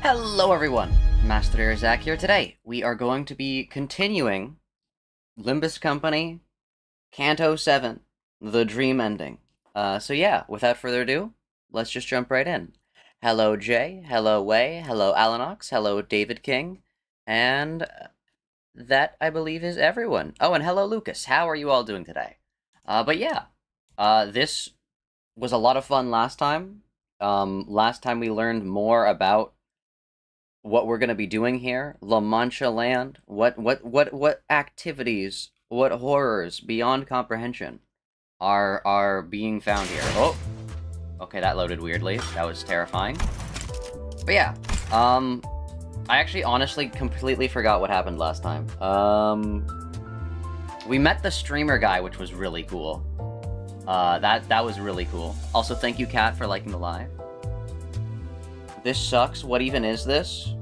Hello everyone, Master Zach here. Today, we are going to be continuing Limbus Company, Canto 7, The Dream Ending. So yeah, without further ado, let's just jump right in. Hello Jay, hello Wei, hello Alanox, hello David King, and that, I believe, is everyone. Oh, and hello Lucas, how are you all doing today? But yeah, this was a lot of fun last time. Last time we learned more about what we're going to be doing here, La Mancha Land, what activities, what horrors beyond comprehension are being found here. Oh, okay, that loaded weirdly. That was terrifying. But yeah, I actually honestly completely forgot what happened last time. We met the streamer guy, which was really cool. That was really cool. Also, thank you, Kat, for liking the live. This sucks. What even is this?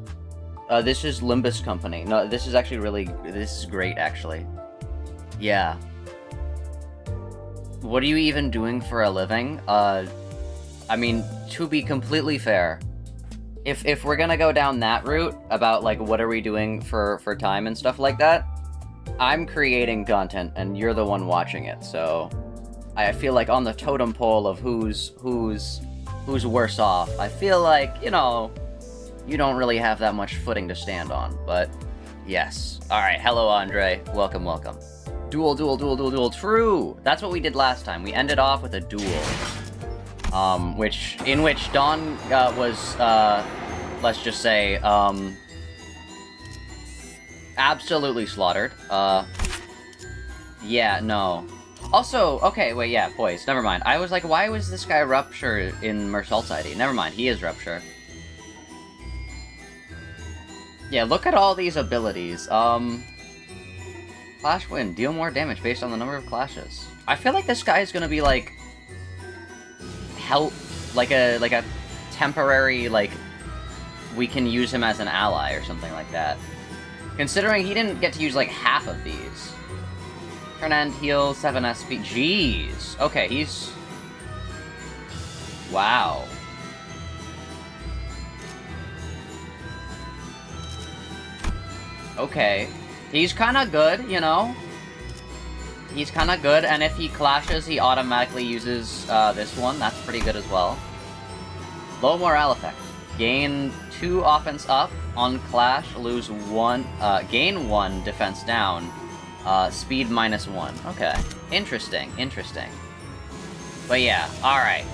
This is Limbus Company. No, this is actually this is great, actually. Yeah. What are you even doing for a living? I mean, to be completely fair, if we're gonna go down that route about, like, what are we doing for time and stuff like that, I'm creating content and you're the one watching it, so I feel like on the totem pole of who's worse off, I feel like, you know, you don't really have that much footing to stand on, but yes. Alright, hello Andre, welcome. Duel, true! That's what we did last time, we ended off with a duel. In which Dawn was, let's just say, absolutely slaughtered. Yeah, no. Also, okay, wait, yeah, Poise, never mind. I was like, why was this guy Rupture in Mersault's ID? Never mind, he is Rupture. Yeah, look at all these abilities. Clash win, deal more damage based on the number of clashes. I feel like this guy is gonna be, like, help, like a temporary, like, we can use him as an ally or something like that. Considering he didn't get to use, like, half of these. Turn end, heal, 7 SP. Jeez. Okay, he's... Wow. Okay. He's kinda good, you know? He's kinda good, and if he clashes, he automatically uses this one. That's pretty good as well. Low morale effect. Gain 2 offense up on clash, lose 1, gain 1 defense down. Speed -1. Okay. Interesting. But yeah, alright.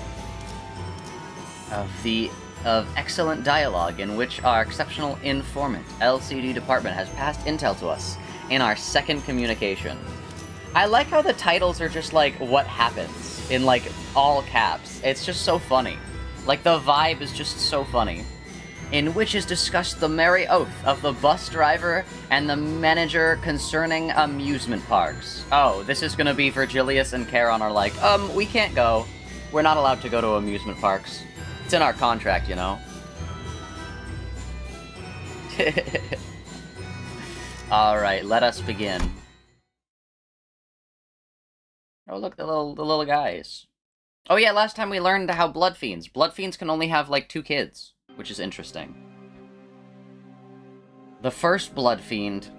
Of excellent dialogue in which our exceptional informant, LCD department, has passed intel to us in our second communication. I like how the titles are just like, what happens, in like, all caps. It's just so funny. Like, the vibe is just so funny. In which is discussed the merry oath of the bus driver and the manager concerning amusement parks. Oh, this is gonna be Virgilius and Charon are like, we can't go. We're not allowed to go to amusement parks. It's in our contract, you know? Alright, let us begin. Oh, look, the little guys. Oh yeah, last time we learned how Bloodfiends can only have, like, 2 kids. Which is interesting. The first Bloodfiend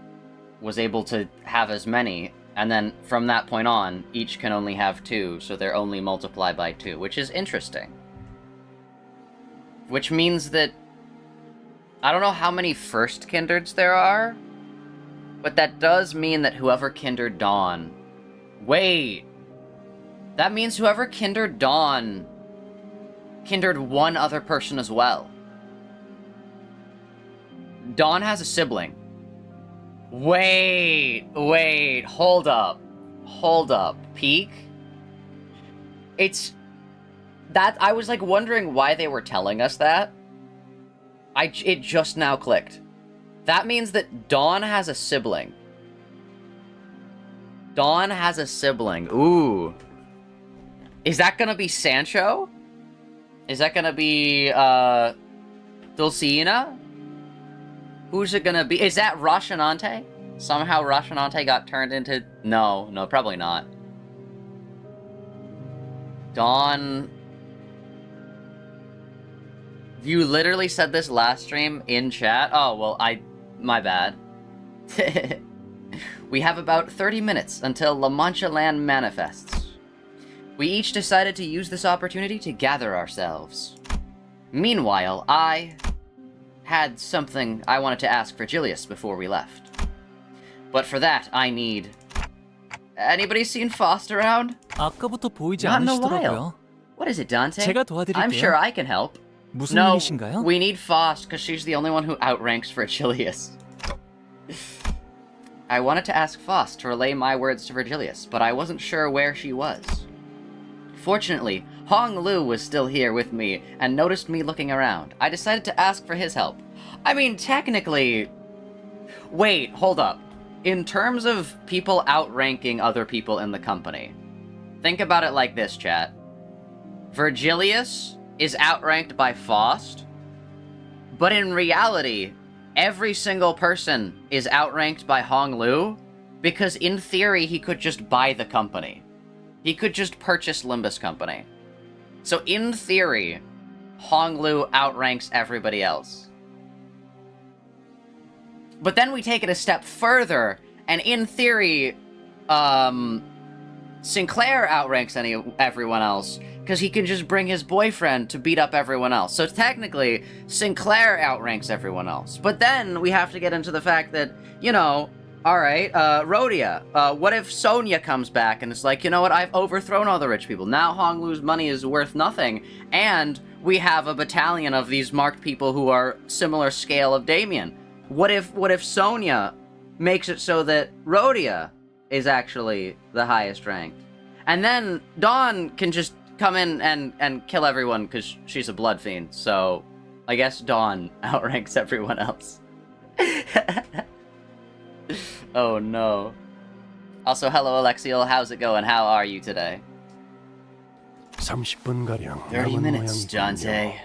was able to have as many, and then from that point on, each can only have 2, so they're only multiplied by 2, which is interesting. Which means that... I don't know how many first Kindreds there are, but that does mean that whoever Kindred Dawn... Wait! That means whoever Kindred Dawn... Kindred one other person as well. Dawn has a sibling. Wait, hold up. Peek? It's... That, I was, like, wondering why they were telling us that. It just now clicked. That means that Dawn has a sibling. Ooh. Is that gonna be Sancho? Is that gonna be, Dulcinea? Who's it gonna be? Is that Rocinante? Somehow Rocinante got turned into... No, probably not. Dawn... You literally said this last stream in chat? Oh, well, my bad. We have about 30 minutes until La Mancha land manifests. We each decided to use this opportunity to gather ourselves. Meanwhile, I had something I wanted to ask Virgilius before we left. But for that, I need... Anybody seen Faust around? 아까부터 보이지 Not in a 않으시더라고요. while. What is it, Dante? 제가 도와드릴게요. I'm sure I can help. 무슨 No, 일이신가요? we need Faust, because she's the only one who outranks Virgilius. I wanted to ask Faust to relay my words to Virgilius, but I wasn't sure where she was. Fortunately, Hong Lu was still here with me and noticed me looking around. I decided to ask for his help. I mean, technically... Wait, hold up. In terms of people outranking other people in the company, think about it like this, chat. Virgilius is outranked by Faust, but in reality, every single person is outranked by Hong Lu, because in theory, he could just buy the company. He could just purchase Limbus Company. So in theory, Hong Lu outranks everybody else. But then we take it a step further, and in theory, Sinclair outranks everyone else, because he can just bring his boyfriend to beat up everyone else. So technically, Sinclair outranks everyone else. But then we have to get into the fact that, you know, alright, Rhodia, what if Sonya comes back and it's like, you know what, I've overthrown all the rich people. Now Hong Lu's money is worth nothing, and we have a battalion of these marked people who are similar scale of Damien. What if Sonya makes it so that Rhodia is actually the highest ranked? And then Dawn can just come in and kill everyone because she's a blood fiend, so I guess Dawn outranks everyone else. Oh no. Also, hello Alexiel, how's it going? How are you today? 30 minutes, Dante.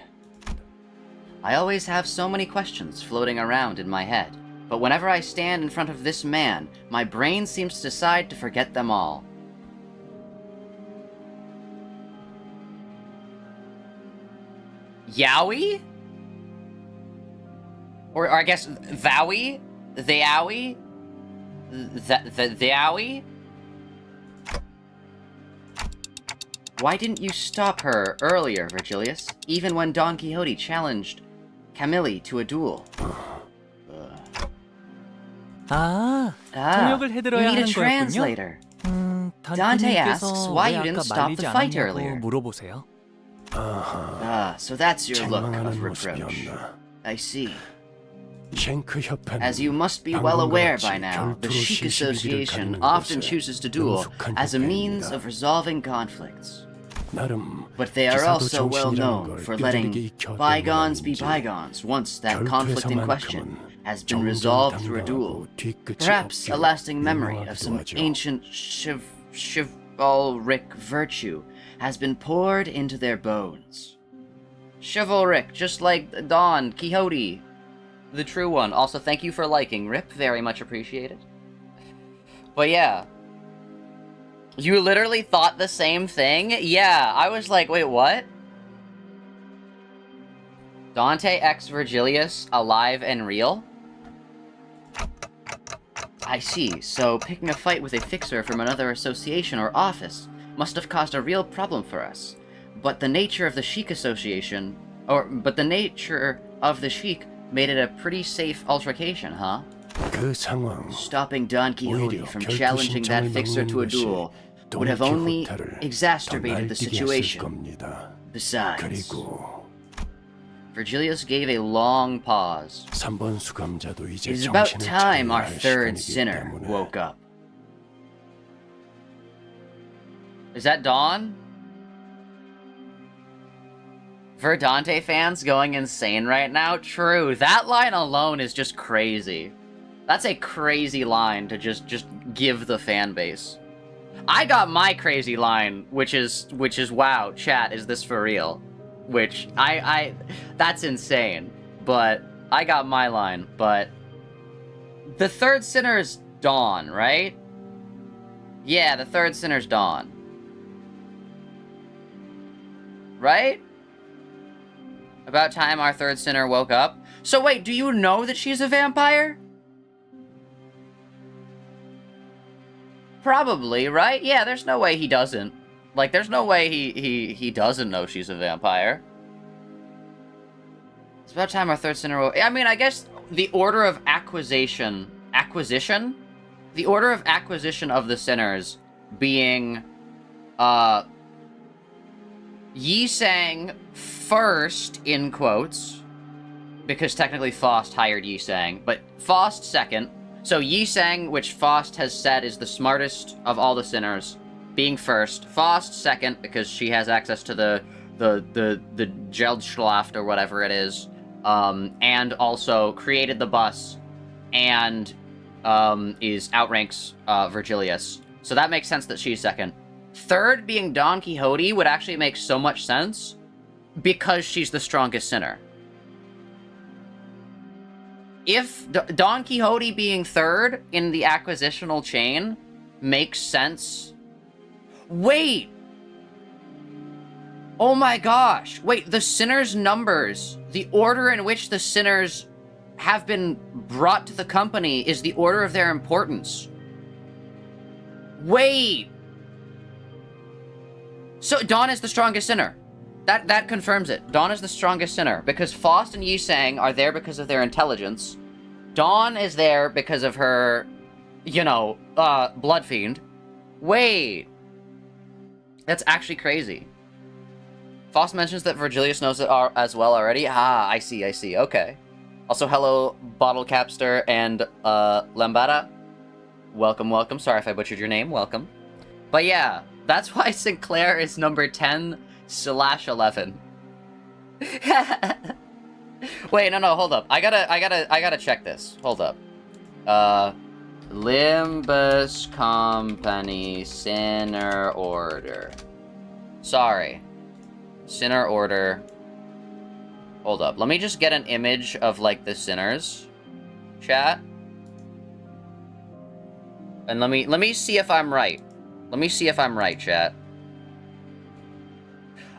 I always have so many questions floating around in my head, but whenever I stand in front of this man, my brain seems to decide to forget them all. Yowie? Or I guess Vowie? The Owie? The Owie? Why didn't you stop her earlier, Virgilius? Even when Don Quixote challenged Camille to a duel. 통역을 해드려야 you need a 하는 거였군요. translator. Dante asks why you didn't stop the fight earlier. 물어보세요. So that's your look of reproach. I see. As you must be well aware by now, the Sheik Association often chooses to duel as a means of resolving conflicts. But they are also well known for letting bygones be bygones once that conflict in question has been resolved through a duel. Perhaps a lasting memory of some ancient chivalric virtue has been poured into their bones. Chivalric, just like Don Quixote, the true one. Also, thank you for liking, Rip. Very much appreciated. But yeah. You literally thought the same thing? Yeah, I was like, wait, what? Dante x Virgilius, alive and real? I see, so picking a fight with a fixer from another association or office must have caused a real problem for us. But the nature of the Sheik Association, but the nature of the Sheik made it a pretty safe altercation, huh? Stopping Don Quixote from challenging that fixer to a duel would have only exacerbated the situation. Besides... Virgilius gave a long pause. It is about time our third sinner woke up. Is that Dawn? Verdante fans going insane right now? True, that line alone is just crazy. That's a crazy line to just give the fan base. I got my crazy line, which is wow, chat, is this for real? Which, that's insane. But, I got my line, but... The third sinner's Dawn, right? Yeah, the third sinner's Dawn. Right? About time our third sinner woke up. So wait, do you know that she's a vampire? Probably, right? Yeah, there's no way he doesn't. Like, there's no way he doesn't know she's a vampire. It's about time our third sinner woke... I mean, I guess the order of acquisition... Acquisition? The order of acquisition of the sinners being, Yi Sang first, in quotes, because technically Faust hired Yi Sang, but Faust second. So Yi Sang, which Faust has said is the smartest of all the sinners, being first. Faust second, because she has access to the Geldschlaft or whatever it is, and also created the bus, and outranks Virgilius. So that makes sense that she's second. Third being Don Quixote would actually make so much sense because she's the strongest sinner. If Don Quixote being third in the acquisitional chain makes sense... Wait! Oh my gosh! Wait, the sinners' numbers, the order in which the sinners have been brought to the company is the order of their importance. Wait! So Dawn is the strongest sinner. That confirms it. Dawn is the strongest sinner, because Faust and Yi Sang are there because of their intelligence. Dawn is there because of her, you know, Bloodfiend. Wait! That's actually crazy. Faust mentions that Virgilius knows it as well already. Ah, I see, okay. Also, hello, Bottle Capster and, Lambada. Welcome. Sorry if I butchered your name. Welcome. But yeah, that's why Sinclair is number 10/11. Wait, no, hold up. I gotta check this. Hold up. Limbus Company Sinner Order. Sorry. Sinner Order. Hold up. Let me just get an image of, like, the sinners. Chat. And let me see if I'm right. Let me see if I'm right, chat.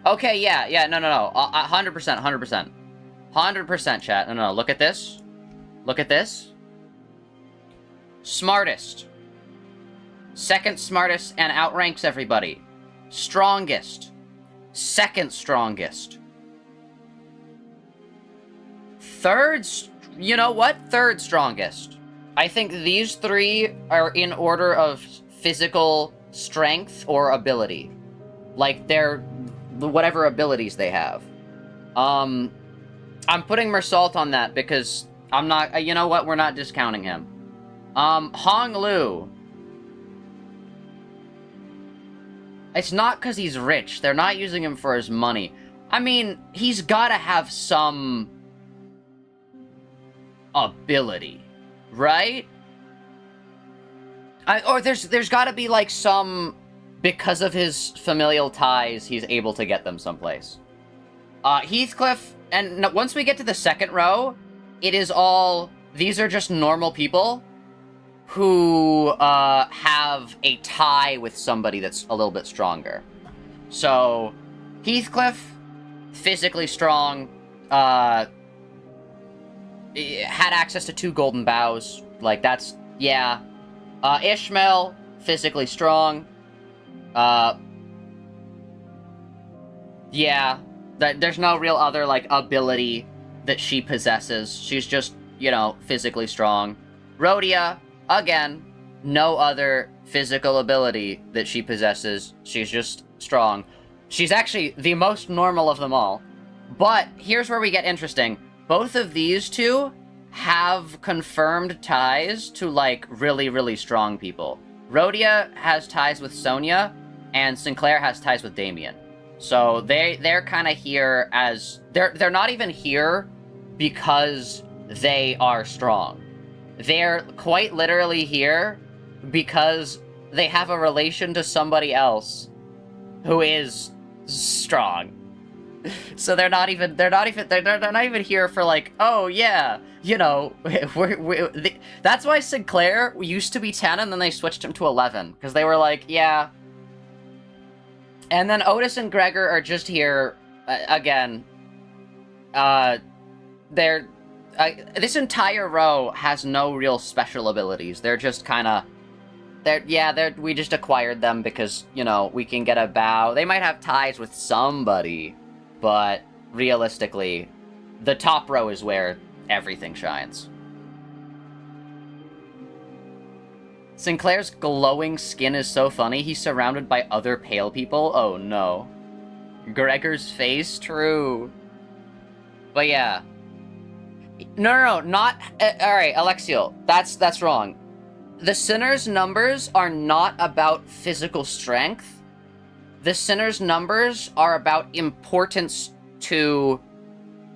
Okay, yeah, no. 100%. 100%, chat. No, look at this. Look at this. Smartest. Second smartest and outranks everybody. Strongest. Second strongest. Third, you know what? Third strongest. I think these three are in order of physical strength or ability. Like, their whatever abilities they have. I'm putting Mersault on that because I'm not, you know what? We're not discounting him. Hong Lu. It's not because he's rich. They're not using him for his money. I mean, he's gotta have some ability, right? Or there's gotta be, like, some... Because of his familial ties, he's able to get them someplace. Heathcliff, and once we get to the second row, it is all... These are just normal people who have a tie with somebody that's a little bit stronger. So, Heathcliff, physically strong, had access to 2 golden bows. Like, that's... Yeah. Ishmael, physically strong. Yeah. There's no real other, like, ability that she possesses. She's just, you know, physically strong. Rhodia, again, no other physical ability that she possesses. She's just strong. She's actually the most normal of them all. But here's where we get interesting. Both of these two have confirmed ties to, like, really, really strong people. Rhodia has ties with Sonya, and Sinclair has ties with Damien. So they're kind of here as... They're not even here because they are strong. They're quite literally here because they have a relation to somebody else who is strong. So they're not even here for, like, oh yeah, you know, that's why Sinclair used to be 10 and then they switched him to 11 because they were like, yeah. And then Otis and Gregor are just here again they're... this entire row has no real special abilities. They're just kinda... we just acquired them because, you know, we can get a bow. They might have ties with somebody, but realistically, the top row is where everything shines. Sinclair's glowing skin is so funny, he's surrounded by other pale people. Oh no. Gregor's face, true. But yeah. No, not... alright, Alexiel, that's wrong. The Sinner's numbers are not about physical strength. The Sinner's numbers are about importance to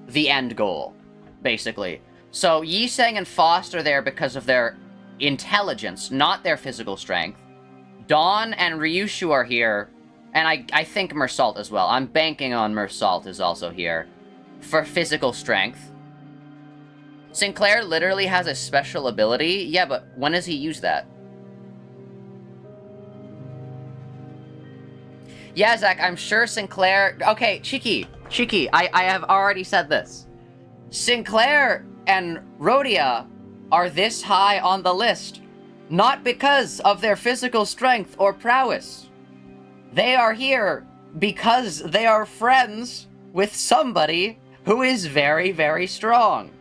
the end goal, basically. So Yiseng and Faust are there because of their intelligence, not their physical strength. Dawn and Ryushu are here, and I think Mersalt as well. I'm banking on Mersalt is also here for physical strength. Sinclair literally has a special ability. Yeah, but when does he use that? Yeah, Zach, I'm sure Sinclair... Okay, Cheeky, I have already said this. Sinclair and Rhodia are this high on the list, not because of their physical strength or prowess. They are here because they are friends with somebody who is very, very strong.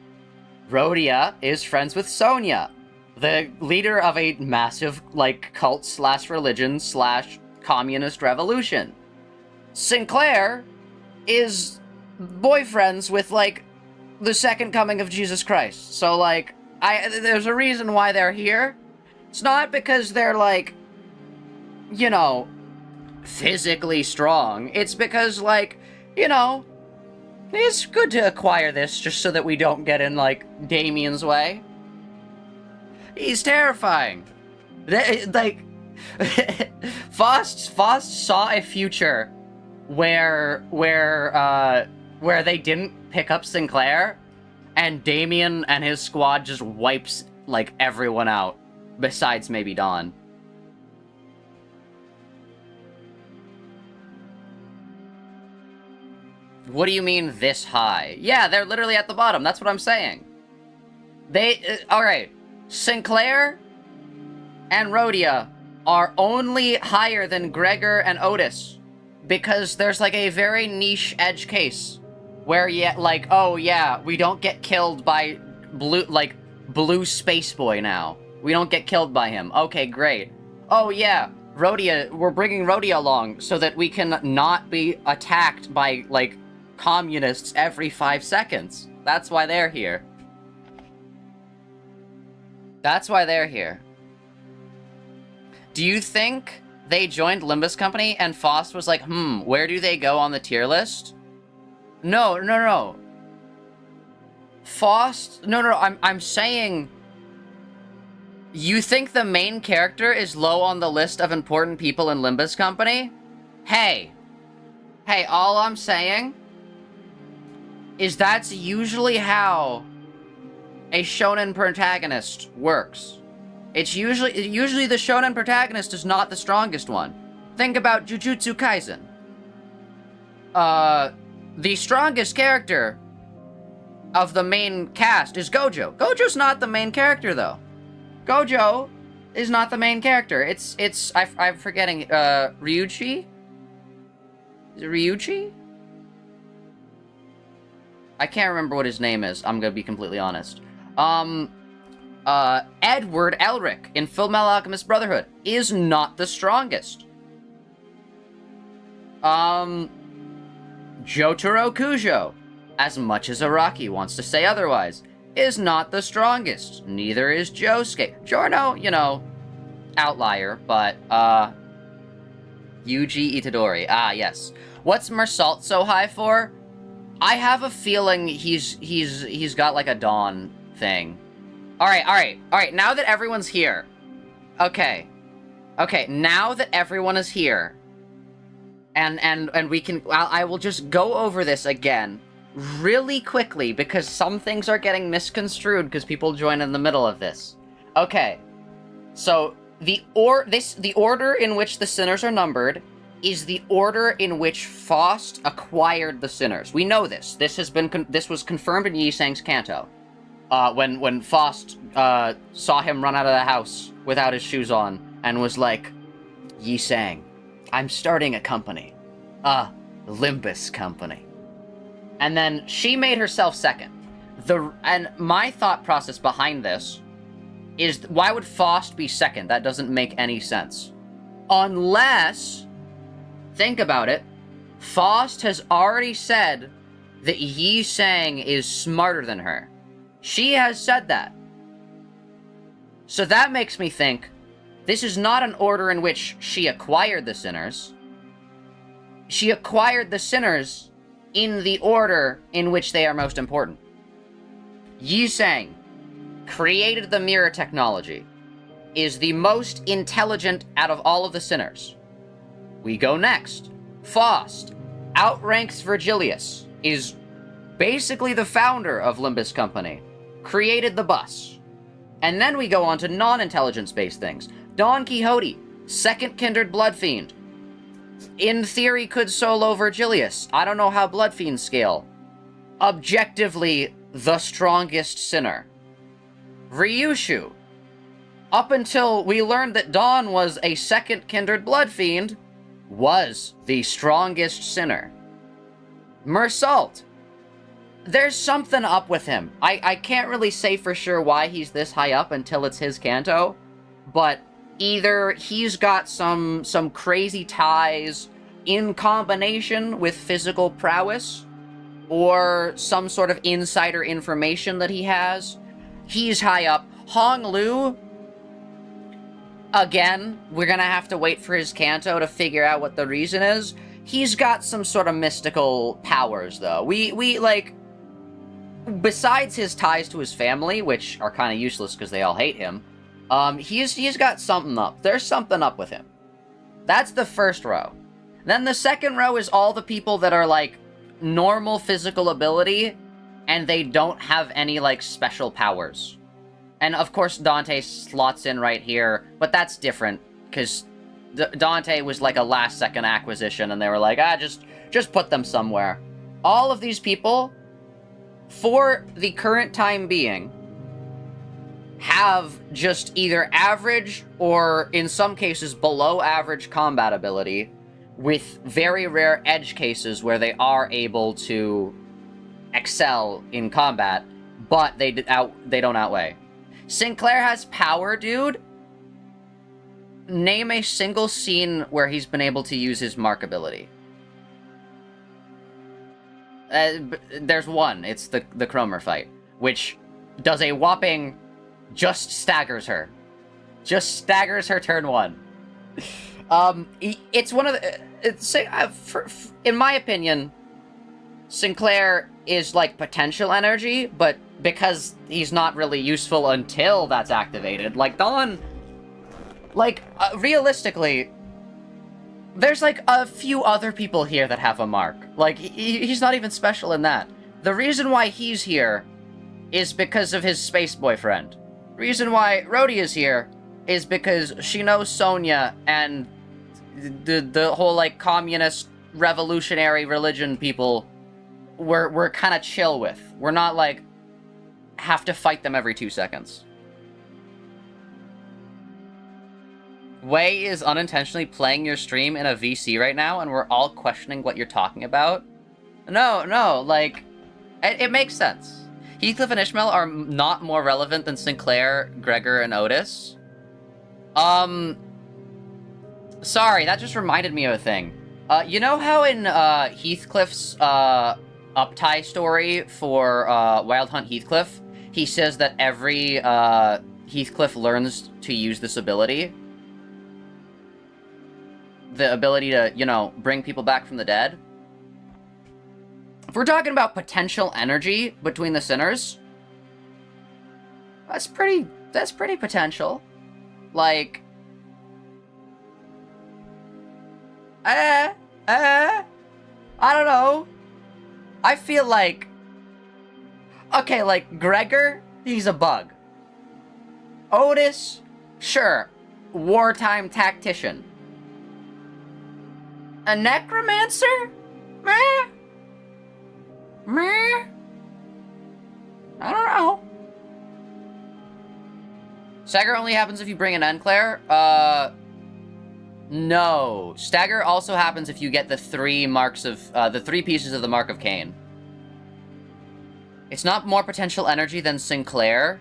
Rhodia is friends with Sonia, the leader of a massive, like, cult/religion/communist revolution. Sinclair is boyfriends with, like, the second coming of Jesus Christ. So, like, there's a reason why they're here. It's not because they're, like, you know, physically strong. It's because, like, you know, it's good to acquire this just so that we don't get in, like, Damien's way. He's terrifying. Like, Faust saw a future where they didn't pick up Sinclair, and Damien and his squad just wipes, like, everyone out, besides maybe Dawn. What do you mean, this high? Yeah, they're literally at the bottom, that's what I'm saying. Alright. Sinclair and Rhodia are only higher than Gregor and Otis, because there's, like, a very niche edge case, where, yeah, like, oh, yeah, we don't get killed by Blue Space Boy now. We don't get killed by him. Okay, great. Oh, yeah, Rhodia, we're bringing Rhodia along so that we can not be attacked by, like, communists every 5 seconds. That's why they're here. That's why they're here. Do you think they joined Limbus Company and Faust was like, where do they go on the tier list? No. Faust... No, I'm saying... You think the main character is low on the list of important people in Limbus Company? Hey, all I'm saying is that's usually how a shonen protagonist works. It's usually the shonen protagonist is not the strongest one. Think about Jujutsu Kaisen. The strongest character of the main cast is Gojo. Gojo's not the main character, though. Gojo is not the main character. I'm forgetting, Ryuichi? Is it Ryuichi? I can't remember what his name is, I'm gonna be completely honest. Edward Elric in Fullmetal Alchemist Brotherhood is not the strongest. Jotaro Kujo, as much as Araki wants to say otherwise, is not the strongest. Neither is Josuke. Giorno, you know, outlier, but, Yuji Itadori. Ah, yes. What's Mersalt so high for? I have a feeling he's got, like, a Dawn thing. Alright, now that everyone's here. Okay, now that everyone is here, and we can, I will just go over this again, really quickly, because some things are getting misconstrued, because people join in the middle of this. Okay, so, the order in which the sinners are numbered is the order in which Faust acquired the sinners. We know this. This was confirmed in Yi Sang's Canto. When Faust saw him run out of the house without his shoes on and was like, Yi Sang, I'm starting a company. Limbus Company. And then she made herself second. And my thought process behind this is, why would Faust be second? That doesn't make any sense. Unless, think about it, Faust has already said that Yi Sang is smarter than her. She has said that. So that makes me think this is not an order in which she acquired the sinners. She acquired the sinners in the order in which they are most important. Yi Sang created the mirror technology, is the most intelligent out of all of the sinners. We go next. Faust outranks Virgilius, is basically the founder of Limbus Company, created the bus. And then we go on to non-intelligence-based things. Don Quixote, second kindred Bloodfiend. In theory, could solo Virgilius. I don't know how Bloodfiends scale. Objectively, the strongest sinner. Ryushu. Up until we learned that Don was a second kindred Bloodfiend, was the strongest sinner. Mersault. There's something up with him. I can't really say for sure why he's this high up until it's his Canto, but either he's got some crazy ties in combination with physical prowess, or some sort of insider information that he has. He's high up. Hong Lu, again, we're gonna have to wait for his Canto to figure out what the reason is. He's got some sort of mystical powers, though. We like, besides his ties to his family, which are kind of useless because they all hate him, he's got something up. There's something up with him. That's the first row. Then the second row is all the people that are, like, normal physical ability, and they don't have any, like, special powers. And, of course, Dante slots in right here, but that's different, because Dante was, like, a last-second acquisition, and they were like, just put them somewhere. All of these people, for the current time being, have just either average, or in some cases, below average combat ability, with very rare edge cases where they are able to excel in combat, but they don't outweigh. Sinclair has power, dude. Name a single scene where he's been able to use his mark ability. There's one. It's the Cromer fight, which does a whopping, just staggers her. Just staggers her turn one. It's one of the... in my opinion, Sinclair is, like, potential energy, but because he's not really useful until that's activated. Like, Dawn... Like, realistically, there's, like, a few other people here that have a mark. Like, he's not even special in that. The reason why he's here is because of his space boyfriend. The reason why Rhodey is here is because she knows Sonya and the whole, like, communist revolutionary religion people we're kind of chill with. We're not, like, have to fight them every 2 seconds. Wei is unintentionally playing your stream in a VC right now, and we're all questioning what you're talking about. No, like, it makes sense. Heathcliff and Ishmael are not more relevant than Sinclair, Gregor, and Otis. Sorry, that just reminded me of a thing. You know how in Heathcliff's uptie story for Wild Hunt Heathcliff, he says that every Heathcliff learns to use this ability? The ability to, you know, bring people back from the dead? If we're talking about potential energy between the sinners, that's pretty potential. Like, I don't know. I feel like, okay, like, Gregor, he's a bug. Otis, sure, wartime tactician. A necromancer? Meh. Meh. I don't know. Stagger only happens if you bring an Enclair? No. Stagger also happens if you get the 3 marks of, the 3 pieces of the Mark of Cain. It's not more potential energy than Sinclair.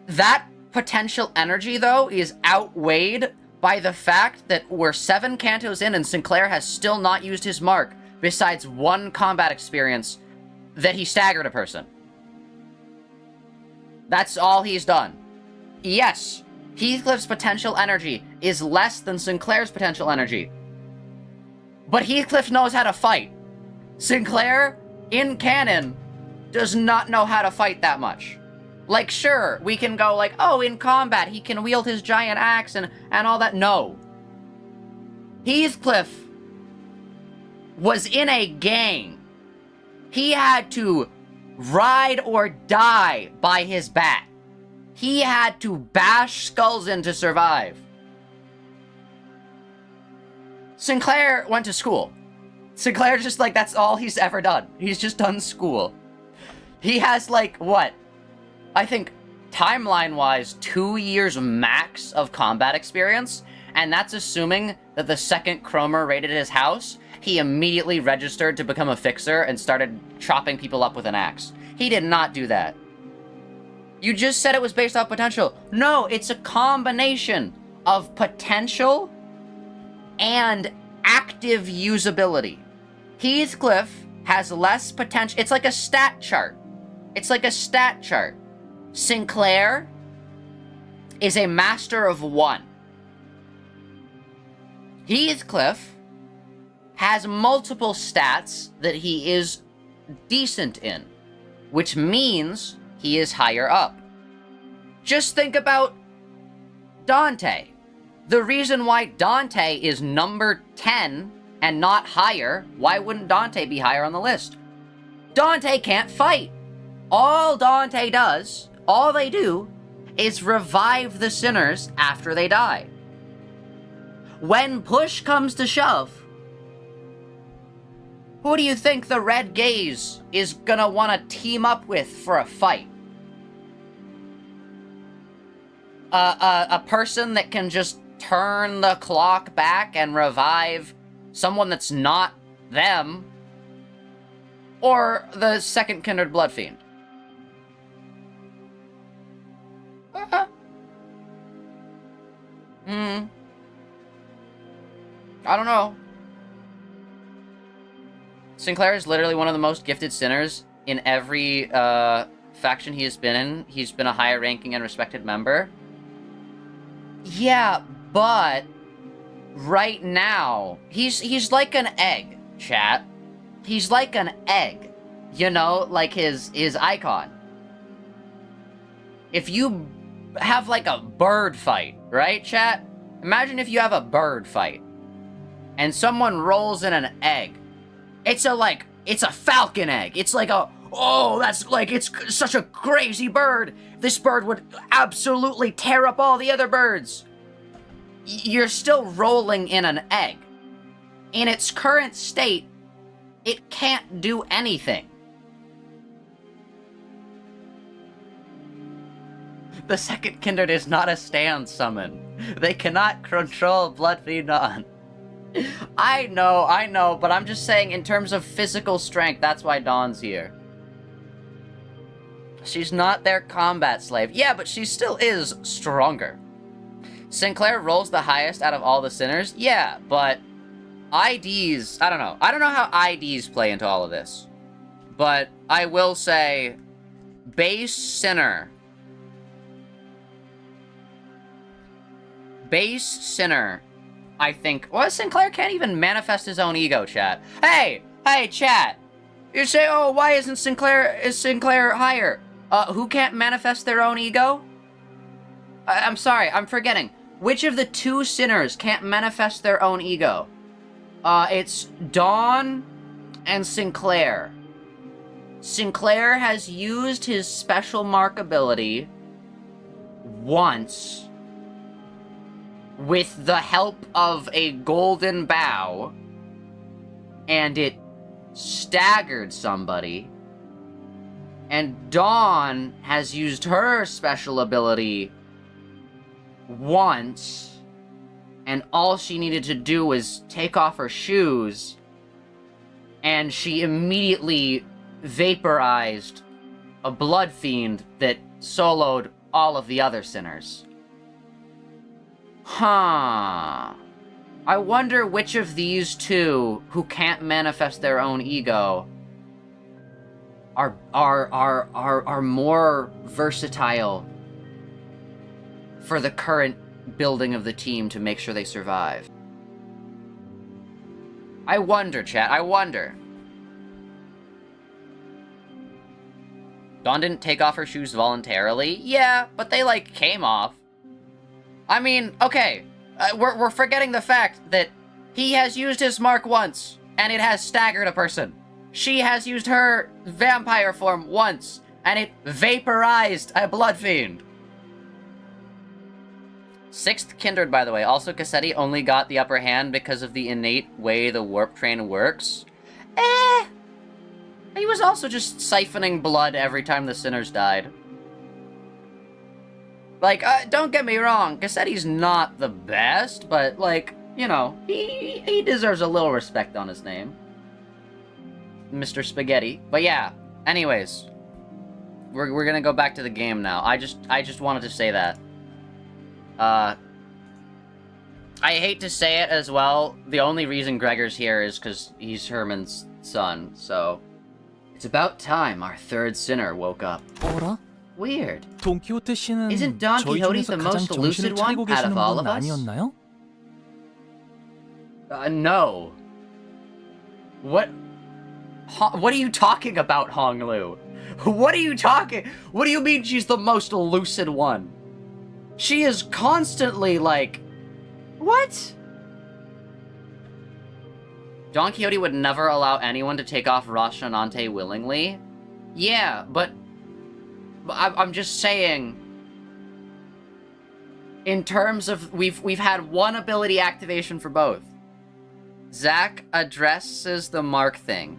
That potential energy, though, is outweighed by the fact that we're 7 cantos in and Sinclair has still not used his mark, besides 1 combat experience that he staggered a person. That's all he's done. Yes, Heathcliff's potential energy is less than Sinclair's potential energy. But Heathcliff knows how to fight. Sinclair, in canon, does not know how to fight that much. Like, sure, we can go like, oh, in combat, he can wield his giant axe and all that. No. Heathcliff was in a gang. He had to ride or die by his bat. He had to bash skulls in to survive. Sinclair went to school. Sinclair just, like, that's all he's ever done. He's just done school. He has, like, what? I think, timeline-wise, 2 years max of combat experience, and that's assuming that the second Cromer raided his house, he immediately registered to become a fixer and started chopping people up with an axe. He did not do that. You just said it was based off potential. No, it's a combination of potential and active usability. Heathcliff has less potential. It's like a stat chart. It's like a stat chart. Sinclair is a master of 1. Heathcliff has multiple stats that he is decent in, which means he is higher up. Just think about Dante. The reason why Dante is number 10 and not higher, why wouldn't Dante be higher on the list? Dante can't fight. All Dante does, all they do, is revive the sinners after they die. When push comes to shove, who do you think the Red Gaze is gonna want to team up with for a fight? A person that can just turn the clock back and revive someone that's not them? Or the second Kindred Bloodfiend? I don't know. Sinclair is literally one of the most gifted sinners in every faction he has been in. He's been a higher ranking and respected member. Yeah, but right now, he's like an egg, chat. He's like an egg. You know, like his icon. If you have like a bird fight, right, chat? Imagine if you have a bird fight and someone rolls in an egg. It's a falcon egg. It's like that's like, it's such a crazy bird. This bird would absolutely tear up all the other birds. You're still rolling in an egg. In its current state, it can't do anything. The second Kindred is not a stand summon. They cannot control Bloodfiend on. I know, but I'm just saying in terms of physical strength, that's why Dawn's here. She's not their combat slave. Yeah, but she still is stronger. Sinclair rolls the highest out of all the sinners. Yeah, but IDs, I don't know. I don't know how IDs play into all of this. But I will say, base sinner. Base sinner, I think. Well, Sinclair can't even manifest his own ego, chat. Hey, chat. You say, oh, why isn't Sinclair higher? Who can't manifest their own ego? I'm sorry, I'm forgetting. Which of the 2 sinners can't manifest their own ego? It's Dawn and Sinclair. Sinclair has used his special mark ability once. with the help of a golden bow, and it staggered somebody, and Dawn has used her special ability once, and all she needed to do was take off her shoes, and she immediately vaporized a Bloodfiend that soloed all of the other sinners. Huh. I wonder which of these two, who can't manifest their own ego, are more versatile for the current building of the team to make sure they survive. I wonder, chat, I wonder. Dawn didn't take off her shoes voluntarily? Yeah, but they, like, came off. I mean, okay, we're forgetting the fact that he has used his mark once, and it has staggered a person. She has used her vampire form once, and it vaporized a Bloodfiend. 6th Kindred, by the way. Also, Quixote only got the upper hand because of the innate way the warp train works. He was also just siphoning blood every time the sinners died. Like, don't get me wrong, Quixote's not the best, but, like, you know, he deserves a little respect on his name. Mr. Spaghetti. But yeah, anyways. We're gonna go back to the game now. I just wanted to say that. I hate to say it as well, the only reason Gregor's here is because he's Herman's son, so... It's about time our third sinner woke up. Weird. Isn't Don Quixote the most lucid one out of all of us? No. What are you talking about, Honglu? What are you talking? What do you mean she's the most lucid one? She is constantly like... What? Don Quixote would never allow anyone to take off Rocinante willingly? Yeah, but I'm just saying... In terms of... We've had one ability activation for both. Zach addresses the mark thing.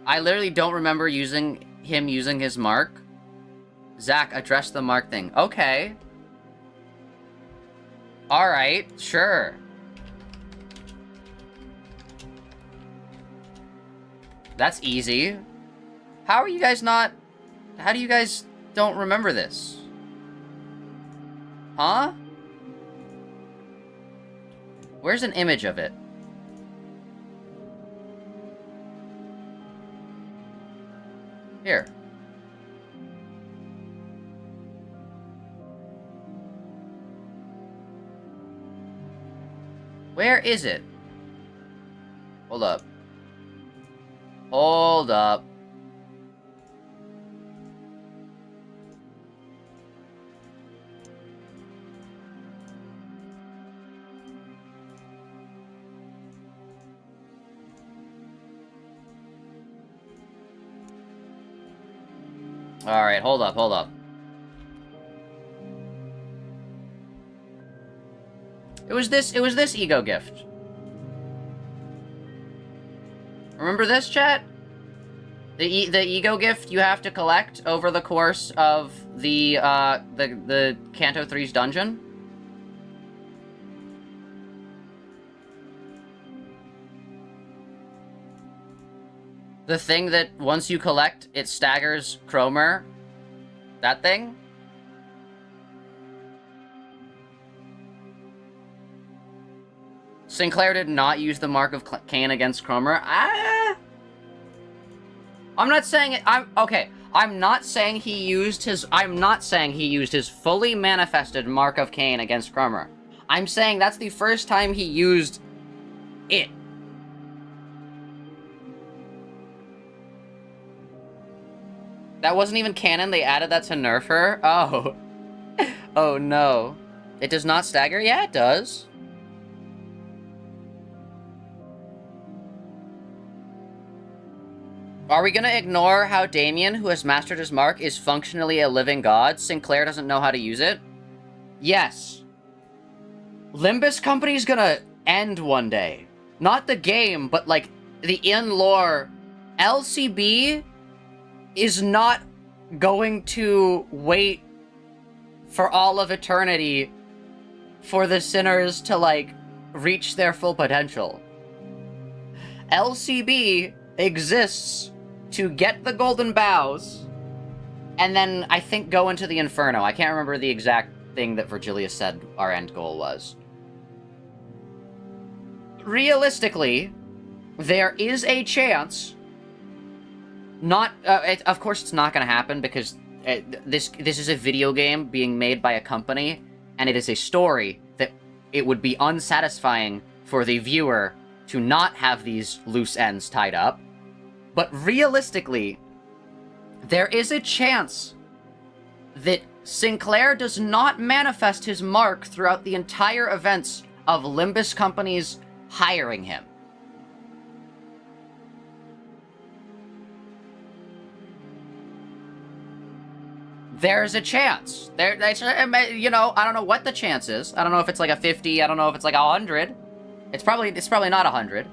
I literally don't remember him using his mark. Zach, address the mark thing. Okay. Alright, sure. That's easy. How are you guys not... How do you guys don't remember this? Huh? Where's an image of it? Here. Where is it? Hold up. Hold up. Alright, hold up, hold up. It was this ego gift. Remember this, chat? The ego gift you have to collect over the course of the Canto 3's dungeon? The thing that once you collect, it staggers Cromer? That thing? Sinclair did not use the mark of Cain against Cromer. I'm not saying it. Okay. I'm not saying he used his fully manifested mark of Cain against Cromer. I'm saying that's the first time he used it. That wasn't even canon. They added that to nerf her. Oh. Oh no. It does not stagger? Yeah, it does. Are we gonna ignore how Damien, who has mastered his mark, is functionally a living god? Sinclair doesn't know how to use it? Yes. Limbus Company's gonna end one day. Not the game, but, like, the in-lore. LCB is not going to wait for all of eternity for the sinners to, like, reach their full potential. LCB exists to get the golden bows, and then, I think, go into the Inferno. I can't remember the exact thing that Virgilius said our end goal was. Realistically, there is a chance... Not... of course it's not going to happen, because this is a video game being made by a company, and it is a story that it would be unsatisfying for the viewer to not have these loose ends tied up. But realistically, there is a chance that Sinclair does not manifest his mark throughout the entire events of Limbus Company's hiring him. There's a chance. You know, I don't know what the chance is. I don't know if it's like a 50, I don't know if it's like 100. It's probably not 100.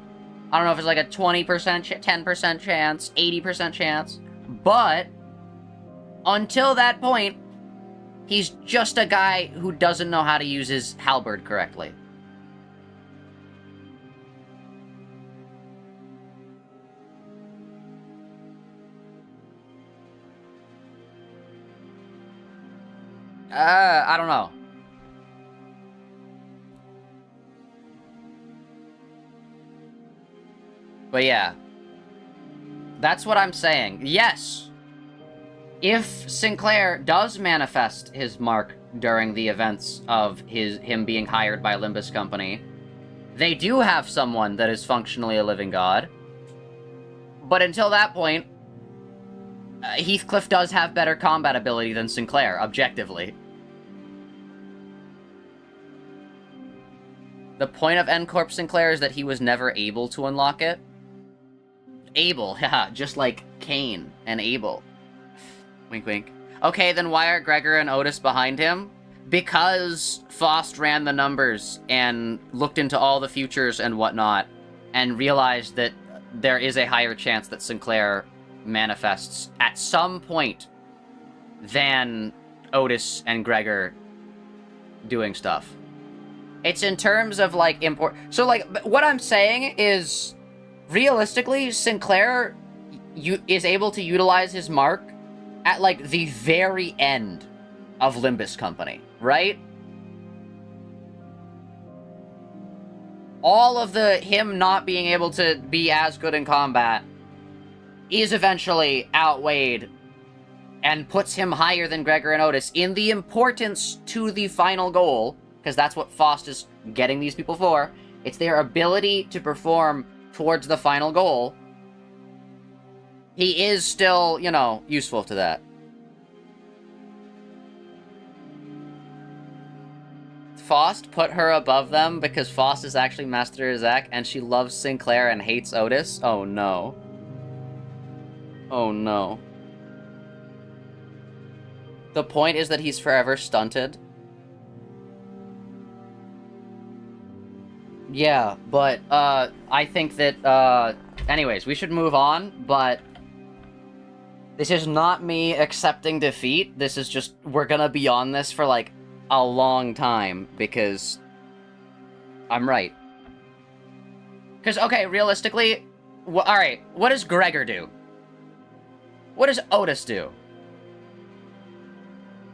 I don't know if it's like a 20%, 10% chance, 80% chance. But until that point, he's just a guy who doesn't know how to use his halberd correctly. I don't know. But yeah. That's what I'm saying. Yes! If Sinclair does manifest his mark during the events of him being hired by Limbus Company, they do have someone that is functionally a living god. But until that point, Heathcliff does have better combat ability than Sinclair, objectively. The point of N-Corp Sinclair is that he was never able to unlock it. Able, haha, just like Cain and Abel. Wink, wink. Okay, then why are Gregor and Otis behind him? Because Faust ran the numbers and looked into all the futures and whatnot, and realized that there is a higher chance that Sinclair manifests at some point than Otis and Gregor doing stuff. It's in terms of, like, So, like, what I'm saying is, realistically, Sinclair is able to utilize his mark at, like, the very end of Limbus Company, right? All of him not being able to be as good in combat is eventually outweighed and puts him higher than Gregor and Otis in the importance to the final goal, because that's what Faust is getting these people for. It's their ability to perform towards the final goal. He is still, you know, useful to that. Faust put her above them because Faust is actually Master Zack and she loves Sinclair and hates Otis? Oh no. Oh no. The point is that he's forever stunted. Yeah, but, I think that, anyways, we should move on, but this is not me accepting defeat. This is just, we're gonna be on this for, like, a long time, because I'm right. Because, okay, realistically, alright, what does Gregor do? What does Otis do?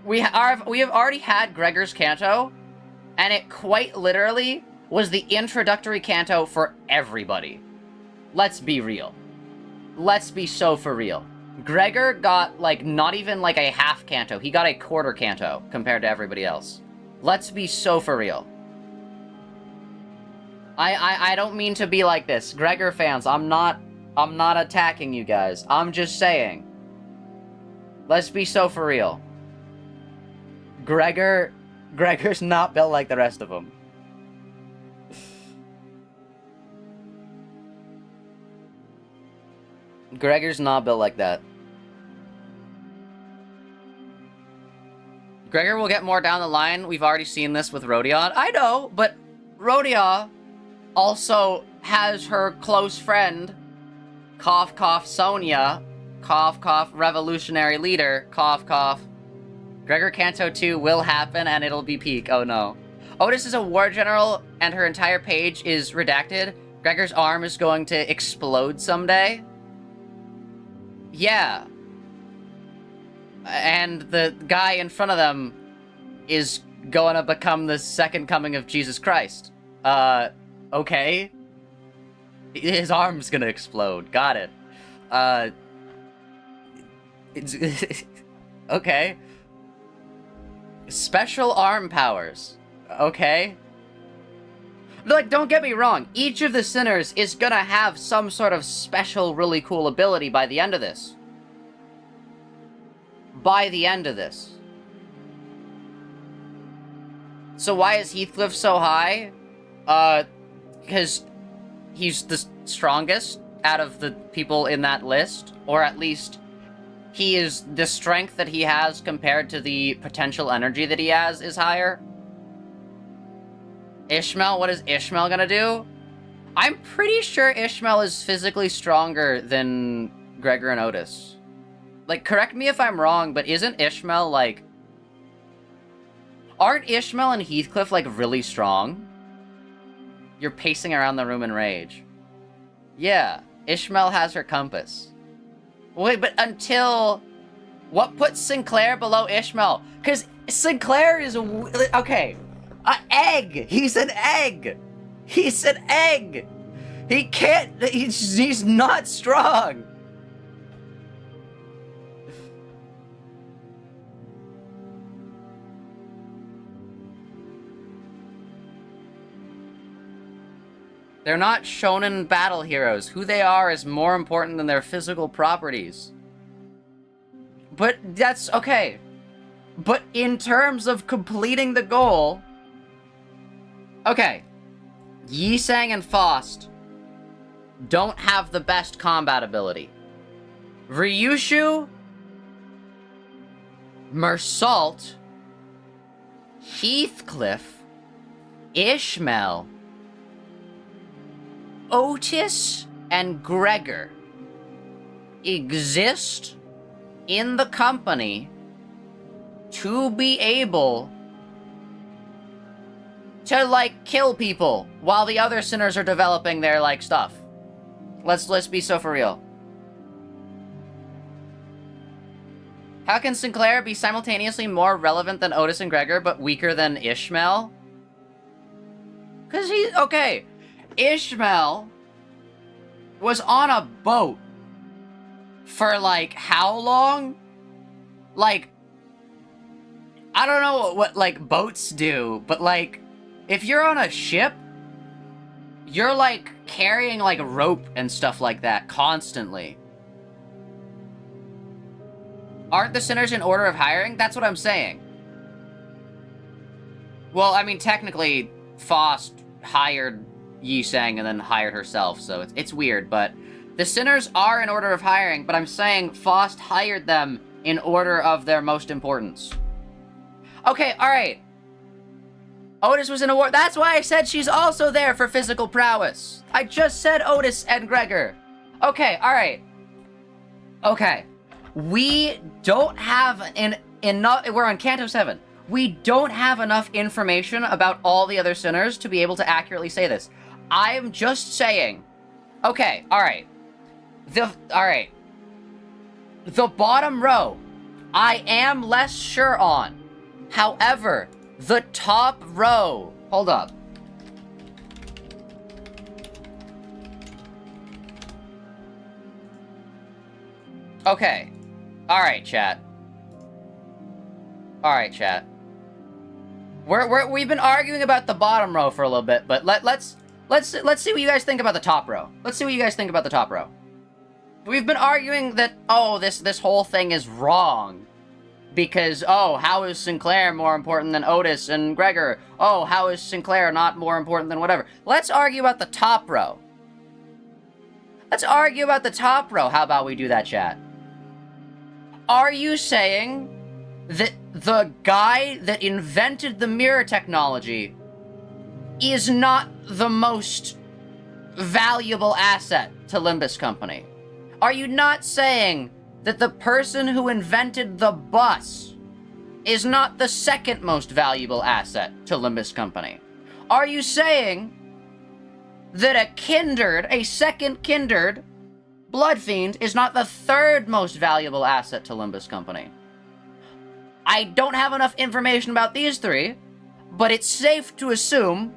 We have already had Gregor's Canto, and it quite literally was the introductory canto for everybody. Let's be real. Let's be so for real. Gregor got, like, not even, like, a half canto. He got a quarter canto compared to everybody else. Let's be so for real. I don't mean to be like this. Gregor fans, I'm not attacking you guys. I'm just saying. Let's be so for real. Gregor's not built like the rest of them. Gregor's not built like that. Gregor will get more down the line. We've already seen this with Rodion. I know, but Rodion also has her close friend, cough cough Sonia, cough cough revolutionary leader, cough cough. Gregor Canto 2 will happen and it'll be peak. Oh no. Otis is a war general and her entire page is redacted. Gregor's arm is going to explode someday. Yeah. And the guy in front of them is going to become the second coming of Jesus Christ. Okay. His arm's gonna explode. Got it. It's okay. Special arm powers. Okay. Like, don't get me wrong. Each of the sinners is gonna have some sort of special, really cool ability by the end of this. By the end of this. So why is Heathcliff so high? Because he's the strongest out of the people in that list, or at least he is, the strength that he has compared to the potential energy that he has is higher. Ishmael, what is Ishmael gonna do? I'm pretty sure Ishmael is physically stronger than Gregor and Otis. Like, correct me if I'm wrong, but isn't Ishmael, like... Aren't Ishmael and Heathcliff, like, really strong? You're pacing around the room in rage. Yeah, Ishmael has her compass. Wait, but until... What puts Sinclair below Ishmael? Because Sinclair is... Okay. An egg! He's an egg! He's an egg! He can't... He's not strong! They're not shonen battle heroes. Who they are is more important than their physical properties. But that's okay. But in terms of completing the goal... Okay. Yi-Sang and Faust don't have the best combat ability. Ryushu, Mersault, Heathcliff, Ishmael, Otis, and Gregor exist in the company to be able to, like, kill people while the other sinners are developing their, like, stuff. Let's be so for real. How can Sinclair be simultaneously more relevant than Otis and Gregor, but weaker than Ishmael? Because he's... Okay. Ishmael was on a boat for, like, how long? Like, I don't know what like, boats do, but, like, if you're on a ship, you're, like, carrying, like, rope and stuff like that constantly. Aren't the sinners in order of hiring? That's what I'm saying. Well, I mean, technically, Faust hired Yi-Sang and then hired herself, so it's weird, but the sinners are in order of hiring, but I'm saying Faust hired them in order of their most importance. Okay, alright. Otis was in a war. That's why I said she's also there for physical prowess. I just said Otis and Gregor. Okay, alright. Okay. We don't have enough... We're on Canto 7. We don't have enough information about all the other sinners to be able to accurately say this. I'm just saying... Okay, alright. Alright. The bottom row, I am less sure on. However, the top row... Hold up. Okay. Alright, chat. Alright, chat. We've been arguing about the bottom row for a little bit, but let's see what you guys think about the top row. Let's see what you guys think about the top row. We've been arguing that, oh, this whole thing is wrong. Because, oh, how is Sinclair more important than Otis and Gregor? Oh, how is Sinclair not more important than whatever? Let's argue about the top row. Let's argue about the top row. How about we do that, chat? Are you saying that the guy that invented the mirror technology is not the most valuable asset to Limbus Company? Are you not saying that the person who invented the bus is not the second most valuable asset to Limbus Company? Are you saying that a second kindred Bloodfiend is not the third most valuable asset to Limbus Company? I don't have enough information about these three, but it's safe to assume,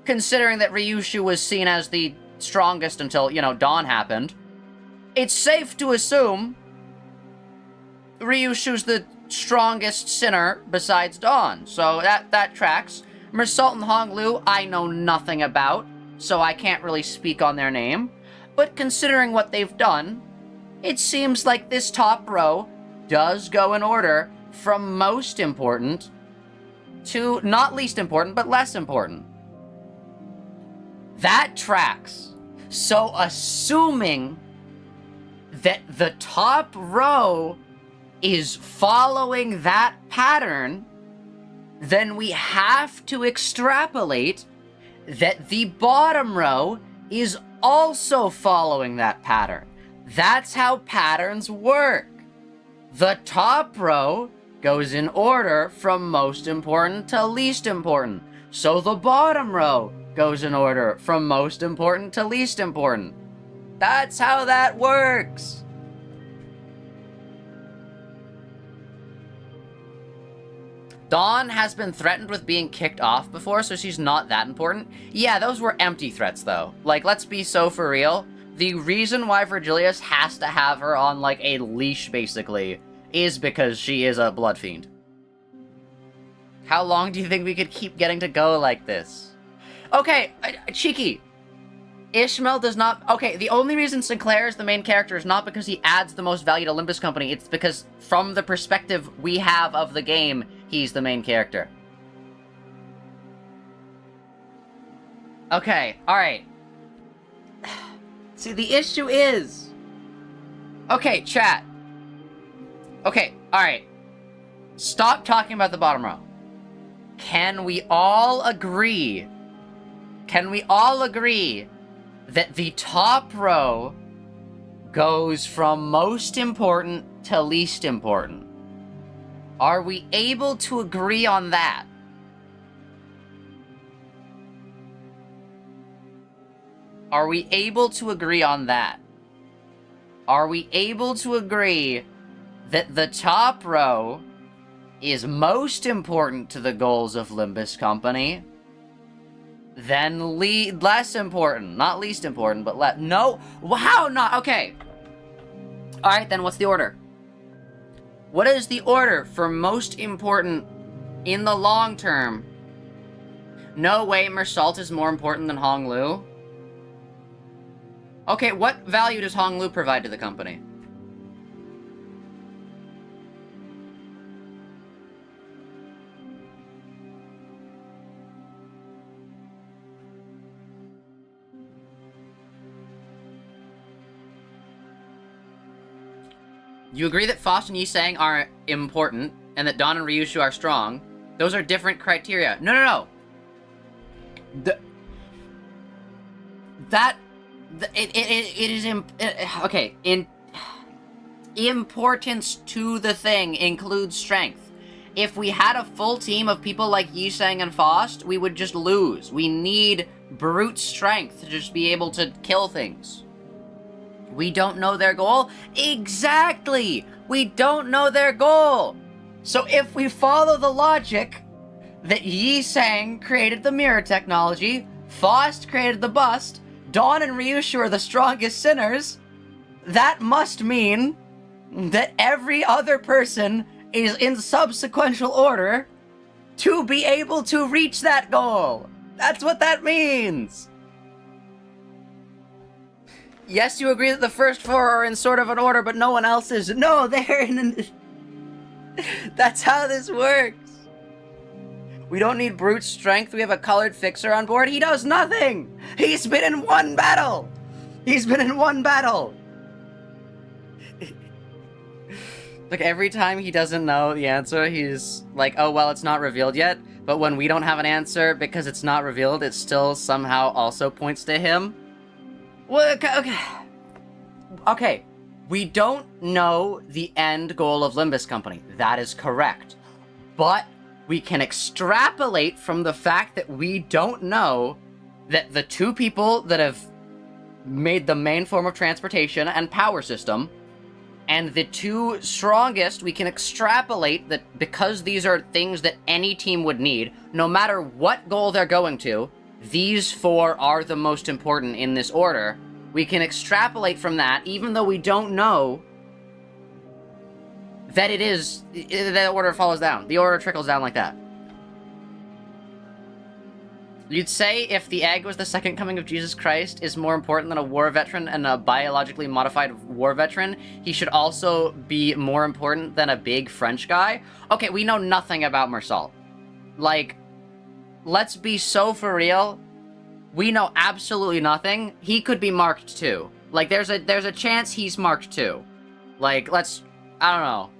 considering that Ryushu was seen as the strongest until, you know, Dawn happened, it's safe to assume Ryushu's the strongest sinner besides Dawn. So that tracks. Mersault and Honglu, I know nothing about, so I can't really speak on their name. But considering what they've done, it seems like this top row does go in order from most important to not least important, but less important. That tracks. So assuming that the top row is following that pattern, then we have to extrapolate that the bottom row is also following that pattern. That's how patterns work. The top row goes in order from most important to least important. So the bottom row goes in order from most important to least important. That's how that works. Dawn has been threatened with being kicked off before, so she's not that important. Yeah, those were empty threats, though. Like, let's be so for real. The reason why Virgilius has to have her on, like, a leash, basically, is because she is a Bloodfiend. How long do you think we could keep getting to go like this? Okay, Cheeky. Ishmael does not... Okay, the only reason Sinclair is the main character is not because he adds the most value to Limbus Company, it's because from the perspective we have of the game, he's the main character. Okay, alright. See, the issue is... Okay, chat. Okay, alright. Stop talking about the bottom row. Can we all agree... that the top row goes from most important to least important? Are we able to agree on that? Are we able to agree on that? Are we able to agree that the top row is most important to the goals of Limbus Company, then less important? Not least important, but no? How not? Okay. Alright, then what's the order? What is the order for most important in the long term? No way, Mersault is more important than Honglu. Okay, what value does Honglu provide to the company? You agree that Faust and Yisang are important, and that Dawn and Ryushu are strong. Those are different criteria. No. Importance to the thing includes strength. If we had a full team of people like Yisang and Faust, we would just lose. We need brute strength to just be able to kill things. We don't know their goal? Exactly! We don't know their goal! So if we follow the logic that Yisang created the mirror technology, Faust created the bust, Dawn and Ryushu are the strongest sinners, that must mean that every other person is in subsequential order to be able to reach that goal. That's what that means. Yes, you agree that the first four are in sort of an order, but no one else is. No, they're in... That's how this works. We don't need brute strength. We have a colored fixer on board. He does nothing. He's been in one battle. Like, every time he doesn't know the answer, he's like, oh, well, it's not revealed yet. But when we don't have an answer because it's not revealed, it still somehow also points to him. Well, okay. We don't know the end goal of Limbus Company. That is correct. But we can extrapolate from the fact that we don't know that the two people that have made the main form of transportation and power system, and the two strongest, we can extrapolate that because these are things that any team would need, no matter what goal they're going to, these four are the most important in this order. We can extrapolate from that, even though we don't know that it is, the order follows down. The order trickles down like that. You'd say if the egg was the second coming of Jesus Christ is more important than a war veteran and a biologically modified war veteran, he should also be more important than a big French guy. Okay, we know nothing about Mersault. Like, let's be so for real. We know absolutely nothing. He could be marked too. Like, there's a chance he's marked too. Like, I don't know.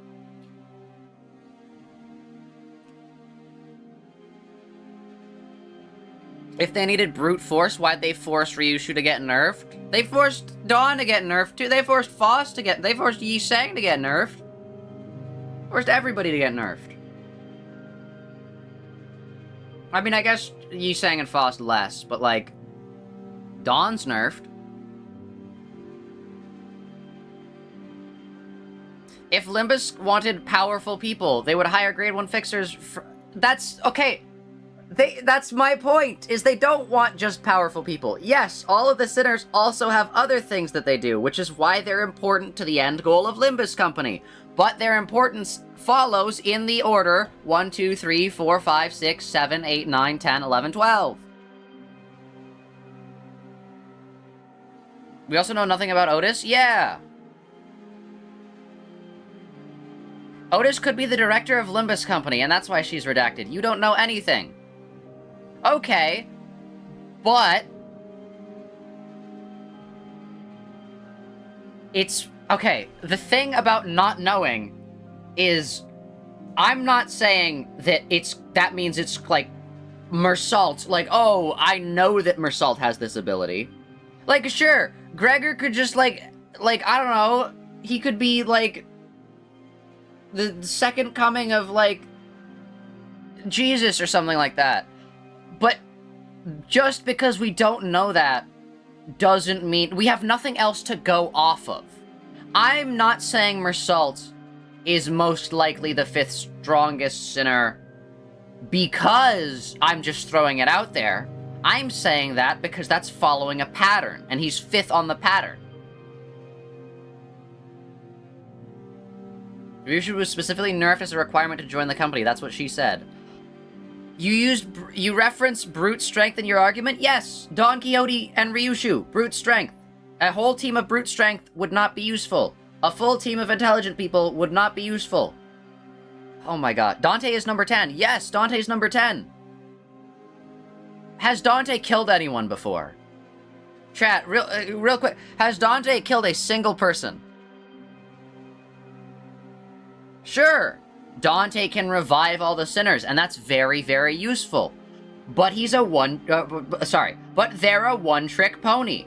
If they needed brute force, why'd they force Ryushu to get nerfed? They forced Dawn to get nerfed too. They forced Faust to get, they forced Yi Sang to get nerfed. Forced everybody to get nerfed. I mean, I guess Yi Sang and Faust less, but like, Dawn's nerfed. If Limbus wanted powerful people, they would hire grade 1 fixers that's, okay. That's my point, is they don't want just powerful people. Yes, all of the sinners also have other things that they do, which is why they're important to the end goal of Limbus Company. But their importance follows in the order 1, 2, 3, 4, 5, 6, 7, 8, 9, 10, 11, 12. We also know nothing about Otis? Yeah. Otis could be the director of Limbus Company, and that's why she's redacted. You don't know anything. Okay, but it's, okay, the thing about not knowing is, I'm not saying that that means it's, like, Mersault, like, oh, I know that Mersault has this ability. Like, sure, Gregor could just, like, I don't know, he could be, like, the second coming of, like, Jesus or something like that. But just because we don't know that doesn't mean we have nothing else to go off of. I'm not saying Mersault is most likely the 5th strongest sinner because I'm just throwing it out there. I'm saying that because that's following a pattern, and he's 5th on the pattern. Ryushu was specifically nerfed as a requirement to join the company. That's what she said. You reference brute strength in your argument? Yes! Don Quixote and Ryushu, brute strength. A whole team of brute strength would not be useful. A full team of intelligent people would not be useful. Oh my god. Dante is number 10. Yes, Dante's number 10. Has Dante killed anyone before? Chat, real quick. Has Dante killed a single person? Sure. Dante can revive all the sinners, and that's very, very useful. But he's a but they're a one-trick pony.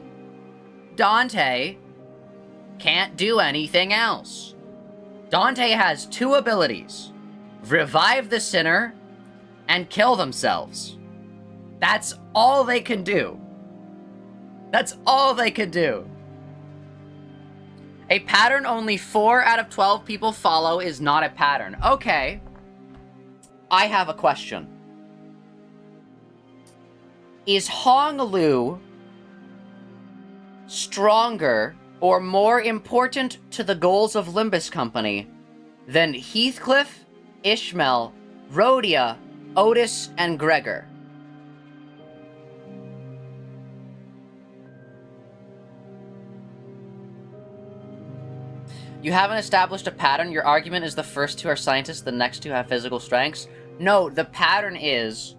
Dante can't do anything else. Dante has 2 abilities. Revive the sinner, and kill themselves. That's all they can do. That's all they could do. A pattern only 4 out of 12 people follow is not a pattern. Okay. I have a question. Is Honglu stronger or more important to the goals of Limbus Company than Heathcliff, Ishmael, Rhodia, Otis, and Gregor? You haven't established a pattern. Your argument is the first 2 are scientists, the next 2 have physical strengths. No, the pattern is,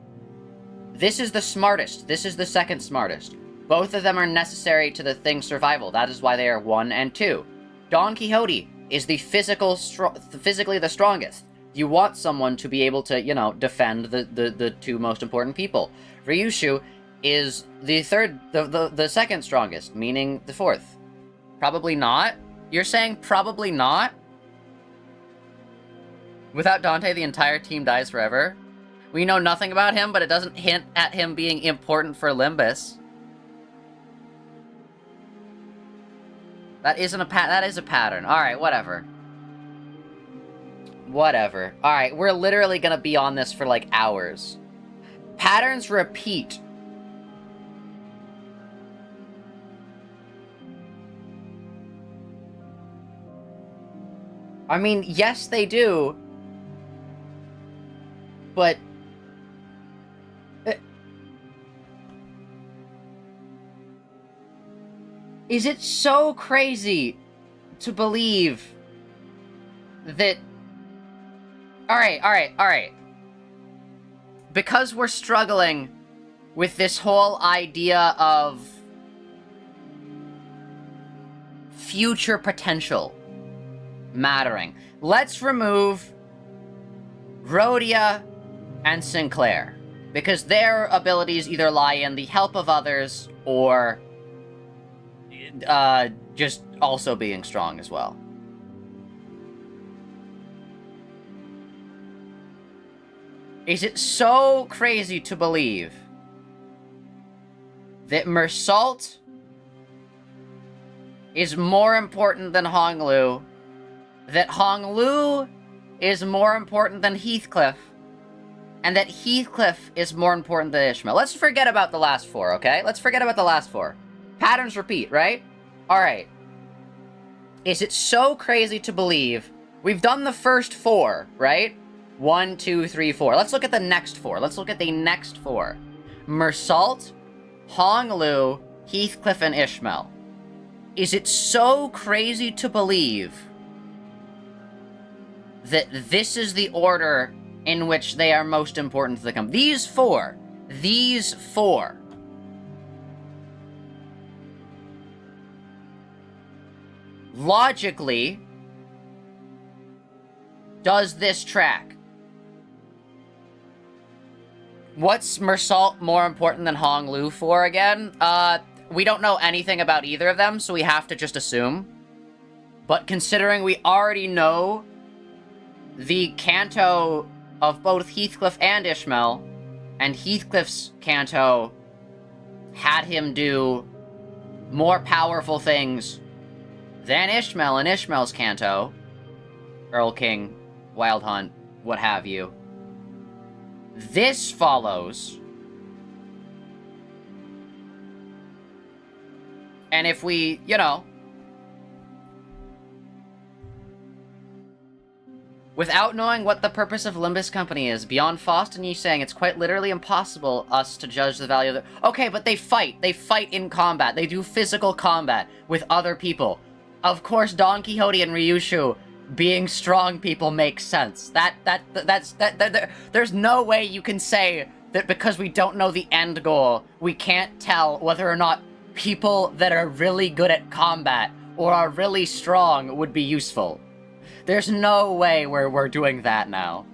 this is the smartest, this is the second smartest. Both of them are necessary to the thing's survival. That is why they are 1 and 2. Don Quixote is the physically the strongest. You want someone to be able to, you know, defend the two most important people. Ryushu is the second strongest, meaning the fourth. Probably not? You're saying probably not? Without Dante, the entire team dies forever? We know nothing about him, but it doesn't hint at him being important for Limbus. That is a pattern. Alright, whatever. Whatever. Alright, we're literally gonna be on this for, like, hours. Patterns repeat. I mean, yes, they do. But... is it so crazy to believe that... Alright. Because we're struggling with this whole idea of future potential mattering, let's remove Rhodia and Sinclair, because their abilities either lie in the help of others or just also being strong as well. Is it so crazy to believe that Mersault is more important than Honglu, that Honglu is more important than Heathcliff, and that Heathcliff is more important than Ishmael? Let's forget about the last four, okay? Let's forget about the last four. Patterns repeat, right? Alright. Is it so crazy to believe we've done the first four, right? 1, 2, 3, 4. Let's look at the next four. Let's look at the next four. Mersault, Honglu, Heathcliff, and Ishmael. Is it so crazy to believe that this is the order in which they are most important to the company? These four. Logically, does this track? What's Mersault more important than Honglu for again? We don't know anything about either of them, so we have to just assume. But considering we already know the Canto of both Heathcliff and Ishmael, and Heathcliff's Canto had him do more powerful things than Ishmael and Ishmael's Canto, Earl King, Wild Hunt, what have you. This follows. And if we, you know, without knowing what the purpose of Limbus Company is, beyond Faust and you saying it's quite literally impossible us to judge the value of the... Okay, but they fight. They fight in combat. They do physical combat with other people. Of course, Don Quixote and Ryushu being strong people makes sense. There's no way you can say that because we don't know the end goal, we can't tell whether or not people that are really good at combat or are really strong would be useful. There's no way we're doing that now.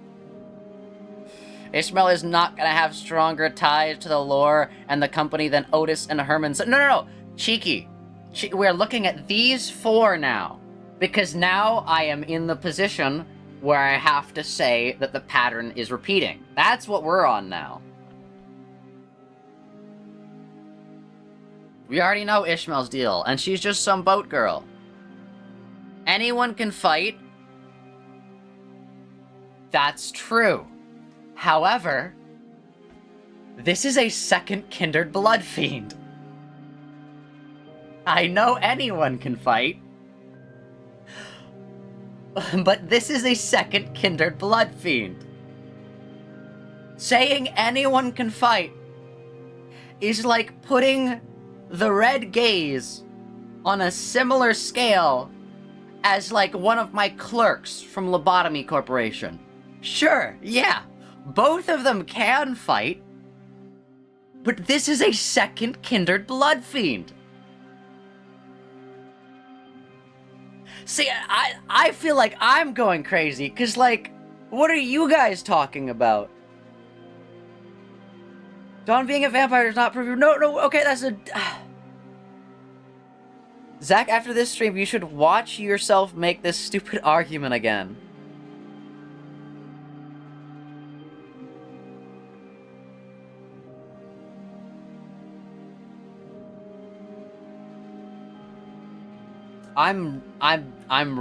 Ishmael is not gonna have stronger ties to the lore and the company than Otis and Herman. No. Cheeky. We're looking at these four now. Because now I am in the position where I have to say that the pattern is repeating. That's what we're on now. We already know Ishmael's deal, and she's just some boat girl. Anyone can fight. That's true. However, this is a second kindred bloodfiend. I know anyone can fight. But this is a second kindred bloodfiend. Saying anyone can fight is like putting the red gaze on a similar scale as like one of my clerks from Lobotomy Corporation. Sure, yeah, both of them can fight, but this is a second kindred bloodfiend. See, I feel like I'm going crazy, because, like, what are you guys talking about? Dawn being a vampire does not prove you. No, okay, that's a... Zach, after this stream, you should watch yourself make this stupid argument again. I'm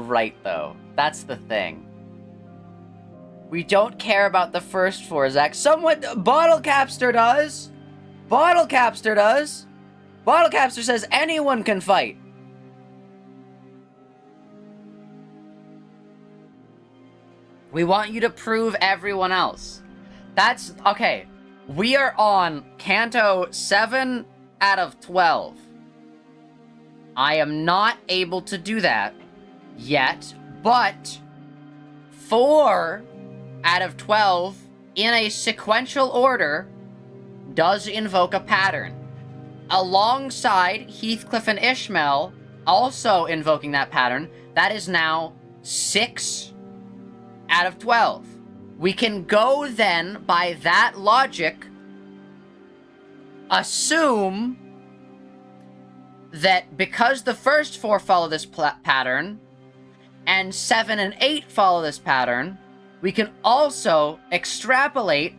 right, though. That's the thing. We don't care about the first four, Zach. Someone... Bottle Capster does! Bottle Capster does! Bottle Capster says anyone can fight. We want you to prove everyone else. That's... Okay. We are on Canto 7 out of 12. I am not able to do that yet, but 4 out of 12 in a sequential order does invoke a pattern. Alongside Heathcliff and Ishmael also invoking that pattern, that is now 6 out of 12. We can go then, by that logic, assume that because the first 4 follow this pattern, and 7 and 8 follow this pattern, we can also extrapolate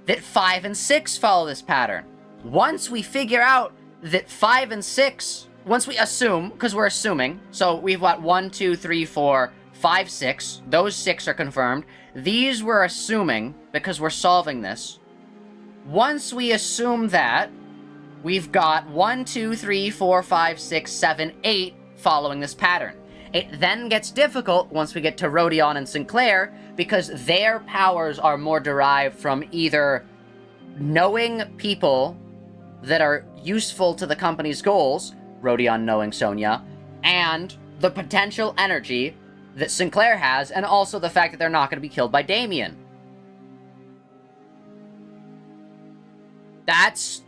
that 5 and 6 follow this pattern. Once we figure out that 5 and 6, once we assume, because we're assuming, so we've got 1, 2, 3, 4, 5, 6, those 6 are confirmed. These we're assuming, because we're solving this. Once we assume that, we've got 1, 2, 3, 4, 5, 6, 7, 8 following this pattern. It then gets difficult once we get to Rodion and Sinclair, because their powers are more derived from either knowing people that are useful to the company's goals, Rodion knowing Sonya, and the potential energy that Sinclair has, and also the fact that they're not going to be killed by Damien. That's...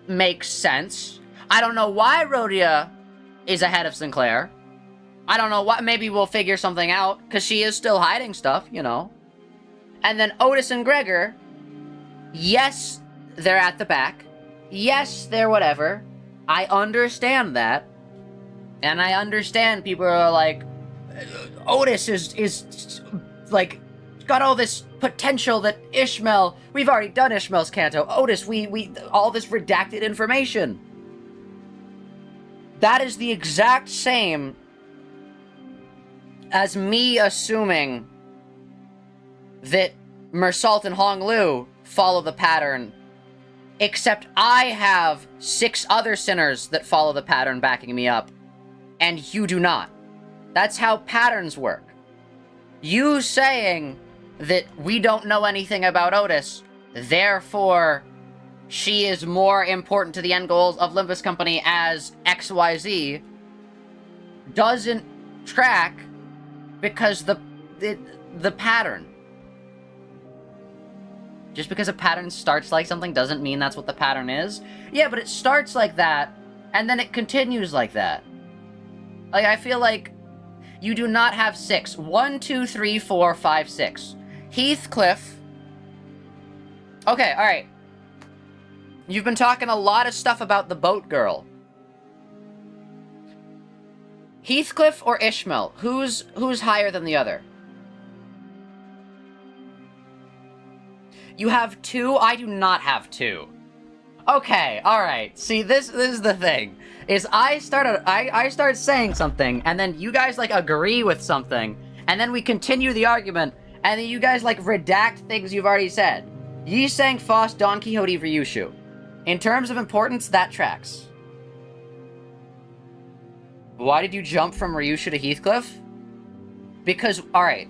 makes sense. I don't know why Rhodia is ahead of Sinclair. I don't know what. Maybe we'll figure something out, because she is still hiding stuff, you know. And then Otis and Gregor, yes, they're at the back. Yes, they're whatever. I understand that. And I understand people are like, Otis is like, got all this potential that Ishmael, we've already done Ishmael's Canto. Otis, we all this redacted information. That is the exact same as me assuming that Mersalt and Hong Lu follow the pattern, except I have 6 other sinners that follow the pattern backing me up, and you do not. That's how patterns work. You saying that we don't know anything about Otis, therefore she is more important to the end goals of Limbus Company as XYZ, doesn't track, because the pattern. Just because a pattern starts like something doesn't mean that's what the pattern is. Yeah, but it starts like that, and then it continues like that. Like, I feel like you do not have 6. 1, 2, 3, 4, 5, 6. Heathcliff. Okay, alright. You've been talking a lot of stuff about the boat girl. Heathcliff or Ishmael? Who's higher than the other? You have 2? I do not have 2. Okay, alright. See, this is the thing. Is I start saying something, and then you guys, like, agree with something, and then we continue the argument, and then you guys, like, redact things you've already said. Yi Sang, Foss, Don Quixote, Ryushu. In terms of importance, that tracks. Why did you jump from Ryushu to Heathcliff? Because, alright.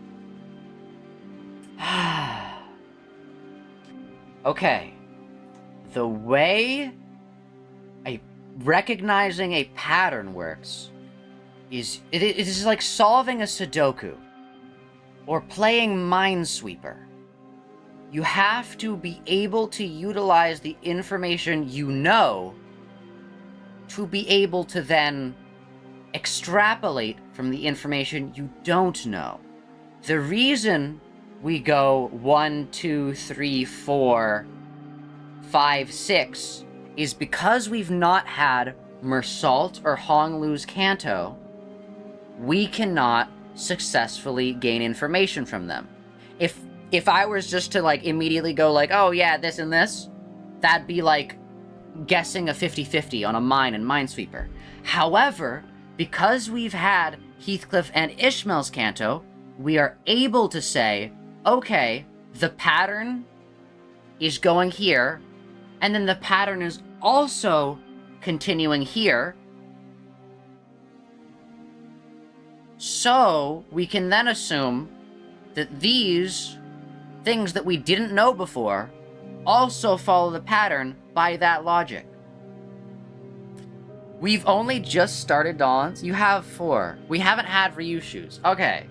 Okay. The way recognizing a pattern works is... It is like solving a Sudoku. Or playing Minesweeper. You have to be able to utilize the information you know to be able to then extrapolate from the information you don't know. The reason we go 1, 2, 3, 4, 5, 6 is because we've not had Mersault or Honglu's Canto. We cannot successfully gain information from them. If I was just to, like, immediately go, like, oh yeah, this and this, that'd be like guessing a 50-50 on a mine and Minesweeper. However, because we've had Heathcliff and Ishmael's Canto, we are able to say, okay, the pattern is going here, and then the pattern is also continuing here. So, we can then assume that these things that we didn't know before also follow the pattern by that logic. We've only just started Dawns. You have 4. We haven't had reissues. Okay.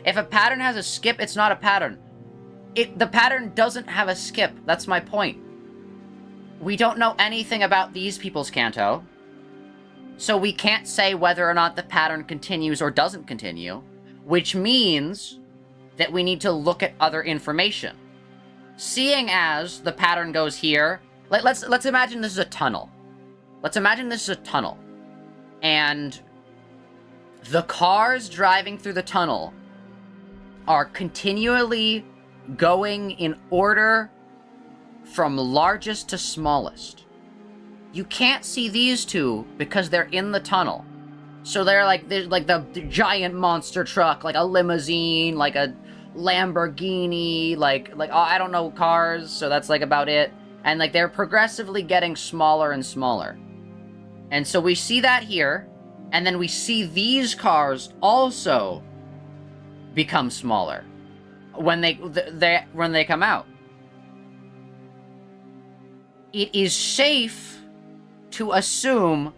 If a pattern has a skip, it's not a pattern. The pattern doesn't have a skip. That's my point. We don't know anything about these people's Canto, so we can't say whether or not the pattern continues or doesn't continue, which means that we need to look at other information. Seeing as the pattern goes here, let's imagine this is a tunnel. Let's imagine this is a tunnel, and the cars driving through the tunnel are continually going in order from largest to smallest. You can't see these two because they're in the tunnel. So they're like the giant monster truck, like a limousine, like a Lamborghini, like I don't know cars, so that's like about it. And like they're progressively getting smaller and smaller. And so we see that here, and then we see these cars also become smaller when they come out. It is safe to assume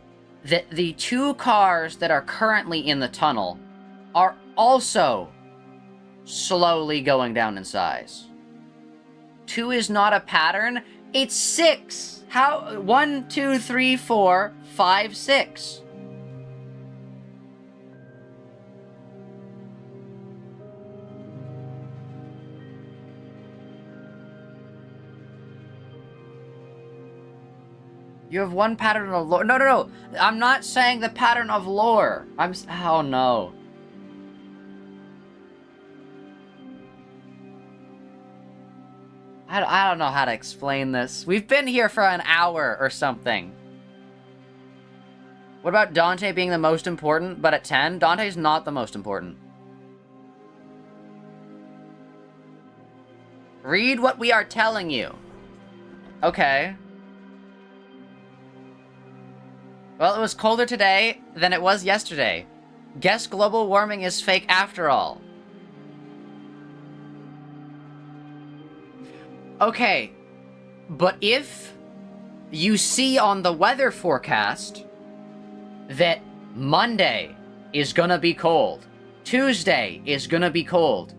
that the 2 cars that are currently in the tunnel are also slowly going down in size. 2 is not a pattern, it's 6. How? 1, 2, 3, 4, 5, 6. You have 1 pattern of lore. No. I'm not saying the pattern of lore. Oh no. I don't know how to explain this. We've been here for an hour or something. What about Dante being the most important, but at 10? Dante's not the most important. Read what we are telling you. Okay. Well, it was colder today than it was yesterday. Guess global warming is fake after all. Okay, but if you see on the weather forecast that Monday is gonna be cold, Tuesday is gonna be cold,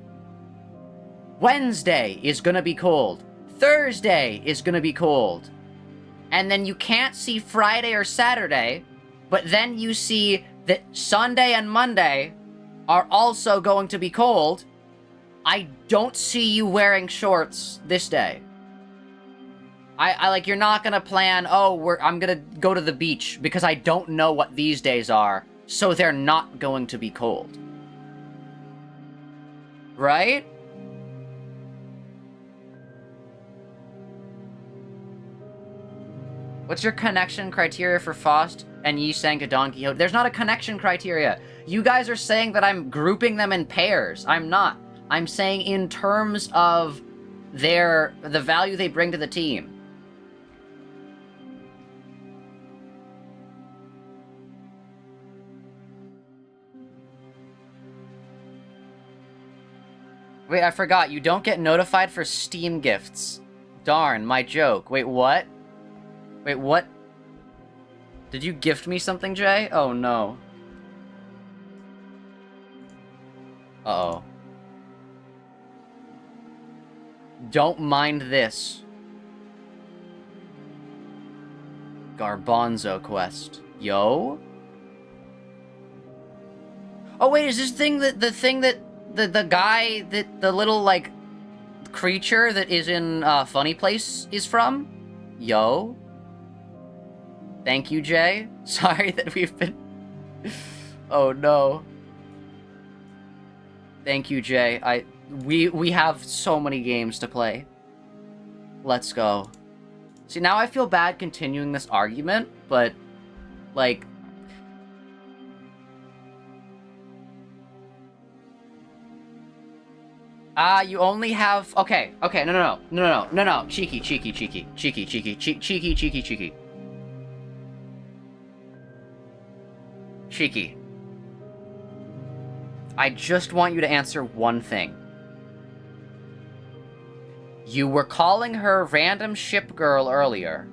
Wednesday is gonna be cold, Thursday is gonna be cold, and then you can't see Friday or Saturday, but then you see that Sunday and Monday are also going to be cold, I don't see you wearing shorts this day. I like, you're not gonna plan, oh, I'm gonna go to the beach because I don't know what these days are, so they're not going to be cold. Right? What's your connection criteria for Faust and Yi Sang to Don Quixote? There's not a connection criteria. You guys are saying that I'm grouping them in pairs. I'm not. I'm saying in terms of the value they bring to the team. Wait, I forgot. You don't get notified for Steam gifts. Darn, my joke. Wait, what? Wait, what? Did you gift me something, Jay? Oh, no. Uh-oh. Don't mind this. Garbanzo quest. Yo? Oh wait, is this thing that the guy that the little like creature that is in Funny Place is from? Yo. Thank you, Jay. Sorry that we've been... Oh no. Thank you, Jay. We have so many games to play. Let's go. See, now I feel bad continuing this argument, but like you only have... Okay, no. Cheeky. Cheeky. I just want you to answer one thing. You were calling her random ship girl earlier.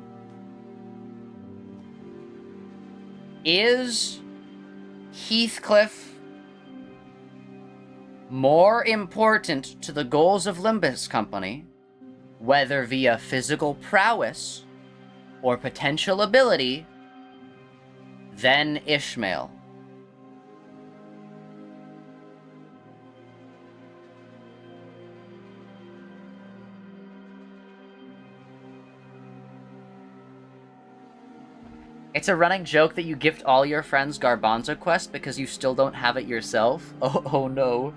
Is Heathcliff more important to the goals of Limbus Company, whether via physical prowess or potential ability, than Ishmael? It's a running joke that you gift all your friends Garbanzo Quest because you still don't have it yourself? Oh no.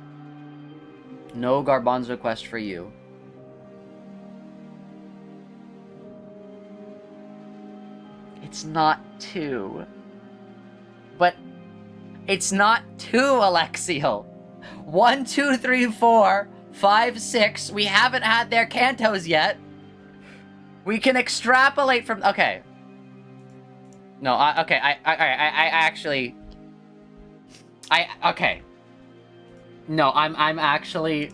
No Garbanzo Quest for you. It's not 2. But it's not 2, Alexiel. 1, 2, 3, 4, 5, 6. We haven't had their cantos yet. We can extrapolate from... Okay. No, okay, I actually... Okay. No, I'm actually...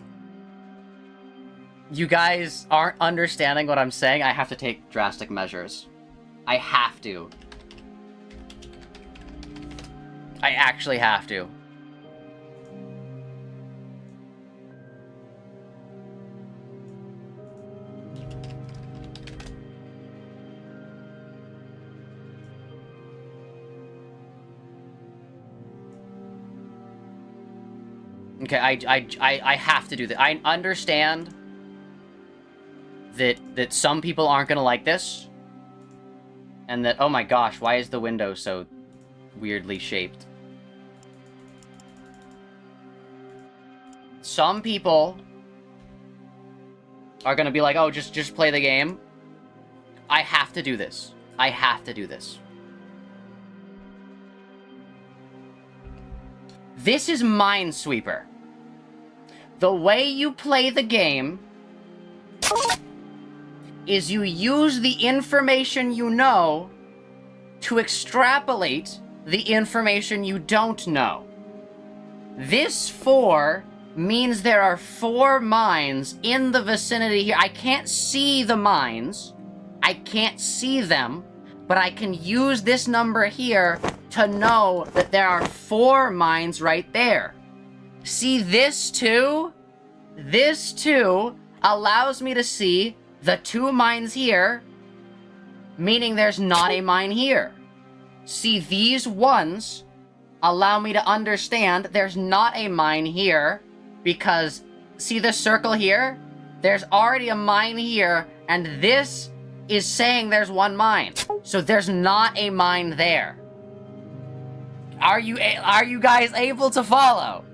You guys aren't understanding what I'm saying. I have to take drastic measures. I have to. I actually have to. Okay, I have to do that. I understand that some people aren't gonna like this. And that, oh my gosh, why is the window so weirdly shaped? Some people are gonna be like, oh, just play the game. I have to do this. I have to do this. This is Minesweeper. The way you play the game is you use the information you know to extrapolate the information you don't know. This 4 means there are 4 mines in the vicinity here. I can't see the mines. I can't see them, but I can use this number here to know that there are 4 mines right there. See this 2? This 2 allows me to see the 2 mines here, meaning there's not a mine here. See, these 1s allow me to understand there's not a mine here, because, see the circle here? There's already a mine here, and this is saying there's 1 mine. So there's not a mine there. Are you guys able to follow?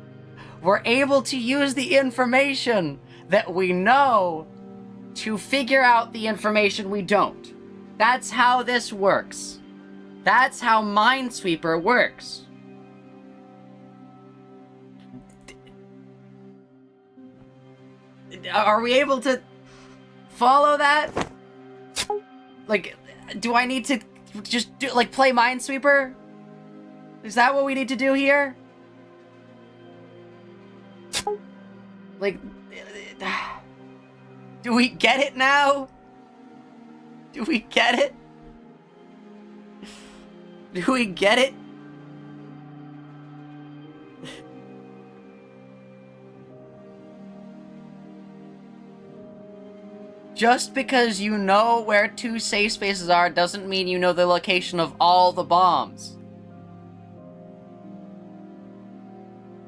We're able to use the information that we know to figure out the information we don't. That's how this works. That's how Minesweeper works. Are we able to follow that? Like, do I need to just do, like, play Minesweeper? Is that what we need to do here? Like, do we get it now? Do we get it? Do we get it? Just because you know where 2 safe spaces are doesn't mean you know the location of all the bombs.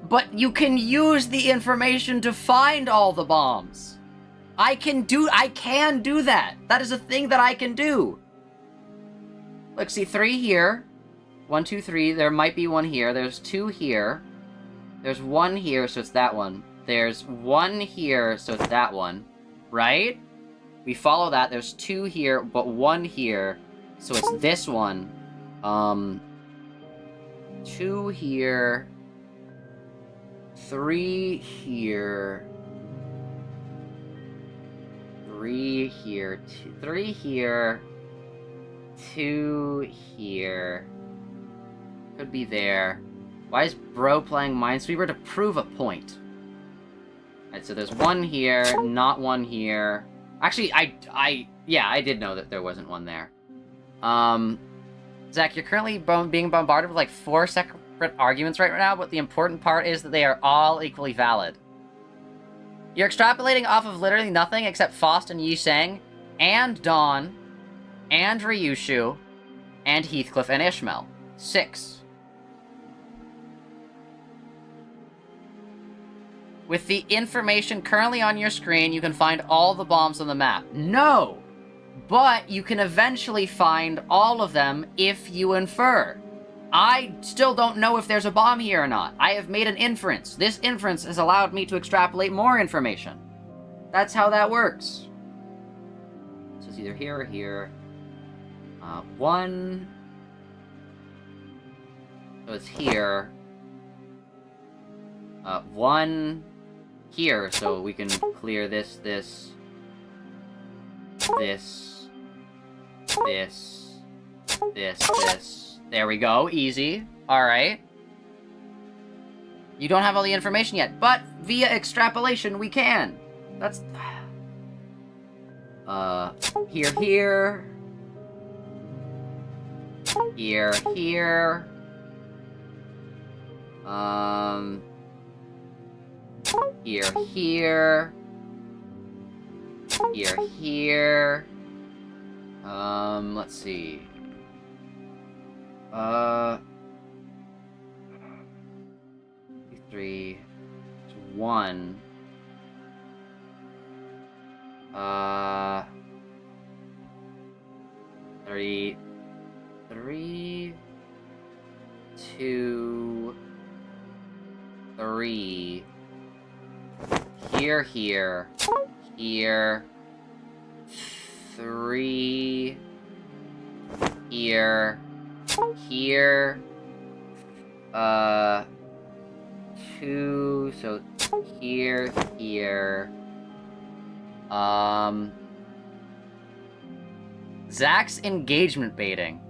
But you can use the information to find all the bombs. I can do that. That is a thing that I can do. Look, see, 3 here. 1, 2, 3. There might be 1 here. There's 2 here. There's 1 here, so it's that one. There's 1 here, so it's that one. Right? We follow that. There's 2 here, but 1 here. So it's this one. 2 here. 3 here. 3 here. 3 here. 2 here. Could be there. Why is bro playing Minesweeper? To prove a point. Alright, so there's 1 here, not 1 here. Actually, yeah, I did know that there wasn't 1 there. Zach, you're currently being bombarded with like 4 separate arguments right now, but the important part is that they are all equally valid. You're extrapolating off of literally nothing except Faust and Yi Sang, and Dawn, and Ryushu, and Heathcliff and Ishmael. 6. With the information currently on your screen, you can find all the bombs on the map. No! But you can eventually find all of them if you infer. I still don't know if there's a bomb here or not. I have made an inference. This inference has allowed me to extrapolate more information. That's how that works. So it's either here or here. 1. So it's here. 1 here, so we can clear this, this, this, this, this, this. There we go, easy. Alright. You don't have all the information yet, but via extrapolation we can. That's... here, here. Here, here. Here, here. Here, here. Let's see. 3, 1. 3, 2, 3. Here, here, here. 3. Here. Here. 2, so here, here. Zach's engagement baiting.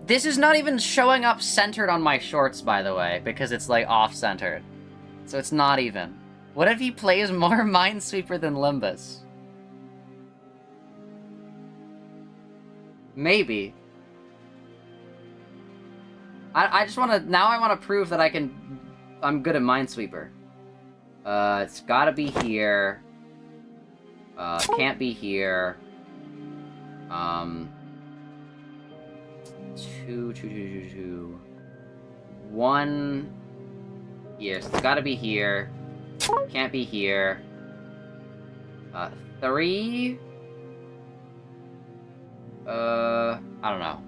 This is not even showing up centered on my shorts, by the way, because it's, like, off-centered. So it's not even. What if he plays more Minesweeper than Limbus? Maybe. I just wanna... Now I wanna prove that I'm good at Minesweeper. It's gotta be here. Can't be here. 2. 1 here. So it's gotta be here. Can't be here. 3. I don't know.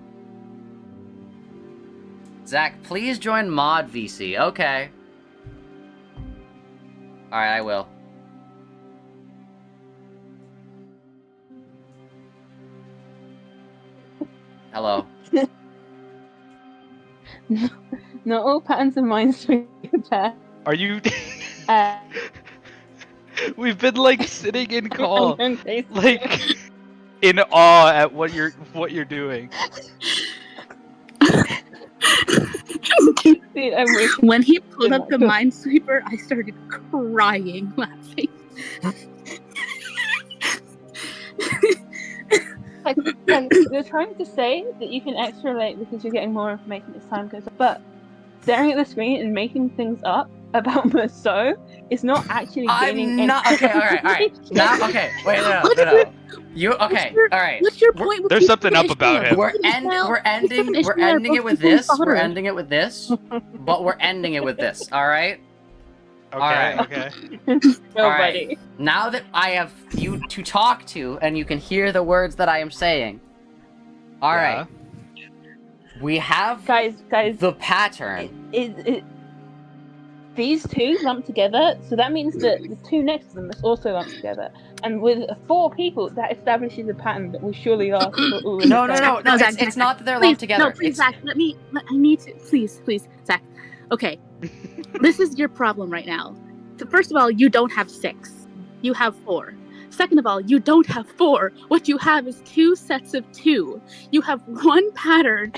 Zach, please join Mod VC. Okay. Alright, I will. Hello. Not all patterns of Minesweeper. Are you... We've been, like, sitting in call, like, in awe at what you're doing. Dude, when he pulled up the Minesweeper, I started crying laughing. Like, they're trying to say that you can extrapolate because you're getting more information as time goes on, but staring at the screen and making things up about Merceau is not actually gaining I'm not okay. All right. Now, okay. Wait, no. You okay? All right. What's your point? There's something up about him. We're ending it with this. We're ending it with this. But we're ending it with this. All right. Okay, Alright. okay. Nobody. Now that I have you to talk to and you can hear the words that I am saying. Alright. We have Guys, the pattern. These two lumped together, so that means that the two next to them must also lump together. And with 4 people, that establishes a pattern that will surely last for all of No, eternity. it's not that they're Please, lumped together. No, please, It's... Zach, I need to, please, Zach. Okay, this is your problem right now. So first of all, you don't have 6. You have 4. Second of all, you don't have 4. What you have is 2 sets of 2. You have one pattern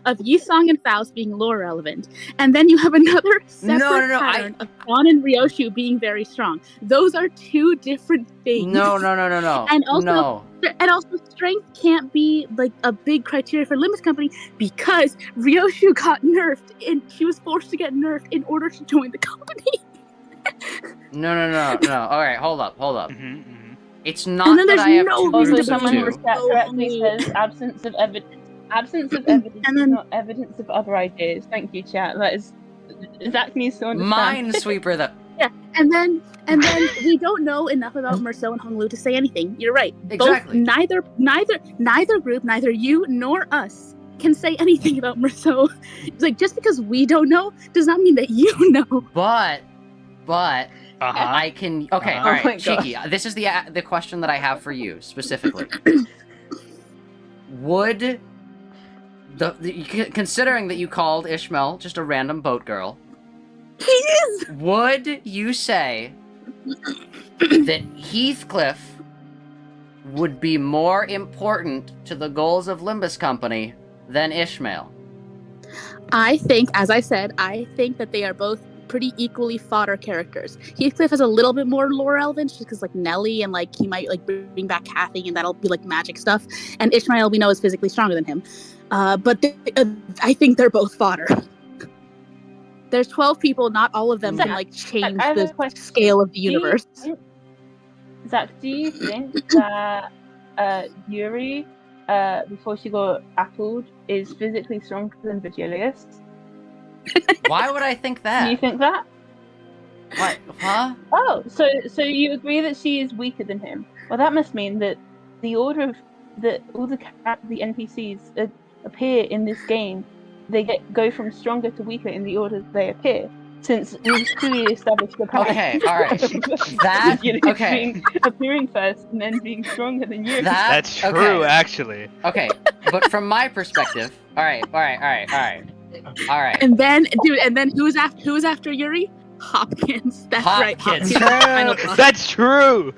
of Yisong and Faust being lore relevant, and then you have another separate pattern of Dawn and Ryoshu being very strong. Those are 2 different things. No. And also, strength can't be like a big criteria for Limbus Company because Ryoshu got nerfed, and she was forced to get nerfed in order to join the company. No. Alright, hold up. It's not and then that I have no 2 Also, groups of someone in 2. the chat correctly says absence of evidence. Absence of evidence is not evidence of other ideas. Thank you, chat. That is Zach needs to understand. Minesweeper the... Yeah, and then we don't know enough about Merceau and Honglu to say anything. You're right. Exactly. Both, neither group, neither you nor us, can say anything about Merceau. It's like, just because we don't know does not mean that you know. But I can... Okay, Oh my alright, God. Shiki, this is the question that I have for you, specifically. Would... considering that you called Ishmael just a random boat girl... He is! Would you say that Heathcliff would be more important to the goals of Limbus Company than Ishmael? I think, as I said, that they are both pretty equally fodder characters. Heathcliff has a little bit more lore relevance just because like Nelly and like he might like bring back Kathy and that'll be like magic stuff. And Ishmael we know is physically stronger than him. But I think they're both fodder. There's 12 people, not all of them can like change the scale of the universe. Zach, do you think that Yuri, before she got appled, is physically stronger than Virgilius? Why would I think that? Do you think that? What? Huh? Oh, so you agree that she is weaker than him? Well, that must mean that the order of all the NPCs appear in this game, they go from stronger to weaker in the order they appear. Since we've clearly established the pattern. Okay, alright. That, okay. Appearing first and then being stronger than you. That's true, actually. Okay, but from my perspective, alright. And then who's after Yuri? Hopkins. That's right. Hopkins. That's true.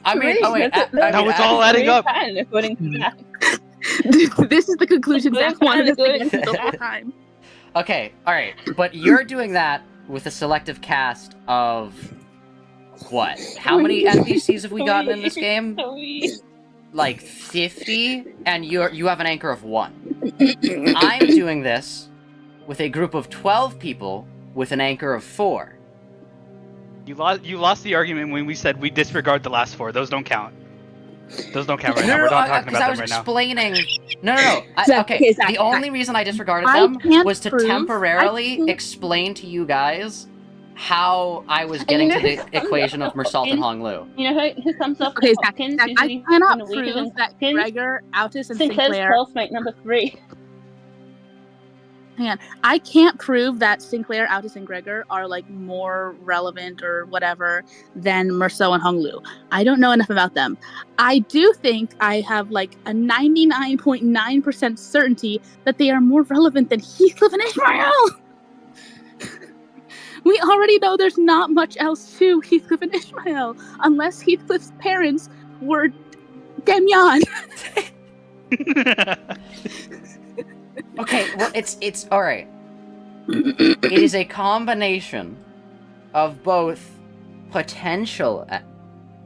I mean, oh wait. Now it's all adding up. According to that. This is the conclusion Zach wanted us to get to the whole time. Okay, alright, but you're doing that with a selective cast of what? How many NPCs have we gotten in this game? Like 50, and you have an anchor of 1. I'm doing this with a group of 12 people with an anchor of 4. You lost the argument when we said we disregard the last 4. Those don't count. Those don't count right now. We're not talking about them right now. Explaining... No. Zach, Okay, Zach, the only reason I disregarded I them can't was to prove- temporarily explain to you guys how I was getting to the equation of Mersalt and Honglu. You know who comes up Okay, with Zach, Hopkins? Zach, I usually cannot in a weaker than prove that Hopkins? Gregor, Altus, and Sinclair's Sinclair... classmate number 3. Hang on. I can't prove that Sinclair, Altus, and Gregor are like more relevant or whatever than Merceau and Honglu. I don't know enough about them. I do think I have like a 99.9% certainty that they are more relevant than Heathcliff and Ishmael. We already know there's not much else to Heathcliff and Ishmael unless Heathcliff's parents were Demyon. Okay, well, it's alright. It is a combination of both potential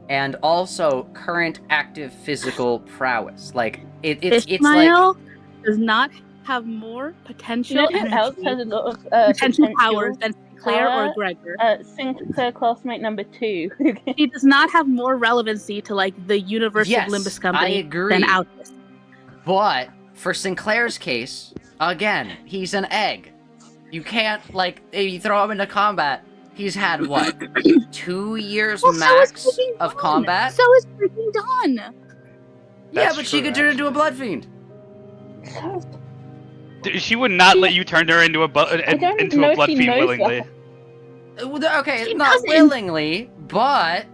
and also current active physical prowess. Like, it's Ishmael does not have more potential You know who else has a lot of potential powers than Sinclair or Gregor. Sinclair classmate number 2. He does not have more relevancy to like the universe Yes, of Limbus Company I agree. than Altus. But for Sinclair's case, again, he's an egg. You can't, like, if you throw him into combat, He's had what? 2 years Well, so is max freaking of Dawn. combat? So is freaking Dawn. Yeah, That's but she true, could turn into a actually. blood fiend. She would not let you turn her into a I don't into know a if blood she fiend knows willingly. Okay, She not doesn't. willingly, but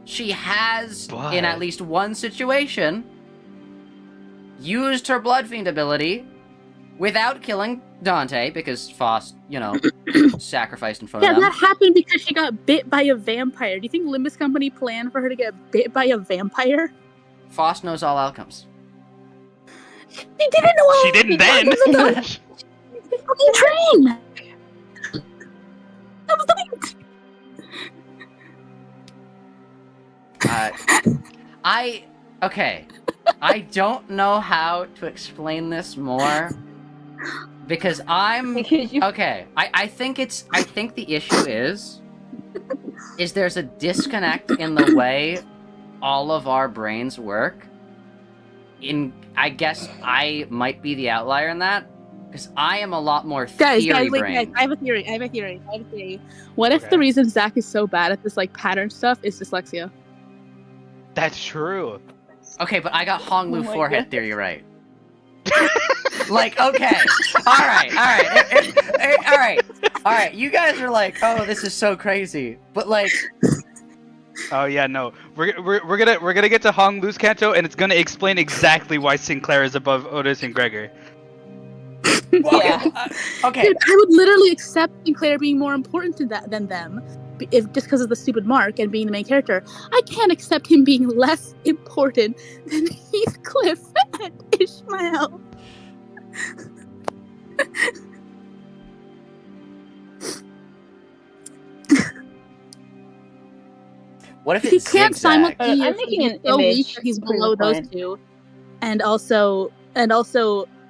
she has, But- in at least one situation, used her blood fiend ability without killing Dante, because Faust, you know, sacrificed in front Yeah, of them. that happened because she got bit by a vampire. Do you think Limbus Company planned for her to get bit by a vampire? Faust knows all outcomes. She didn't know. She didn't then. Fucking train. That was the Okay. I don't know how to explain this more because Because you okay. I think the issue is there's a disconnect in the way all of our brains work. I guess I might be the outlier in that because I am a lot more guys, theory wait, brain. guys, I have a theory. What if the reason Zach is so bad at this like pattern stuff is dyslexia? That's true. Okay, but I got Hong Lu Oh my forehead God. theory right. Like, okay, all right. You guys are like, oh, this is so crazy, but like, Oh yeah, no. We're gonna get to Hong Lu's Canto, and it's gonna explain exactly why Sinclair is above Otis and Gregor. okay, okay. Dude, I would literally accept Sinclair being more important to that than them, if just because of the stupid mark and being the main character. I can't accept him being less important than Heathcliff and Ishmael. What if He it's can't zigzag? simultaneously. I'm making an so weak image that he's to prove below a those point. two, and also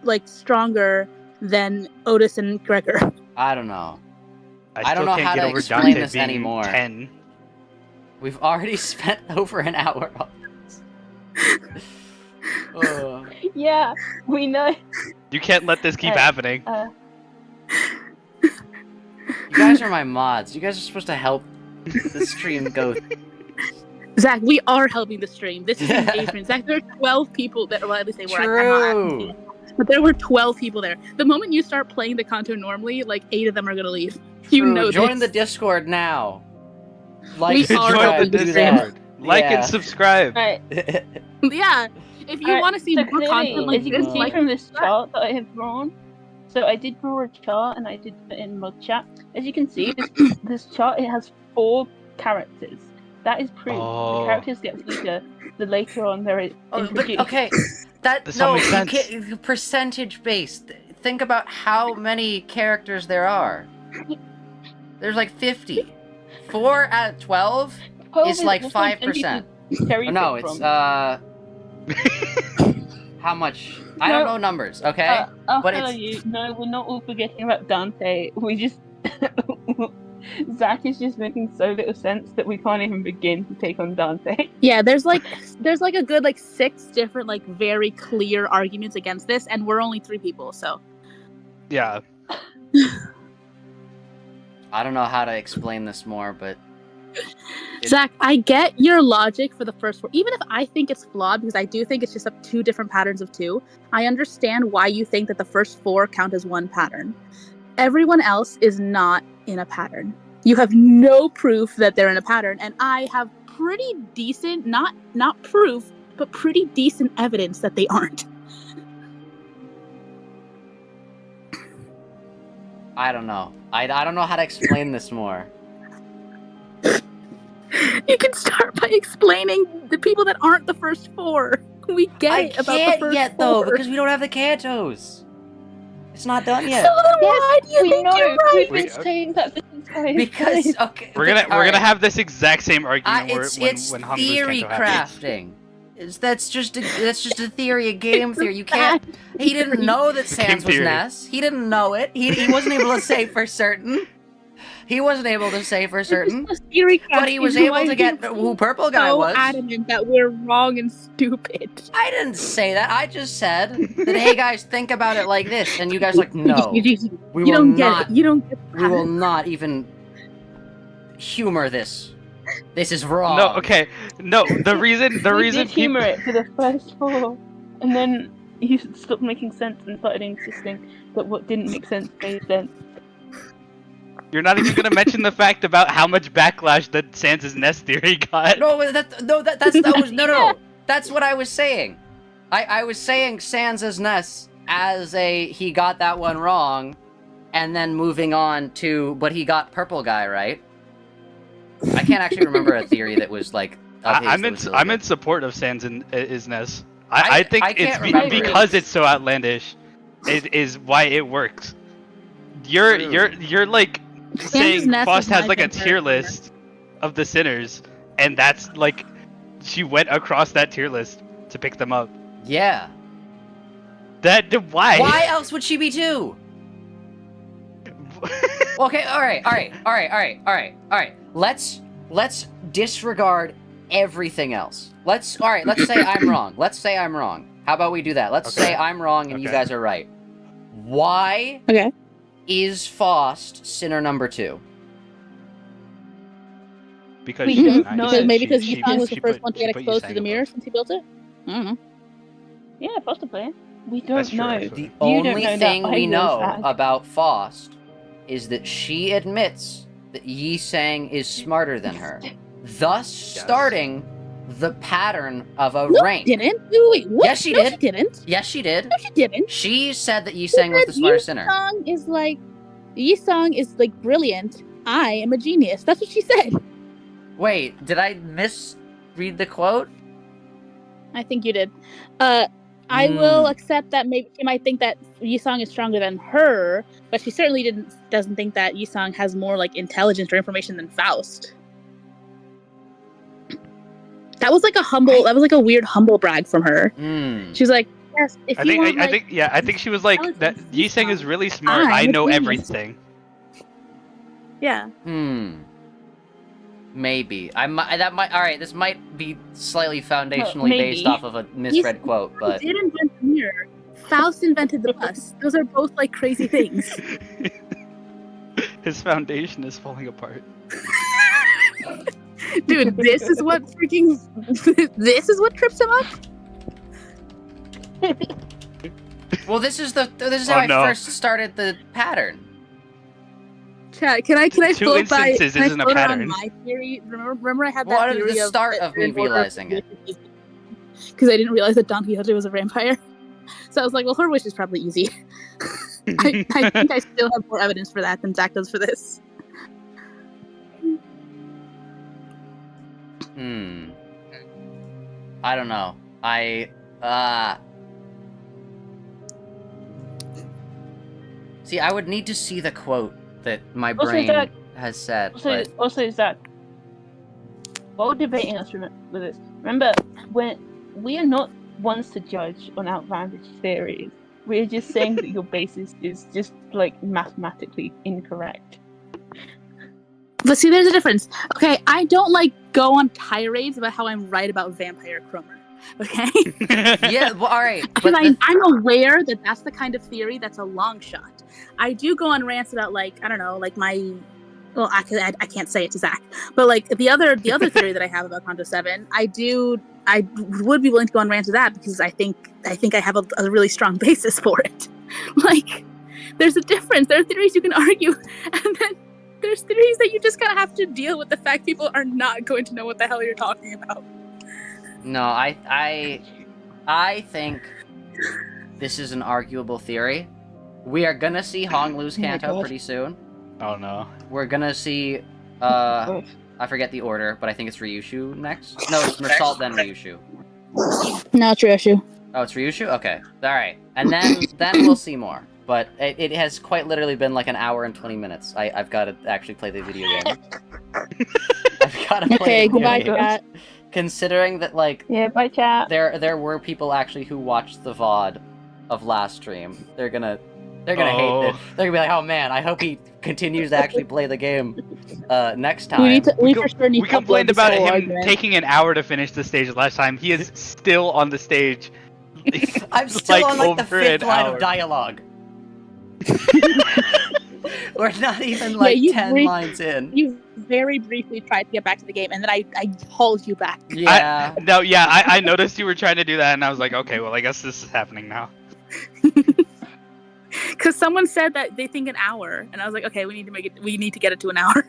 like stronger than Otis and Gregor. I don't know. I don't still know can't how get to over explain Dante this being anymore. 10. We've already spent over an hour on this. Yeah, we know. You can't let this keep happening. You guys are my mods. You guys are supposed to help the stream go. Zach, we are helping the stream. This is engagement. Zach, there are 12 people that, well, at least they were. I'm not True. acting, but there were 12 people there. The moment you start playing the Canto normally, like 8 of them are gonna leave. You True. know Join this. the Discord now. Like, We are Join subscribe, the helping the do stream. Discord. Like Yeah. and subscribe. Right. Yeah, if you Alright, want to see so more clearly, content like as you this, can see like from this chart that I have drawn, so I did draw a chart and I did put in mod chat. As you can see, this chart, it has 4 characters. That is proof. Oh. The characters get weaker the later on they're But introduced. okay, That no, makes you sense. can't percentage based. Think about how many characters there are. There's like 50. 4 out of 12 is like 5%. No, it's how much? I don't know numbers. Okay, I'll but tell it's- you, no, we're not all forgetting about Dante. We just Zach is just making so little sense that we can't even begin to take on Dante. yeah, there's like a good like 6 different like very clear arguments against this, and we're only 3 people, so Yeah. I don't know how to explain this more, but Zach, I get your logic for the first 4. Even if I think it's flawed, because I do think it's just 2 different patterns of 2, I understand why you think that the first 4 count as one pattern. Everyone else is not in a pattern. You have no proof that they're in a pattern, and I have pretty decent, not proof, but pretty decent evidence that they aren't. I don't know. I don't know how to explain this more. You can start by explaining the people that aren't the first 4. We get I it about the can't first yet 4. though because we don't have the cantos. It's not done yet. So then why do you We think know you're right? we've been saying that this is why Because okay, We're gonna alright. have this exact same argument it's when Hong Lu's theory Canto happens. crafting. That's just a theory, a game theory. You can't. He didn't know that Sans was theory. Ness. He didn't know it. He wasn't able to say for certain. He wasn't able to say for certain. It's just theory But he was crafting. able Why to are get you who Purple Guy so was. adamant that we're wrong and stupid. I didn't say that. I just said that. Hey guys, think about it like this, and you guys are like, no, we You will don't not. get it. You don't get We will that. not even. humor this. This is wrong. No, okay. No, the reason We did humor people... it for the first 4, and then you stopped making sense and started insisting that what didn't make sense made sense. You're not even gonna mention the fact about how much backlash that Sans' nest theory got. No. That's what I was saying. I was saying Sans' nest as he got that one wrong, and then moving on to, but he got purple guy right. I can't actually remember a theory that was like. I'm in support of Sans and his nest. I think it's because it's so outlandish. Is why it works. You're like saying Faust has like a tier list of the sinners, and that's like she went across that tier list to pick them up. Yeah. Why? Why else would she be 2? Okay, all right. Let's disregard everything else. Let's say I'm wrong. Let's say I'm wrong. How about we do that? Let's say I'm wrong and you guys are right. Why is Faust sinner number 2? Because We she- don't know. Maybe because she- Yisong was she the first put- one to she get put exposed to Yisang the mirror above. since he built it. I don't know. Yeah, foster player. We That's don't true, know. actually. The You don't only know thing that we either, know Zach. about Faust is that she admits that Yisang is smarter than her, thus starting the pattern of a No, rank. she didn't. Wait, what? Yes, she no, did. She didn't. Yes, she did. No, she didn't. She said that Yisang was the smarter sinner. Yisong is like brilliant. I am a genius. That's what she said. Wait, did I misread the quote? I think you did. I will accept that maybe she might think that Yisong is stronger than her, but she certainly doesn't think that Yisong has more like intelligence or information than Faust. That was like a weird humble brag from her. She's like, yes, if I you think want, I think she was like that. intelligence, Yisang is really smart. I'm I a know genius. everything. Yeah. Maybe. Alright, this might be slightly foundationally maybe. based off of a misread quote, but He did invent the mirror. Faust invented the bus. Those are both like crazy things. His foundation is falling apart. Dude, this is what trips him up. well, this is Oh, how I no. first started the pattern. Chat, can I Two float by? instances Can I isn't a float around pattern. my theory? Remember I had that What is theory the start that of me in order realizing it? Because I didn't realize that Don Quixote was a vampire. So I was like, well, her wish is probably easy. I think I still have more evidence for that than Zach does for this. I don't know. See, I would need to see the quote that my brain Zach, has said. Also, Zach, while debating us with this, remember, when we are not ones to judge on outlandish theories, we're just saying that your basis is just like mathematically incorrect. But see, there's a difference. Okay, I don't like go on tirades about how I'm right about Vampire Cromer. Okay? Yeah, well, alright. Because I'm aware that that's the kind of theory that's a long shot. I do go on rants about, like, I don't know, like my... Well, I can't say it to Zach. But, like, the other theory that I have about Canto 7, I would be willing to go on rants with that because I think I have a really strong basis for it. Like, there's a difference. There are theories you can argue, and then there's theories that you just kind of have to deal with the fact people are not going to know what the hell you're talking about. No, I think this is an arguable theory. We are gonna see Hong lose Canto pretty soon. Oh no. We're gonna see, I forget the order, but I think it's Ryushu next. No, it's Mersalt, then Ryushu. No, it's Ryushu. Oh, it's Ryushu? Okay. Alright. And then we'll see more. But it has quite literally been like an hour and 20 minutes. I've got to actually play the video game. I've got to play Okay, the video goodbye, game. chat. Considering that, like, Yeah, bye chat. there were people actually who watched the VOD of last stream. They're gonna hate this. They're gonna be like, oh man, I hope he continues to actually play the game next time. We for sure need We to complained upload this about whole him argument. taking an hour to finish the stage last time. He is still on the stage. I'm still on like the over 5th an line hour. of dialogue. We're not even like 10 lines in. You very briefly tried to get back to the game, and then I hauled you back. Yeah. I noticed you were trying to do that, and I was like, okay, well, I guess this is happening now. Because someone said that they think an hour, and I was like, okay, we need to get it to an hour.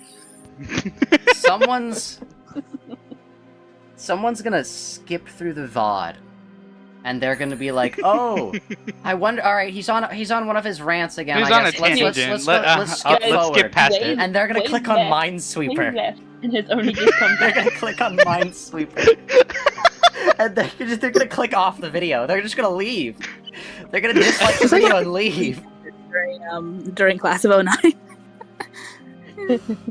Someone's gonna skip through the VOD, and they're gonna be like, "Oh, I wonder." All right, he's on one of his rants again. He's I on guess. a tangent. Let's skip forward. Let's skip past it. And they're gonna click on Minesweeper. Left and has only just come They're back. gonna click on Minesweeper, and they're gonna click off the video. They're just gonna leave. They're gonna dislike the video and leave. During class of 09.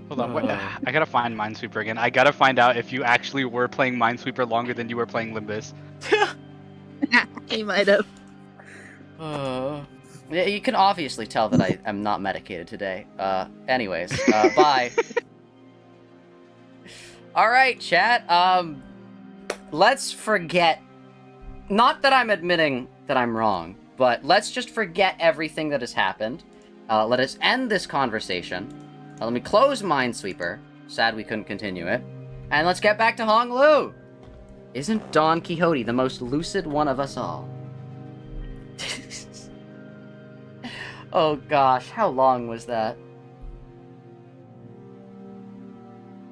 Hold on, wait, I gotta find Minesweeper again. I gotta find out if you actually were playing Minesweeper longer than you were playing Limbus. He might have. Yeah, you can obviously tell that I am not medicated today. Anyways, bye. Alright, chat, let's forget... Not that I'm admitting that I'm wrong, but let's just forget everything that has happened. Let us end this conversation. Let me close Minesweeper. Sad we couldn't continue it. And let's get back to Hong Lu! Isn't Don Quixote the most lucid one of us all? Oh gosh, how long was that?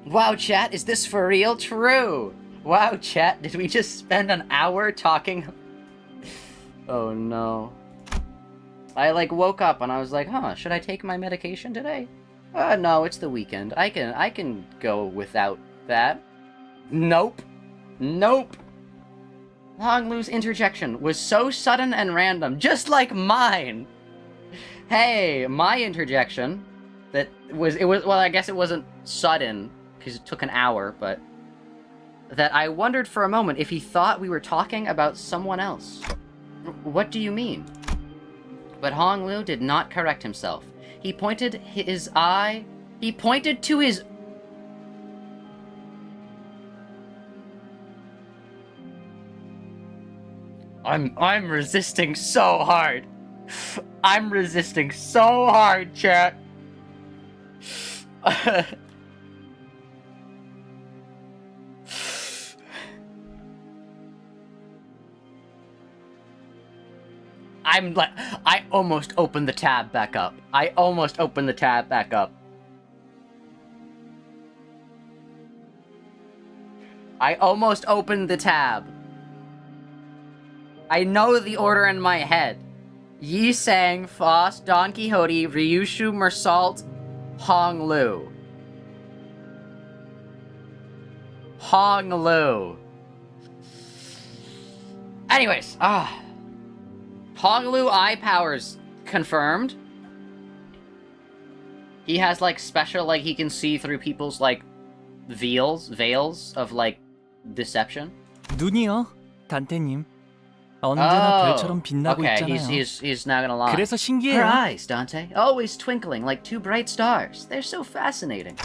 Wow, chat, is this for real? True! Wow, chat, did we just spend an hour talking? Oh no. I like woke up and I was like, huh, should I take my medication today? No, it's the weekend. I can go without that. Nope. Nope. Hong Lu's interjection was so sudden and random, just like mine. Hey, my interjection well, I guess it wasn't sudden because it took an hour, but that I wondered for a moment if he thought we were talking about someone else. What do you mean? But Hong Lu did not correct himself. He pointed to his... I'm resisting so hard. I'm resisting so hard, chat. I almost opened the tab back up. I almost opened the tab back up. I almost opened the tab. I know the order in my head. Yi Sang, Faust, Don Quixote, Ryushu, Mersault, Hong Lu. Hong Lu. Anyways, Hong Lu eye powers confirmed. He has like special, like he can see through people's like veils of like deception. 눈이요, 단테님. 언제나 별처럼 빛나고 okay, 있잖아요. he's not gonna lie. 그래서 신기해요. Her eyes, Dante, always twinkling like two bright stars. They're so fascinating.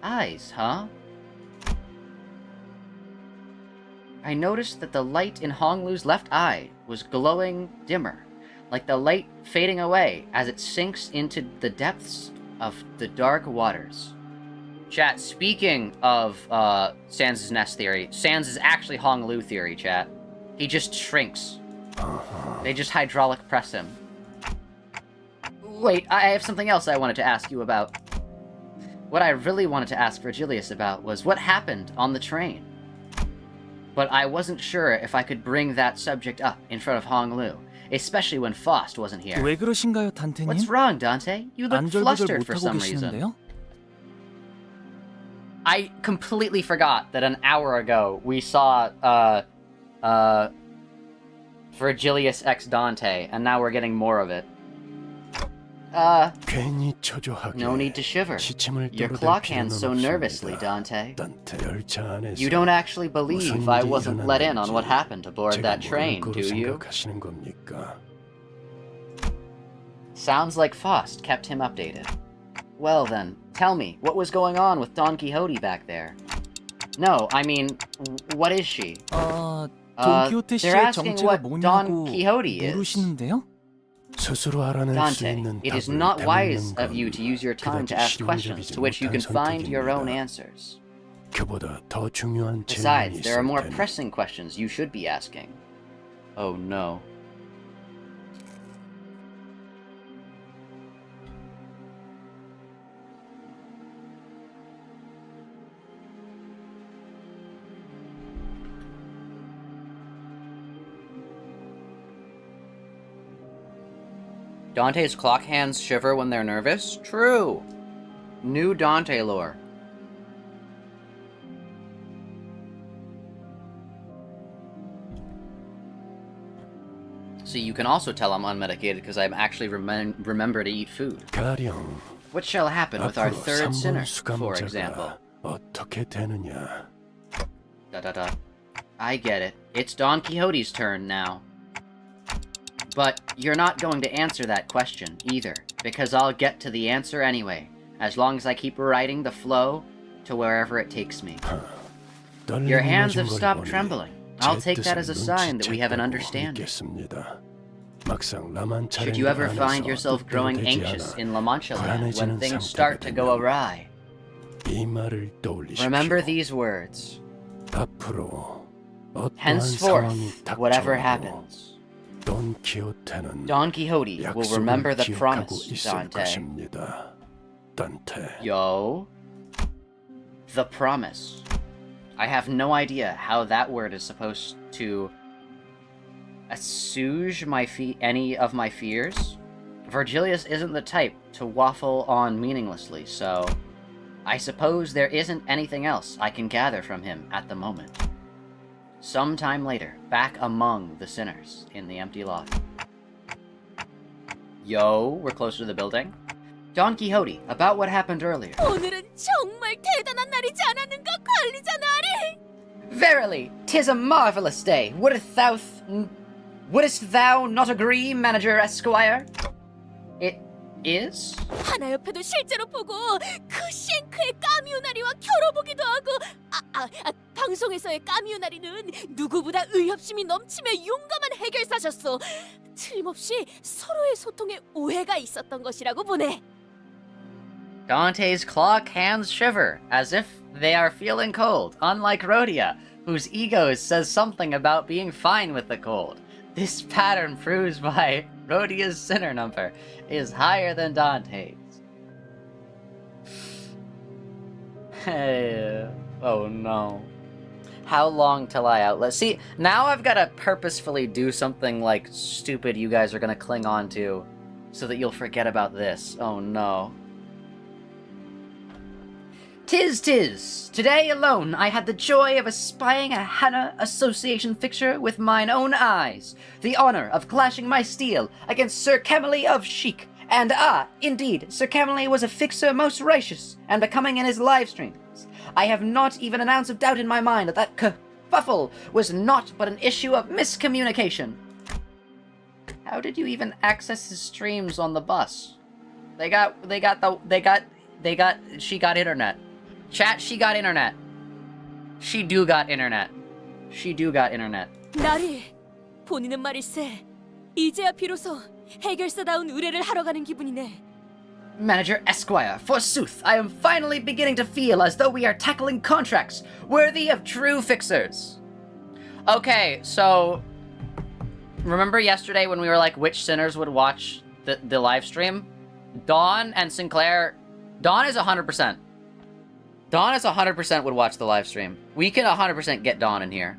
Eyes, huh? I noticed that the light in Hong Lu's left eye was glowing dimmer, like the light fading away as it sinks into the depths of the dark waters. Chat, speaking of Sans' nest theory, Sans is actually Hong Lu theory, chat. He just shrinks. They just hydraulic press him. Wait, I have something else I wanted to ask you about. What I really wanted to ask Virgilius about was what happened on the train. But I wasn't sure if I could bring that subject up in front of Hong Lu, especially when Faust wasn't here. 왜 그러신가요, 단테님? What's wrong, Dante? You look 안절부절 flustered for 못하고 some reason. 계시는데요? I completely forgot that an hour ago we saw Virgilius X Dante, and now we're getting more of it. 괜히 초조하게 No need to shiver. 시침을 Your 떨어댈 clock 필요는 hands so nervously, 없습니다. Dante. 단테 열차 안에서 You don't actually believe 무슨 I 일이 wasn't let in on what 일어났는지 happened aboard 제가 that 모를 train, 거로 do you? 생각하시는 겁니까? Sounds like Faust kept him updated. Well then, tell me, what was going on with Don Quixote back there? No, I mean, what is she? 돈키호테 they're 씨의 asking 정체가 what Don 뭐냐고 Quixote is. 물으시는데요? 스스로 알아낼 수 Dante, 있는 it is 답을 not wise 빼먹는 of you to use your time 그다지 to ask questions 실용적이지 to which you can 못한 find your own 선택입니다. answers. 그보다 더 중요한 질문이 Besides, there are 있을 more 테니 pressing questions you should be asking. Oh no. Dante's clock hands shiver when they're nervous? True! New Dante lore. See, you can also tell I'm unmedicated because I'm actually remember to eat food. 가령 What shall happen with our 앞으로 third 3번 sinner, for example? 수감자가 어떻게 되느냐. Da-da-da. I get it. It's Don Quixote's turn now. But you're not going to answer that question, either, because I'll get to the answer anyway, as long as I keep riding the flow to wherever it takes me. Your hands have stopped trembling. I'll take that as a sign that we have an understanding. Should you ever find yourself growing anxious in La Manchaland when things start to go awry, remember these words. Henceforth, whatever happens, Don Quixote will remember the promise, Dante. Yo. The promise. I have no idea how that word is supposed to assuage any of my fears. Virgilius isn't the type to waffle on meaninglessly, so I suppose there isn't anything else I can gather from him at the moment. Sometime later, back among the sinners in the empty lot. Yo, we're closer to the building. Don Quixote, about what happened earlier. 오늘은 정말 대단한 날이지 않았는가, 관리자 나리? Verily, 'tis a marvelous day. Wouldst thou not agree, Manager Esquire? It is? 하나 옆에도 실제로 보고 그 쉔크의 까미우나리와 겨뤄보기도 하고 방송에서의 까미우나리는 누구보다 의협심이 넘치며 용감한 해결사셨어. 틀림없이 서로의 소통에 오해가 있었던 것이라고 보네. Dante's clock hands shiver, as if they are feeling cold, unlike Rhodia, whose ego says something about being fine with the cold. This pattern proves why Rhodia's sinner number is higher than Dante's. Hey, oh no. How long till I outlast? See, now I've gotta purposefully do something like stupid you guys are gonna cling on to, so that you'll forget about this. Oh no. 'Tis! Today alone I had the joy of espying a Hana Association fixture with mine own eyes, the honor of clashing my steel against Sir Camely of Chic, and indeed, Sir Camely was a fixer most righteous and becoming in his live streams. I have not even an ounce of doubt in my mind that kerfuffle was naught but an issue of miscommunication. How did you even access his streams on the bus? She got internet. Chat, she got internet. She do got internet. 나리, 본인은 말일세. 이제야 비로소 해결사다운 의뢰를 하러 가는 기분이네. Manager Esquire, forsooth, I am finally beginning to feel as though we are tackling contracts worthy of true fixers. Okay, so remember yesterday when we were like, which sinners would watch the live stream? Dawn and Sinclair. Dawn is 100%. Dawn is 100% would watch the live stream. We can 100% get Dawn in here.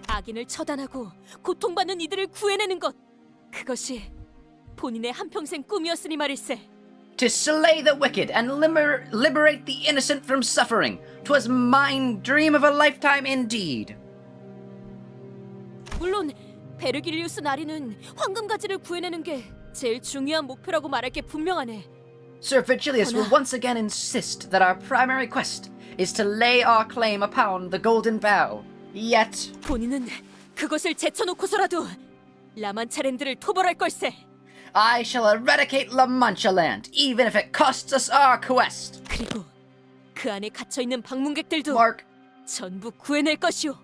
악인을 처단하고 고통받는 이들을 구해내는 것. 그것이 본인의 한평생 꿈이었으니 말일세. To slay the wicked and liberate the innocent from suffering. 'Twas mine dream of a lifetime indeed. 물론 베르길리우스 나리는 황금가지를 구해내는 게 제일 중요한 목표라고 말할 게 분명하네. Sir Virgilius will once again insist that our primary quest is to lay our claim upon the golden bough. Yet 본인은 그것을 제쳐놓고서라도 라만차랜드를 토벌할 걸세. I shall eradicate La Manchaland, even if it costs us our quest. 그리고 그 안에 갇혀있는 방문객들도 Mark 전부 구해낼 것이오.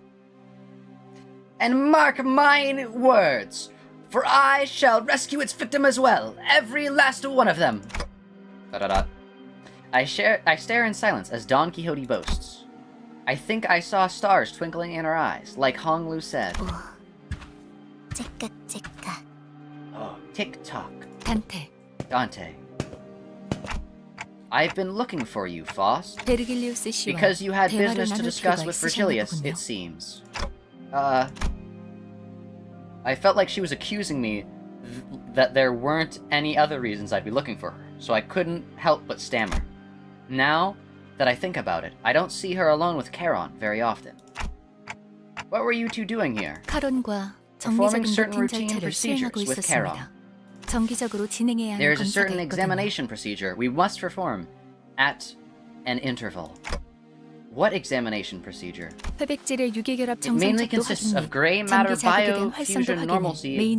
and mark mine words. for I shall rescue its victim as well, every last one of them. I stare in silence as Don Quixote boasts. I think I saw stars twinkling in her eyes, like Hong Lu said. Oh, tick-tock. Dante. I've been looking for you, Faust. Because you had business to discuss with Virgilius, it seems. I felt like she was accusing me that there weren't any other reasons I'd be looking for her, so I couldn't help but stammer. Now that I think about it, I don't see her alone with Charon very often. What were you two doing here? Performing certain routine procedures with Charon. There is a certain examination procedure we must perform at an interval. What examination procedure? It mainly consists of gray matter biofusion normalcy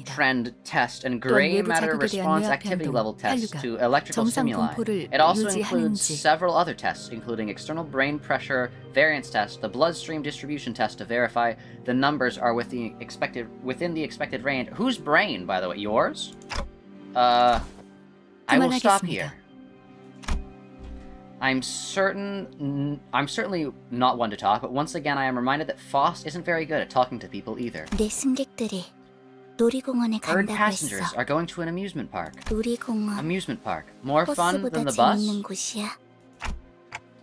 trend test and gray matter response activity level tests to electrical stimuli. It also includes several other tests, including external brain pressure variance test, the bloodstream distribution test to verify the numbers are within the expected range. Whose brain, by the way? Yours? I will stop here. I'm certainly not one to talk, but once again I am reminded that Faust isn't very good at talking to people either. Heard passengers are going to an amusement park. Amusement park. More fun than the bus?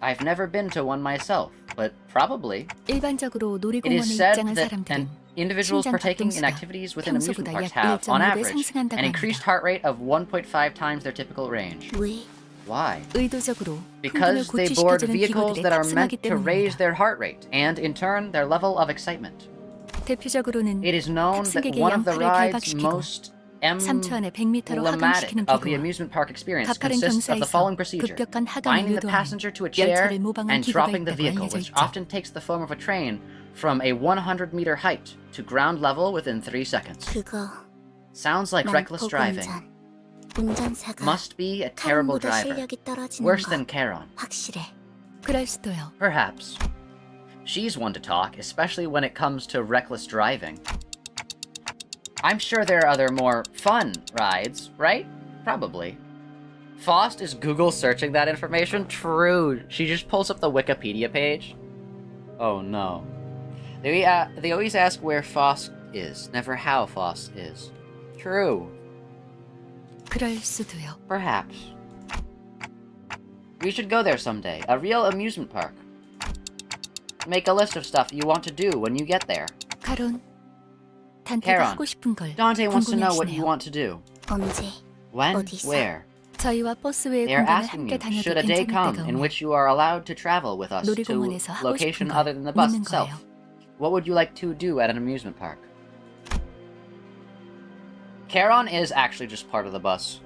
I've never been to one myself, but probably. It is said that individuals partaking in activities within amusement parks have, on average, an increased heart rate of 1.5 times their typical range. Why? Because they board vehicles that are meant to raise their heart rate, and in turn, their level of excitement. It is known that one of the ride's most emblematic of the amusement park experience consists of the following procedure: binding the passenger to a chair and dropping the vehicle, which often takes the form of a train from a 100-meter height to ground level within 3 seconds. Sounds like reckless driving. Must be a terrible driver. Worse than Charon. Perhaps. She's one to talk, especially when it comes to reckless driving. I'm sure there are other more fun rides, right? Probably. Faust is Google searching that information? True. She just pulls up the Wikipedia page. Oh no. They always ask where Faust is, never how Faust is. True. Perhaps. We should go there someday. A real amusement park. Make a list of stuff you want to do when you get there. Charon, Dante wants to know what you want to do. When? Where? They are asking you, should a day come in which you are allowed to travel with us to a location other than the bus itself? What would you like to do at an amusement park? Charon is actually just part of the bus.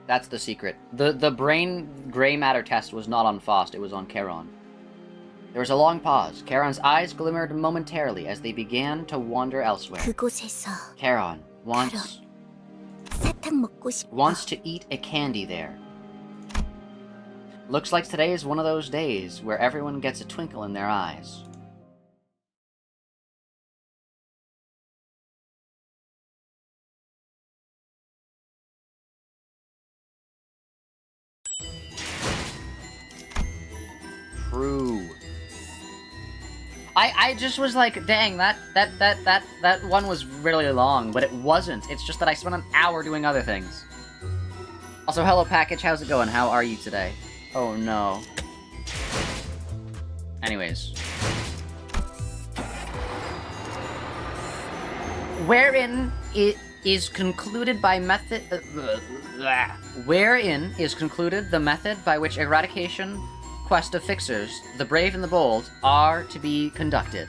That's the secret. The brain gray matter test was not on Faust, it was on Charon. There was a long pause. Charon's eyes glimmered momentarily as they began to wander elsewhere. Charon wants to eat a candy there. Looks like today is one of those days where everyone gets a twinkle in their eyes. True. I just was like, dang, that one was really long, but it wasn't. It's just that I spent an hour doing other things. Also, hello package, how's it going? How are you today? Oh no. Anyways. Wherein it is concluded by method... wherein is concluded the method by which eradication quest of fixers, the brave and the bold, are to be conducted.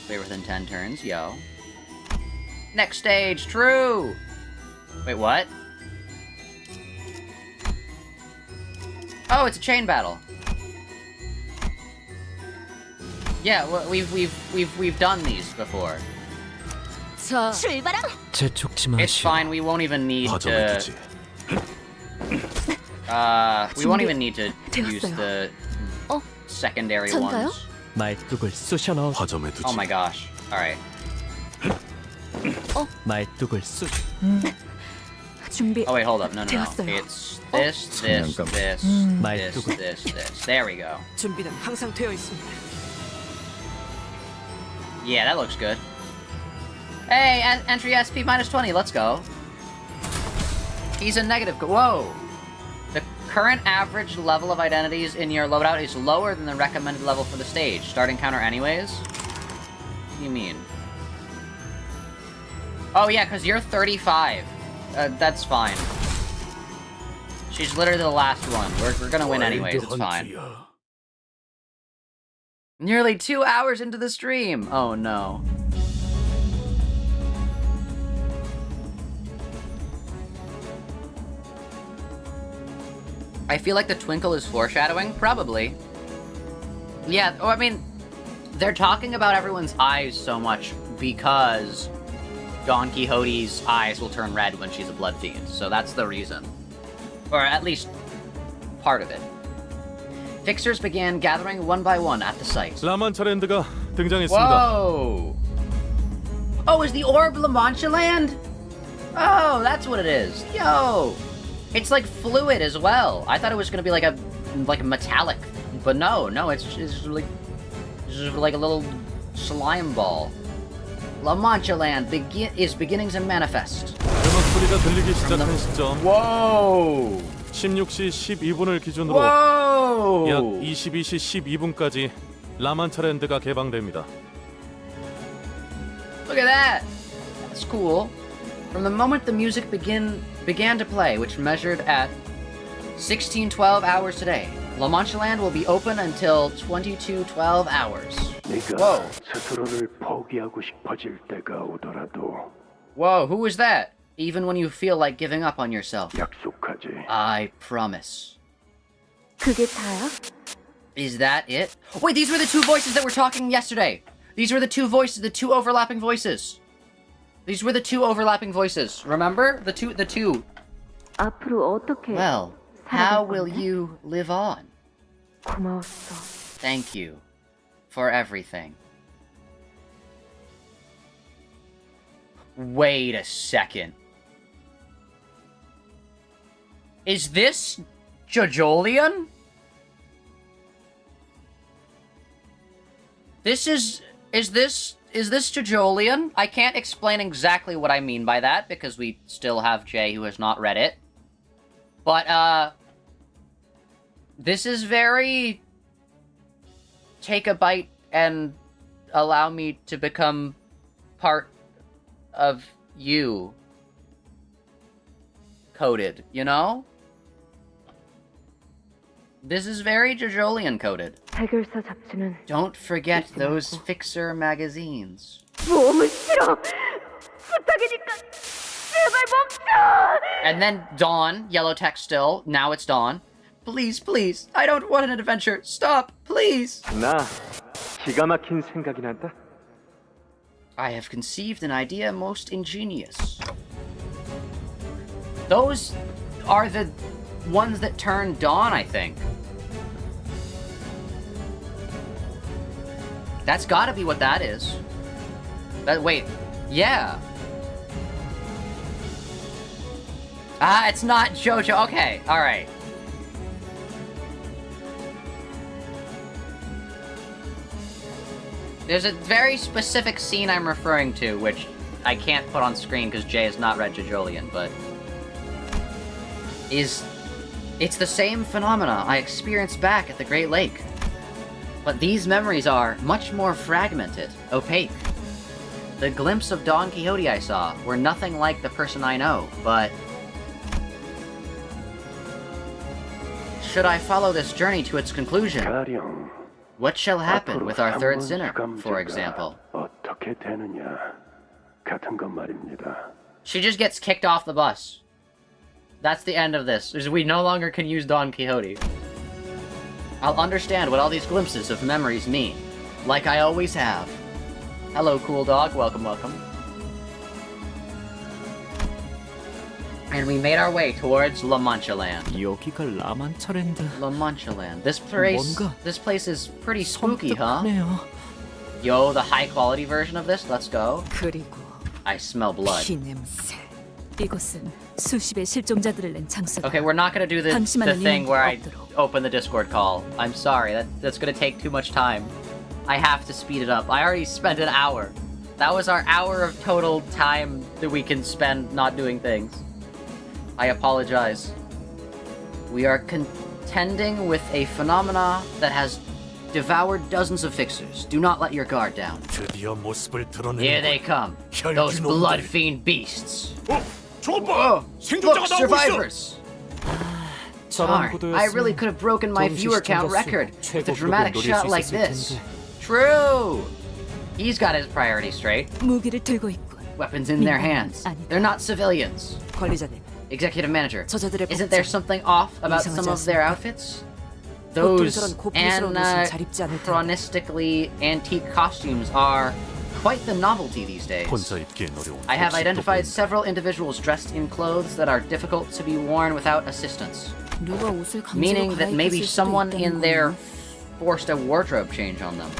Clear within 10 turns, yo. Next stage, true! Wait, what? Oh, it's a chain battle. Yeah, well, we've done these before. It's fine, we won't even need to... we won't even need to use the secondary ones. Oh my gosh. Alright. 말뚝을 쏘. 준비. Oh wait, hold up. No. 되었어요. It's this. There we go. 준비는 항상 되어 있습니다. Yeah, that looks good. Hey, entry SP -20. Let's go. He's a negative. Whoa. The current average level of identities in your loadout is lower than the recommended level for the stage. Starting counter anyways? What do you mean? Oh yeah, because you're 35. That's fine. She's literally the last one. We're gonna win anyways, it's fine. Nearly 2 hours into the stream! Oh no. I feel like the twinkle is foreshadowing? Probably. Yeah, I mean, they're talking about everyone's eyes so much because Don Quixote's eyes will turn red when she's a blood fiend, so that's the reason. Or at least part of it. Fixers began gathering one by one at the site. 라만차랜드가 등장했습니다. Whoa! Oh, is the orb manchaland? Oh, that's what it is. Yo! It's like fluid as well. I thought it was gonna be like a metallic, but no, it's like a little slime ball. manchaland is beginning to manifest. 음악 소리가 들리기 시작한 시점. Whoa! 16시 12분을 기준으로 Whoa! 약 22시 12분까지 라만차랜드가 개방됩니다. Look at that! That's cool. From the moment the music began to play, which measured at 16:12 hours today, manchaland will be open until 22:12 hours. Whoa. 스스로를 포기하고 싶어질 때가 오더라도 Whoa, who was that? Even when you feel like giving up on yourself. 약속하지. I promise. 그게 다야? Is that it? Wait, these were the two voices that were talking yesterday. These were the two voices, the two overlapping voices. These were the two overlapping voices. Remember? The two. 앞으로 어떻게? Well, how will you live on? 고마웠어. Thank you for everything. Wait a second. Is this Jojolian? Is this Jojolian? I can't explain exactly what I mean by that because we still have Jay who has not read it. But this is very take a bite and allow me to become part of you coded, you know? This is very Jojolian coded. 해결사 잡지는 Don't forget those Fixer magazines. 몸을 싫어. 부탁이니까 제발 멈춰. And then Dawn, yellow text still, now it's Dawn. Please, please, I don't want an adventure. Stop, please. 나 기가 막힌 생각이 난다. I have conceived an idea most ingenious. Those are the ones that turn Dawn, I think. That's gotta be what that is. Wait, yeah. Ah, it's not JoJo. Okay, alright. There's a very specific scene I'm referring to, which I can't put on screen because Jay has not read Jojolian, but it's the same phenomena I experienced back at the Great Lake. But these memories are much more fragmented, opaque. The glimpse of Don Quixote I saw were nothing like the person I know, but should I follow this journey to its conclusion? 가령 What shall happen with our third sinner, for 수감자가 example? 어떻게 되느냐 같은 것 말입니다. She just gets kicked off the bus. That's the end of this. We no longer can use Don Quixote. I'll understand what all these glimpses of memories mean, like I always have. Hello, cool dog. Welcome, welcome. And we made our way towards manchaland. 여기가 라만차랜드. manchaland. This place is pretty spooky, huh? 섬뜩하네요. Yo, the high quality version of this. Let's go. 그리고 I smell blood. 피 냄새. 이곳은 수십의 실종자들을 낸 장소다. Okay, we're not gonna do the thing where I open the Discord call. I'm sorry, that's gonna take too much time. I have to speed it up. I already spent an hour. That was our hour of total time that we can spend not doing things. I apologize. We are contending with a phenomena that has devoured dozens of fixers. Do not let your guard down. Here they come. Those blood-fiend beasts. Whoa! Look, survivors! Darn, I really could have broken my viewer count record with a dramatic shot like this. True! He's got his priorities straight. 무기를 들고 있군. Weapons in their hands. They're not civilians. 관리자님. Executive Manager, 저자들의 isn't there something off about some of their outfits? Those anachronistically antique costumes are quite the novelty these days. I have identified several individuals dressed in clothes that are difficult to be worn without assistance. Meaning that maybe someone in there forced a wardrobe change on them.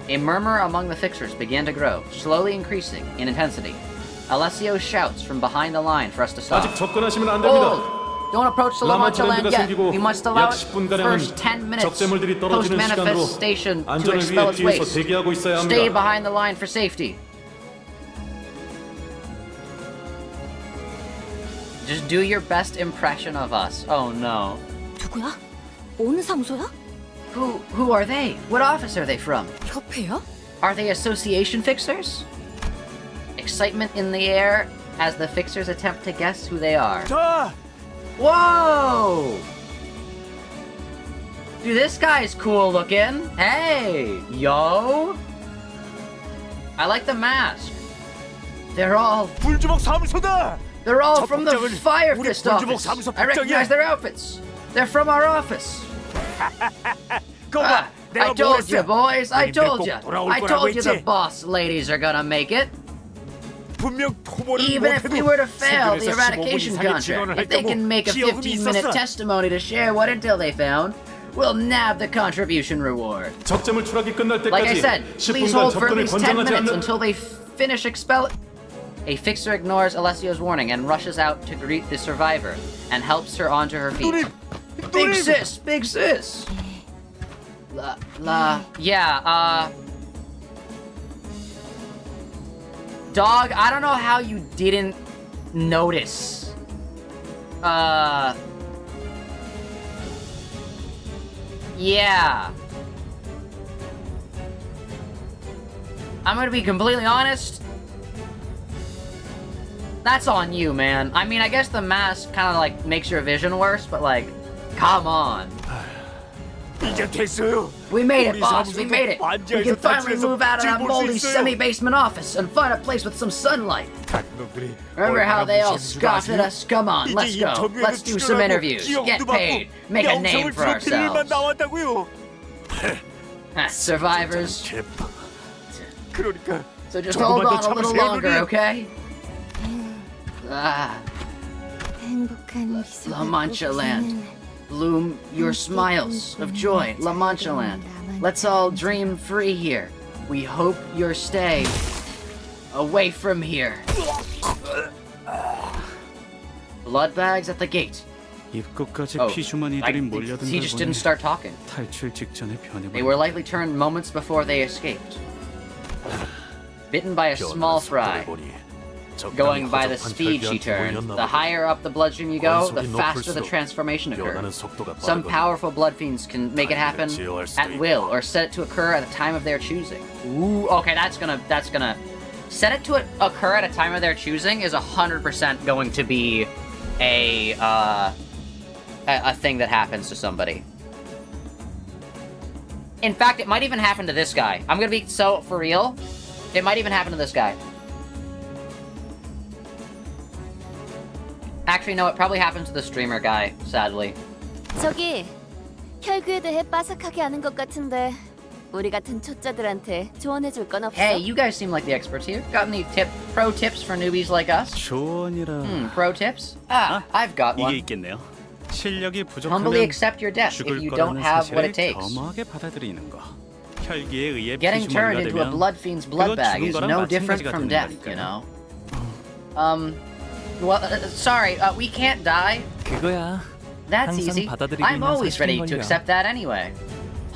A murmur among the fixers began to grow, slowly increasing in intensity. Alessio shouts from behind the line for us to stop. Hold! Don't approach the manchaland yet. We must allow it first 10 minutes post-manifestation to expel its waste. Stay behind the line for safety. Just do your best impression of us. Oh no. 누구야? 어느 사무소야? Who are they? What office are they from? 협회야? Are they association fixers? Excitement in the air as the fixers attempt to guess who they are. Whoa! Dude, this guy's cool looking. Hey, yo! I like the mask. They're all from the Fire Fist office. I recognize their outfits. They're from our office. I told you, boys. I told you. I told you the boss ladies are gonna make it. Even if we were to fail the eradication contract, if they can make a 15-minute testimony to share what intel they found, we'll nab the contribution reward. Like I said, please hold for at least 10 minutes until they finish expel. A fixer ignores Alessio's warning and rushes out to greet the survivor and helps her onto her feet. Big sis! Big sis! Dog, I don't know how you didn't notice. Yeah. I'm gonna be completely honest. That's on you, man. I mean, I guess the mask kind of like makes your vision worse, but like, come on. We made it, boss. We made it. We can finally move out of that moldy semi-basement office and find a place with some sunlight. Remember how they all scoffed at us? Come on, let's go. Let's do some interviews. Get paid. Make a name for ourselves. Survivors. So just hold on a little longer, okay? La Mancha Land. Bloom your smiles of joy, La Mancha Land. Let's all dream free here. We hope your stay away from here. Blood bags at the gate. He just didn't start talking. They were likely turned moments before they escaped. Bitten by a small fry. Going by the speed she turned, the higher up the bloodstream you go, the faster the transformation occurs. Some powerful blood fiends can make it happen at will, or set it to occur at a time of their choosing. Ooh, okay, that's gonna... Set it to occur at a time of their choosing is 100% going to be a thing that happens to somebody. In fact, it might even happen to this guy. I'm gonna be so for real. It might even happen to this guy. Actually, no, it probably happened to the streamer guy, sadly. 저기, 혈구에 대해 빠삭하게 아는 것 같은데 우리 같은 초짜들한테 조언해줄 건 없어? Hey, you guys seem like the experts here. Got any pro tips for newbies like us? Pro tips? I've got one. Humbly accept your death if you don't have what it takes. Getting turned into a blood fiend's blood bag is no different from death, you know? Sorry, we can't die. 그거야. That's 항상 easy. 받아들이고 I'm 있는 always ready to 사실인 accept that anyway.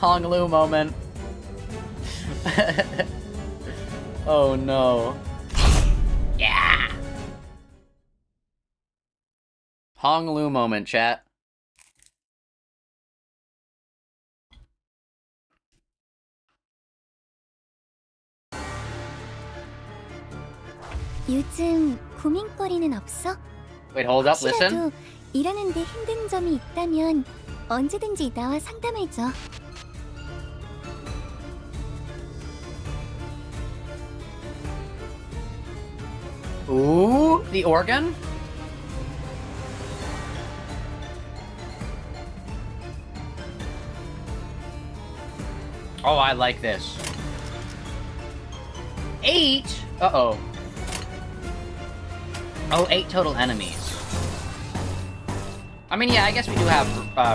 Honglu moment. Oh no. Yeah! Honglu moment, chat. 요즘 고민거리는 없어? Wait, hold up, listen. 혹시라도 일하는데 힘든 점이 있다면 언제든지 나와 상담해줘. Ooh, the organ? Oh, I like this. 8? Uh-oh. Oh, 8 total enemies. I mean, yeah, I guess we do have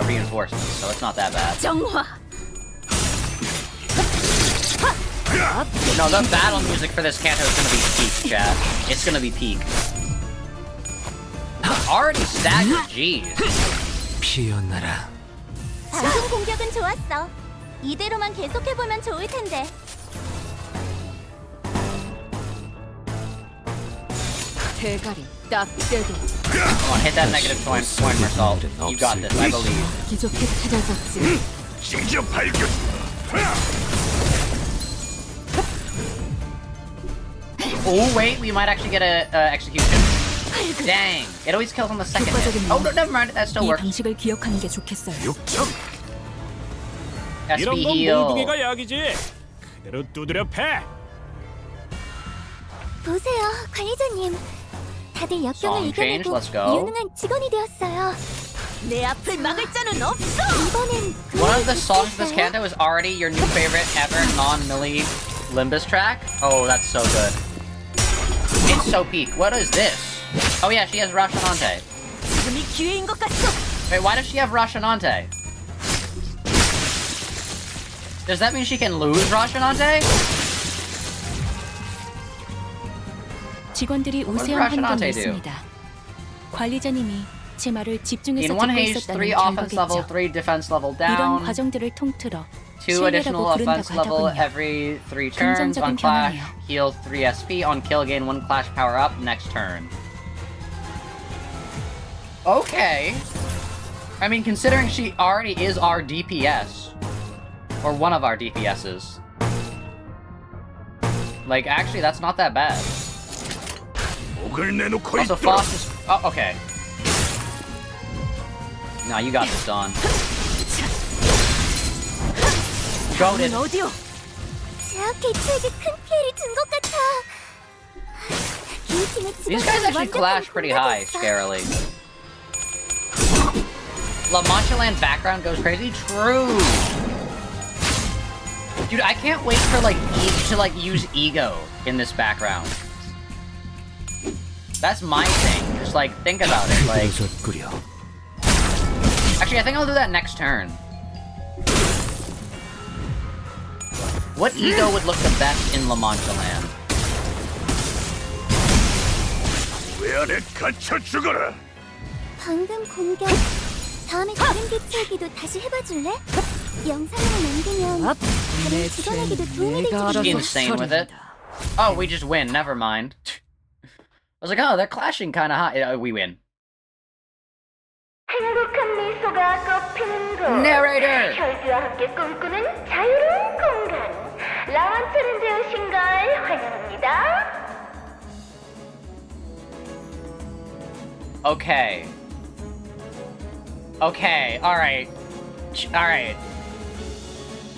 reinforcements, so it's not that bad. 정화. No, the battle music for this canto is gonna be peak, chat. It's gonna be peak. Already staggered, jeez. 피어나라. 방금 공격은 좋았어. 이대로만 계속해보면 좋을 텐데. 대가리 딱대기. Come on, hit that negative point Mersault. You got this, I believe. 기적해 찾아잡지. Oh, wait, we might actually get a execution. Dang, it always kills on the second hit. Oh, no, never mind, that still 이 works. 방식을 기억하는 게 좋겠어요. SB heal. 약이지. 그대로 두드려 패. 보세요, 관리자님. 다들 역경을 Song change, 이겨내고 let's go. 유능한 직원이 되었어요. 내 앞을 막을 자는 없어. 이번엔 One of the songs of this canto is already your new favorite ever non-Millie Limbus track. Oh, that's so good. It's so peak. What is this? Oh yeah, she has Rashanante. 지금이 기회인 것 같소. Wait, why does she have Rashanante? Does that mean she can lose Rashanante? 직원들이 우세한 판단을 했습니다. 관리자님이 제 말을 집중해서 In one 듣고 haste, 3 있었다는 offense level, 증거겠죠. 3 defense level 이런 down, 과정들을 통틀어 2 additional 신뢰라고 offense 부른다고 level 하더군요. every 3 turns. On 긍정적인 clash, 변화네요. heal 3 SP. On kill, gain 1 clash power up next turn. Okay. I mean, considering she already is our DPS, or one of our DPSs, like, actually, that's not that bad. Also, Foss is... Oh, okay. No, you got this, Dawn. Goated. 어디요? 제약 개체에게 큰 피해를 준 것 같아. 기우팀의 These guys actually clash pretty high, scarily. La Manchaland background goes crazy? True! Dude, I can't wait for, like, to use Ego in this background. That's my thing. Just, like, think about it, like... Actually, I think I'll do that next turn. What Ego would look the best in La Manchaland? 방금 공격. 다음에 다른 개체에게도 다시 해봐줄래? 영상으로 남기면 다른 직원에게도 도움이 될지 몰라. Insane with it. Oh, we just win. Never mind. I was like, oh, they're clashing kind of high. We win. Narrator! 혈기와 함께 꿈꾸는 자유로운 공간. 라완차랜드 오신 걸 환영합니다. Okay. Okay, alright. Alright.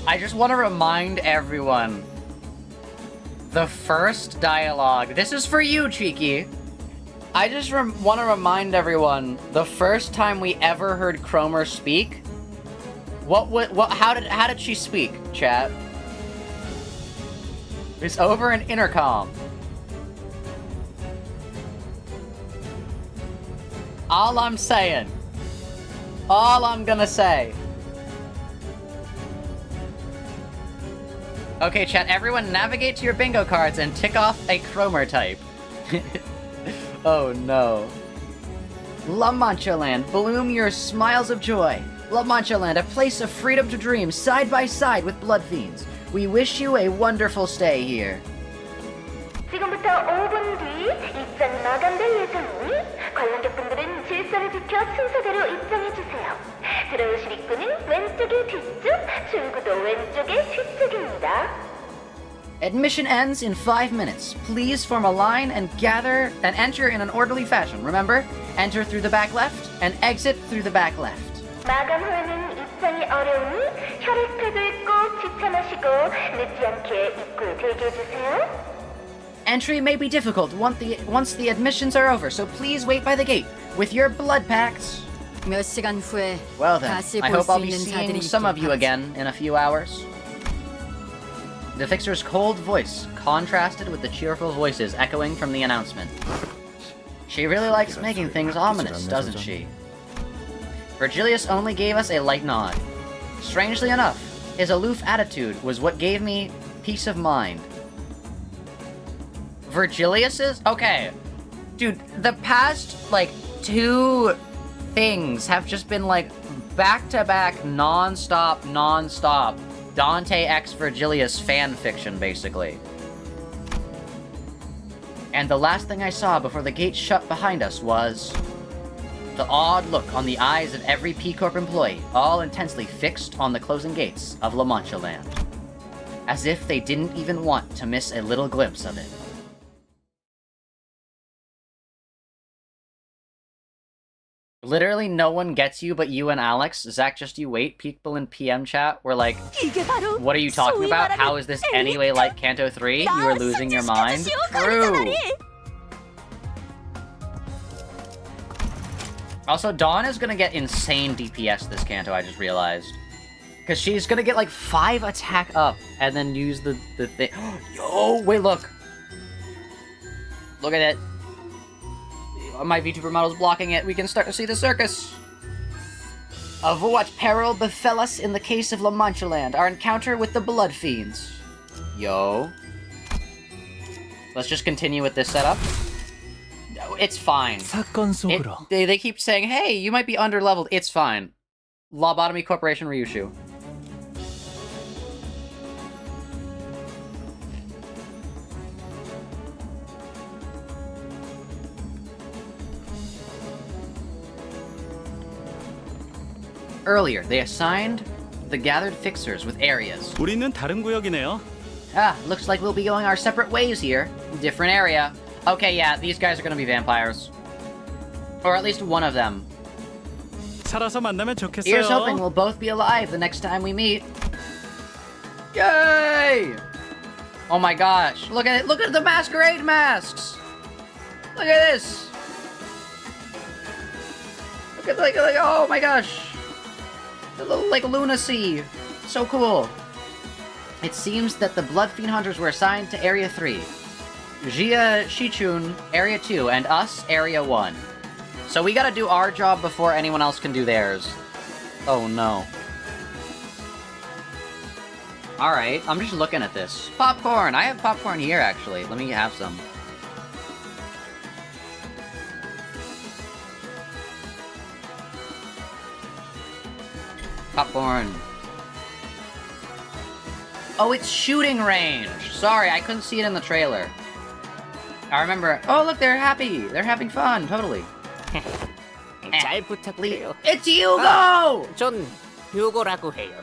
I just want to remind everyone. The first dialogue. This is for you, Cheeky. I just want to remind everyone. The first time we ever heard Cromer speak. How did she speak, chat? It's over an intercom. All I'm saying. All I'm gonna say. Okay, chat, everyone navigate to your bingo cards and tick off a Cromer type. Oh no. La Manchaland, bloom your smiles of joy. La Manchaland, a place of freedom to dream side by side with Bloodfiends. We wish you a wonderful stay here. 지금부터 5분 뒤 입장이 마감될 예정이니 관람객분들은 질서를 지켜 순서대로 입장해주세요. 들어오실 입구는 왼쪽의 뒤쪽, 출구도 왼쪽의 뒤쪽입니다. Admission ends in 5 minutes. Please form a line and enter in an orderly fashion. Remember, enter through the back left and exit through the back left. 마감 후에는 입장이 어려우니 혈액팩을 꼭 지참하시고 늦지 않게 입구에 대기해주세요. Entry may be difficult once the admissions are over, so please wait by the gate with your blood packs. 몇 시간 후에 Well then, 다시 I 볼 hope 수 I'll be 있는 seeing 자들이 some of 있길 you 바라지. again in a few hours. The fixer's cold voice contrasted with the cheerful voices echoing from the announcement. She really likes making things ominous, doesn't she? Virgilius only gave us a light nod. Strangely enough, his aloof attitude was what gave me peace of mind. Virgilius's? Okay. Dude, the past, like, 2 things have just been, like, back-to-back, non-stop, Dante x Virgilius fan fiction, basically. And the last thing I saw before the gate shut behind us was the odd look on the eyes of every P-Corp employee, all intensely fixed on the closing gates of La Manchaland, as if they didn't even want to miss a little glimpse of it. Literally no one gets you but you and Alex. Zach, just you wait. People in PM chat were like, what are you talking about? How is this anyway like Canto 3? You are losing your mind. True. Also, Dawn is gonna get insane DPS this Canto, I just realized. Because she's gonna get like 5 attack up and then use the thing. Yo, wait, look. Look at it. My VTuber model's blocking it. We can start to see the circus. Of what peril befell us in the case of La Manchaland, our encounter with the Bloodfiends. Yo. Let's just continue with this setup. It's fine. They keep saying, hey, you might be underleveled. It's fine. Lobotomy Corporation Ryushu. Earlier, they assigned the gathered fixers with areas. 우리는 다른 구역이네요. Ah, looks like we'll be going our separate ways here. Different area. Okay, yeah, these guys are gonna be vampires. Or at least one of them. 살아서 만나면 좋겠어요. Here's hoping we'll both be alive the next time we meet. Yay! Oh my gosh, look at it, look at the masquerade masks! Look at this! Look at, like, oh my gosh! Like lunacy. So cool. It seems that the Bloodfiend Hunters were assigned to Area 3. Jia Shichun, Area 2, and us, Area 1. So we gotta do our job before anyone else can do theirs. Oh no. Alright, I'm just looking at this. Popcorn! I have popcorn here, actually. Let me have some. Popcorn. Oh, it's shooting range! Sorry, I couldn't see it in the trailer. I remember... Oh, look, they're happy! They're having fun, totally. 잘 부탁드려요. It's Hugo! 전 휴고라고 해요.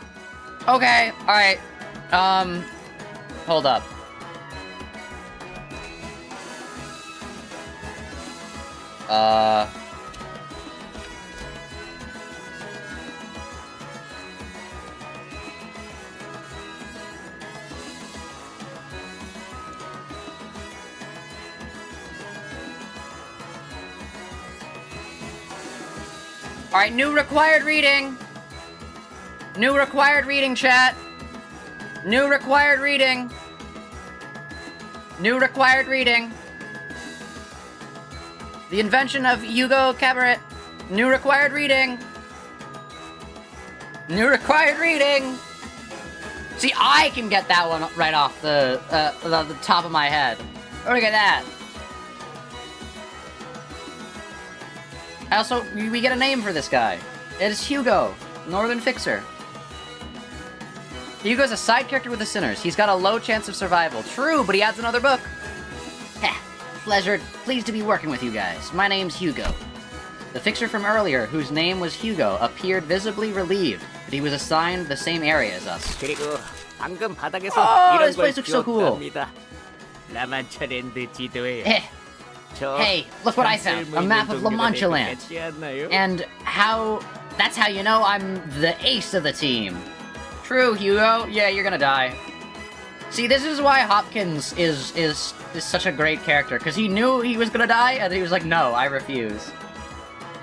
Okay, alright. Hold up. Alright, new required reading! New required reading, chat! New required reading! New required reading! The invention of Hugo Cabaret! New required reading! New required reading! See, I can get that one right off the top of my head. Look at that! Also, we get a name for this guy. It is Hugo, Northern Fixer. Hugo's a side character with the Sinners. He's got a low chance of survival. True, but he adds another book. Heh, pleased to be working with you guys. My name's Hugo. The Fixer from earlier, whose name was Hugo, appeared visibly relieved that he was assigned the same area as us. 그리고 방금 바닥에서 Oh, 이런 this 걸 place looks so cool. 주웠답니다. 라만차랜드 지도에 Hey, look what I found. A map of La Mancha Land. And that's how you know I'm the ace of the team. True, Hugo. Yeah, you're gonna die. See, this is why Hopkins is such a great character, because he knew he was gonna die, and he was like, no, I refuse.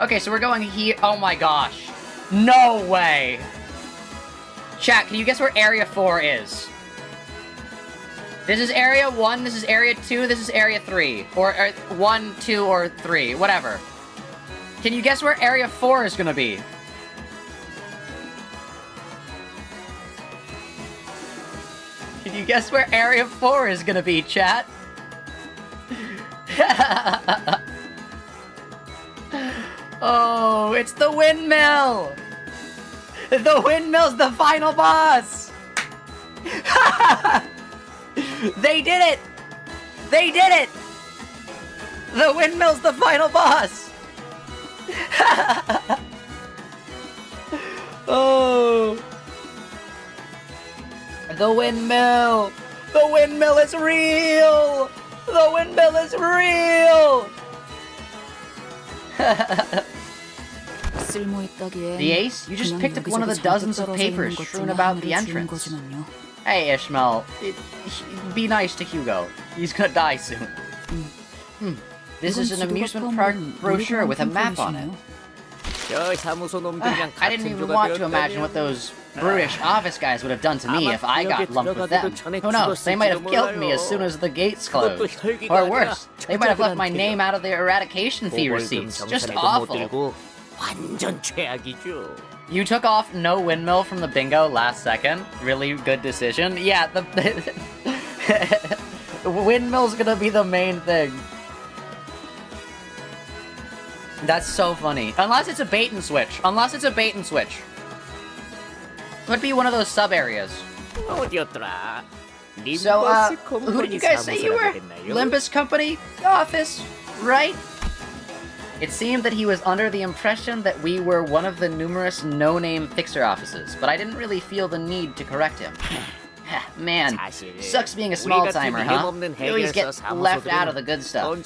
Okay, so we're going here. Oh my gosh. No way. Chat, can you guess where Area 4 is? This is Area 1, this is Area 2, this is Area 3. Or 1, 2, or 3. Whatever. Can you guess where Area 4 is gonna be? Can you guess where Area 4 is gonna be, chat? Oh, it's the windmill! The windmill's the final boss! They did it! They did it! The windmill's the final boss! Oh! The windmill! The windmill is real! The windmill is real! The ace? You just picked up one of the dozens of papers strewn about the entrance. Hey, Ishmael. Be nice to Hugo. He's gonna die soon. This is an amusement park brochure with a map on it. I didn't even want to imagine what those brutish office guys would have done to me if I got lumped with them. Who knows, they might have killed me as soon as the gates closed. Or worse, they might have left my name out of the eradication fee receipts. Just awful. You took off no windmill from the bingo last second. Really good decision. Yeah, the windmill's gonna be the main thing. That's so funny. Unless it's a bait and switch. Unless it's a bait and switch. Could be one of those sub-areas. So, who did you guys say you were? Limbus Company office, right? It seemed that he was under the impression that we were one of the numerous no-name fixer offices, but I didn't really feel the need to correct him. Man, sucks being a small-timer, huh? You always get left out of the good stuff.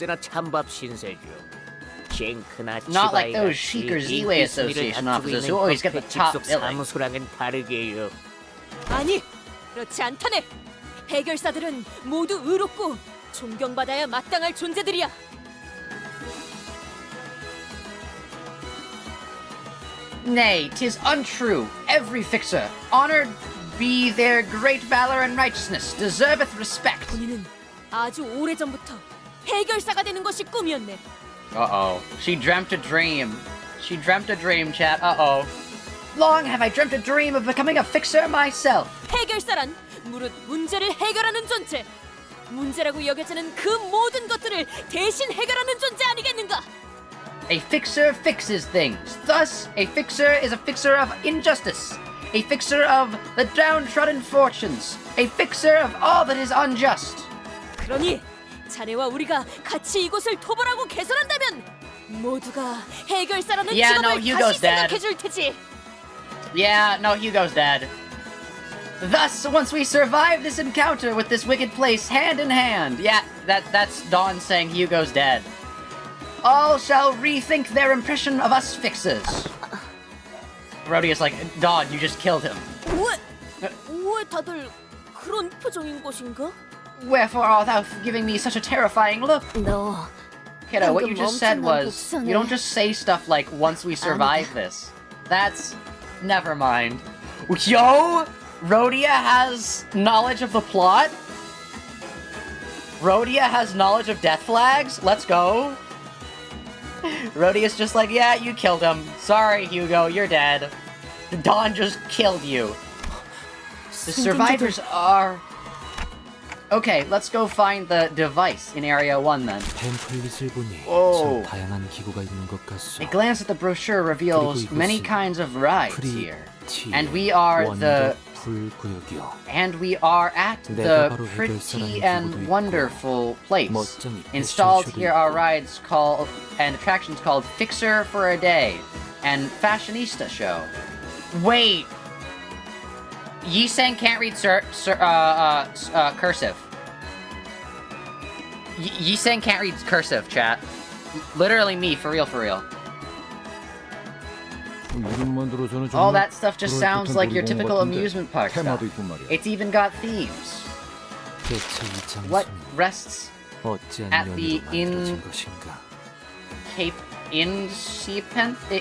Not like those Chic or Z-Way Association officers who always get the top billing. 아니, 그렇지 않다네. 해결사들은 모두 의롭고 존경받아야 마땅할 존재들이야. Nay, 'tis untrue. Every fixer, honored be their great valor and righteousness, deserveth respect. 본인은 아주 오래전부터 해결사가 되는 것이 꿈이었네. Uh-oh. She dreamt a dream. She dreamt a dream, chat. Uh-oh. Long have I dreamt a dream of becoming a fixer myself. 해결사란 무릇 문제를 해결하는 존재. 문제라고 여겨지는 그 모든 것들을 대신 해결하는 존재 아니겠는가? A fixer fixes things. Thus, a fixer is a fixer of injustice. A fixer of the downtrodden fortunes. A fixer of all that is unjust. 그러니 자네와 우리가 같이 이곳을 토벌하고 개선한다면 모두가 해결사라는 직업을 다시 생각해줄 테지. Yeah, no, Hugo's dead. Thus, once we survive this encounter with this wicked place hand in hand, yeah, that's Dawn saying Hugo's dead. All shall rethink their impression of us fixers. Rhodia's like, Dawn, you just killed him. 왜 다들 그런 표정인 것인가? Wherefore art thou giving me such a terrifying look? No. Kiddo, what you just said was, you don't just say stuff like, once we survive this. That's... never mind. Yo! Rhodia has knowledge of the plot? Rhodia has knowledge of death flags? Let's go. Rhodia's just like, yeah, you killed him. Sorry, Hugo, you're dead. Dawn just killed you. The survivors are... Okay, let's go find the device in Area 1 then. 팸플릿을 보니 Whoa. 참 다양한 기구가 있는 것 같소. A glance at the brochure reveals many kinds of rides here. And we are at the pretty and wonderful place. Installed here are rides called and attractions called Fixer for a Day and Fashionista Show. Wait, Yi-san can't read cursive. Yi-san can't read cursive, chat. Literally me, for real, for real. All that stuff just sounds like your typical amusement park stuff. It's even got themes. What rests at the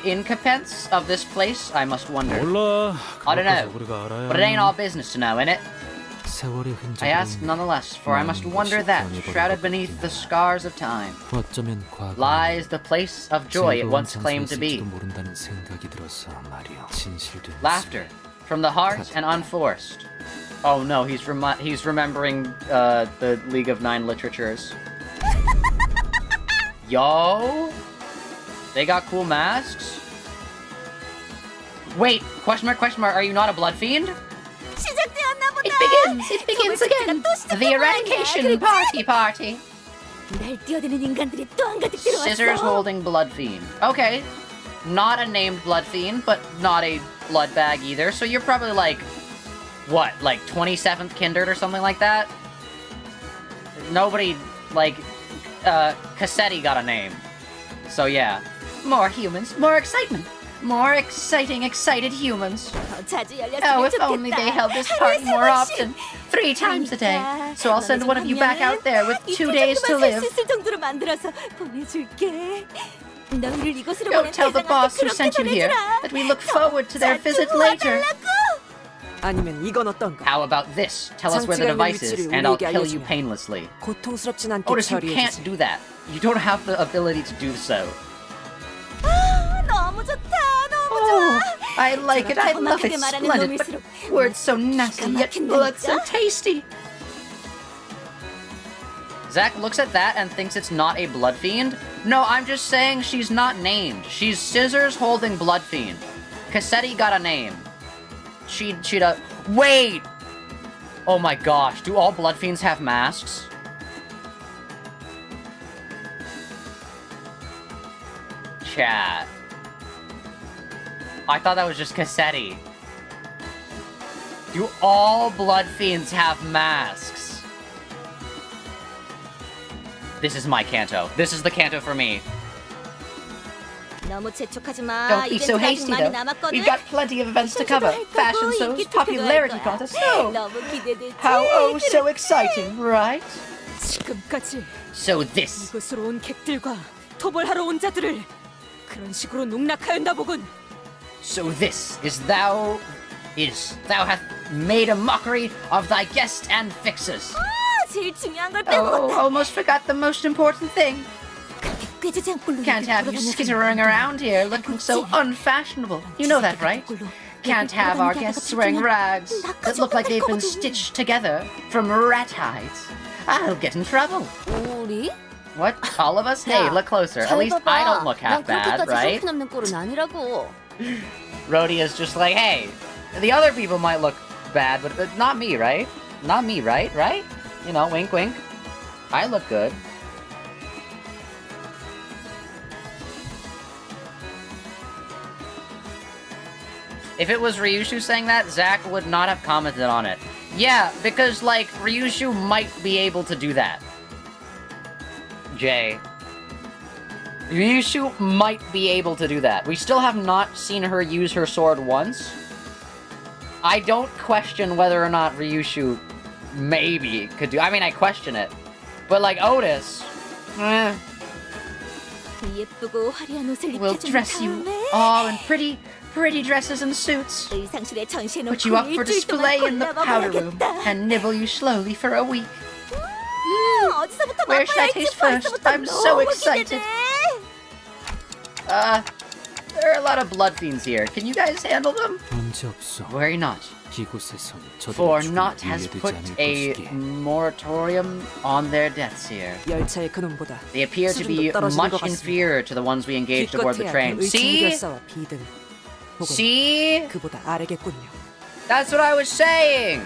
incapence of this place, I must wonder. I don't know, but it ain't our business to know, innit? I ask nonetheless, for I must wonder that, shrouded beneath the scars of time, lies the place of joy it once claimed to be. Laughter, from the heart and unforced. Oh no, he's remembering the League of Nine literatures. Yo! They got cool masks? Wait, question mark, are you not a blood fiend? It begins again! The eradication party! Scissors holding blood fiend. Okay, not a named blood fiend, but not a blood bag either, so you're probably like, what, like 27th kindred or something like that? Nobody, like, Quixote got a name. So yeah. More humans, more excitement! More excited humans. Oh, if only they held this party more often. 3 times a day. So I'll send one of you back out there with 2 days to live. Go tell the boss who sent you here that we look forward to their visit later. How about this? Tell us where the device is, and I'll kill you painlessly. Otis, you can't do that. You don't have the ability to do so. Oh, I like it, I love it, splendid, but words so nasty, yet blood so tasty. Zach looks at that and thinks it's not a blood fiend. No, I'm just saying she's not named. She's scissors holding blood fiend. Quixote got a name. She'd wait! Oh my gosh, do all blood fiends have masks? Chat. I thought that was just Quixote. Do all blood fiends have masks? This is my Canto. This is the Canto for me. Don't be so hasty though. We've got plenty of events to cover. Fashion shows, popularity contests. Oh, how oh so exciting, right? So this. So this is thou hath made a mockery of thy guest and fixers. Oh, almost forgot the most important thing. Can't have you skittering around here looking so unfashionable. You know that, right? Can't have our guests wearing rags that look like they've been stitched together from rat hides. I'll get in trouble. What? All of us? Hey, look closer. At least I don't look half bad, right? Rhodia's just like, hey, the other people might look bad, but not me, right? Not me, right? Right? You know, wink, wink. I look good. If it was Ryushu saying that, Zach would not have commented on it. Yeah, because, like, Ryushu might be able to do that. Jay. Ryushu might be able to do that. We still have not seen her use her sword once. I don't question whether or not Ryushu maybe could do... I mean, I question it. But, like, Otis... We'll dress you all in pretty dresses and suits. Put you up for display in the powder room and nibble you slowly for a week. Where should I taste first? I'm so excited. There are a lot of blood fiends here. Can you guys handle them? Worry not. 이곳에선 저들의 For 죽음을 Not has 이해되지 put 않을 a 것이기에. moratorium on their deaths here. 열차의 근원보다 They appear to be 수준도 떨어지는 much 것 같습니다. inferior to the ones we engaged aboard the 기껏해야 train. 그 의총 See? 결사와 비등 혹은 See? 그보다 아래겠군요. That's what I was saying!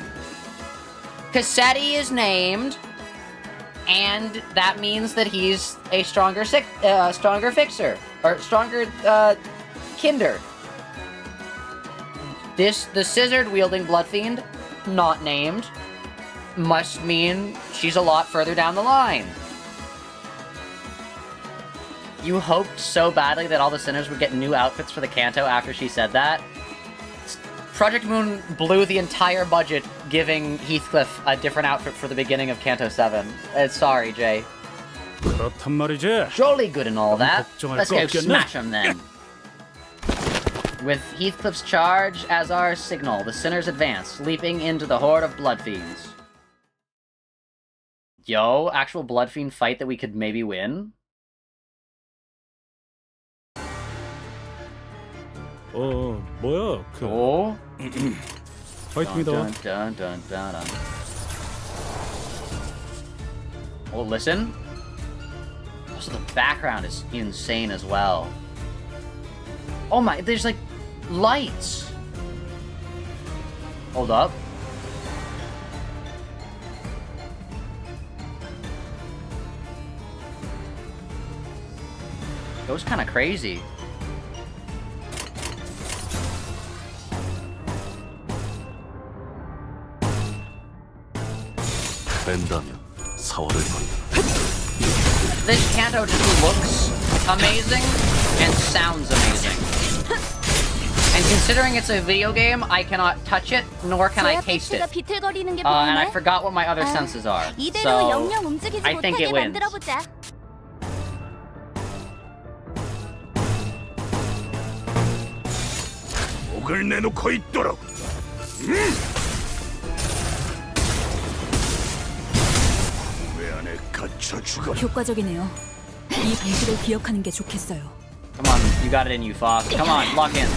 Quixote is named, and that means that he's a stronger fixer. Or stronger, kinder. The scissored-wielding Bloodfiend, not named, must mean she's a lot further down the line. You hoped so badly that all the sinners would get new outfits for the Canto after she said that. Project Moon blew the entire budget giving Heathcliff a different outfit for the beginning of Canto 7. Sorry, Jay. 그렇단 말이지. Jolly good and all that. 걱정할 Let's 거 go 없겠네. smash him then. With Heathcliff's charge as our signal, the sinners advance, leaping into the horde of Bloodfiends. Yo, actual Bloodfiend fight that we could maybe win? 뭐야? 그 Oh? 파이팅이다. Dun, dun, dun, dun, dun. Oh, listen. Also, the background is insane as well. Oh my, there's like lights. Hold up. It was kind of crazy. 된다면 4월을 건다. This Canto just looks amazing and sounds amazing. And considering it's a video game, I cannot touch it, nor can I taste it. 비틀거리는 게 And I 보이네. forgot what my other senses are. 이대로 So, 영영 움직이지 I think it 못하게 wins. 만들어보자. 목을 내놓고 있도록. 왜 안에 갇혀 죽어? 효과적이네요. 이 방식을 기억하는 게 좋겠어요. Come on, you got it in you, Fox. Come on, lock in.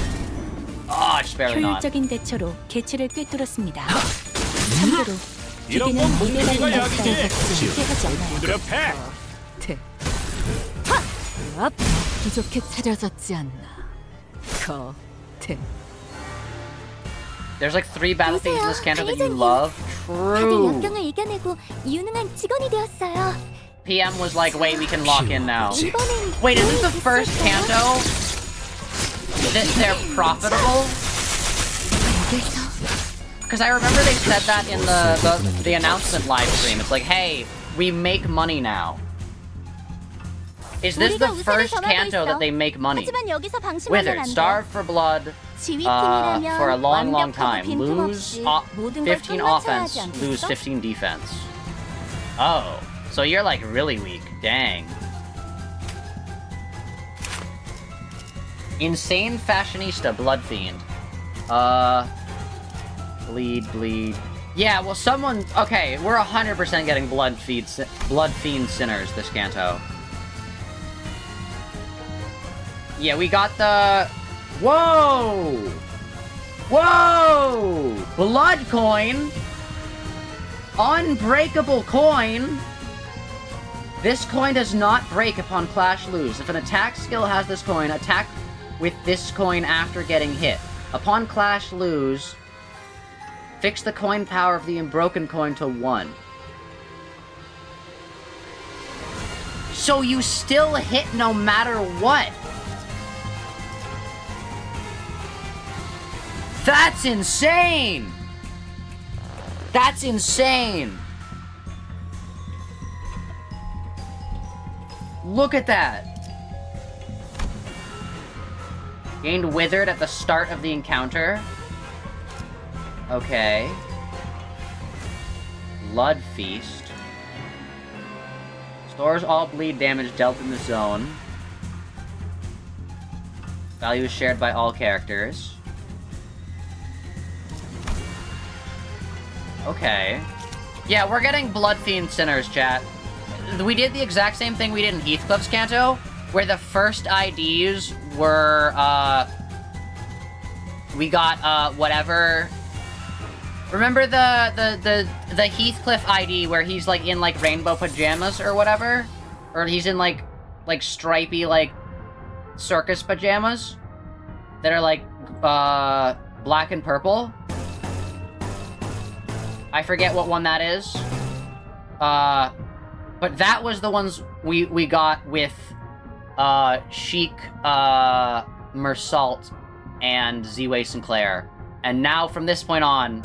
Oh, just barely not. 효율적인 대처로 개체를 꿰뚫었습니다. 참고로 이런 기대는 건 이대로 목소리가 발사에 약해. 피하지 않아요. 두드려 패. 부족해 찾아졌지 않나. 거태. There's like 3 battlefields in this Canto that you 관리자님. love. 다들 True. 역경을 이겨내고 유능한 직원이 되었어요. PM was like, wait, we can lock in now. 이번엔 Wait, is this the 도움이 first 됐을까요? Canto that they're profitable? Because I remember they said that in the announcement live stream. It's like, hey, we make money now. Is this the first Canto that they make money? 하지만 여기서 방심하면 Withered, 안 돼. starve for blood 지휘팀이라면 for a long 완벽하고 time. Lose 빈틈없이 모든 걸 15 뚫어쳐야 offense, 하지 lose 않겠어? 15 defense. Oh, so you're like really weak. Dang. Insane Fashionista Bloodfiend. Bleed. Yeah, well, someone. Okay, we're 100% getting Bloodfiend sinners this Canto. Yeah, we got the. Whoa! Whoa! Blood coin! Unbreakable coin! This coin does not break upon Clash Lose. If an attack skill has this coin, attack with this coin after getting hit. Upon Clash Lose, fix the coin power of the unbroken coin to 1. So you still hit no matter what! That's insane! That's insane! Look at that! Gained Withered at the start of the encounter. Okay. Blood Feast. Stores all bleed damage dealt in the zone. Value is shared by all characters. Okay. Yeah, we're getting Bloodfiend Sinners, chat. We did the exact same thing we did in Heathcliff's Canto, where the first IDs were, we got, whatever Remember the Heathcliff ID where he's like in like rainbow pajamas or whatever? Or he's in like stripy like circus pajamas that are like black and purple? I forget what one that is. But that was the ones we got with Sheik Mersault and Z-Way Sinclair. And now from this point on,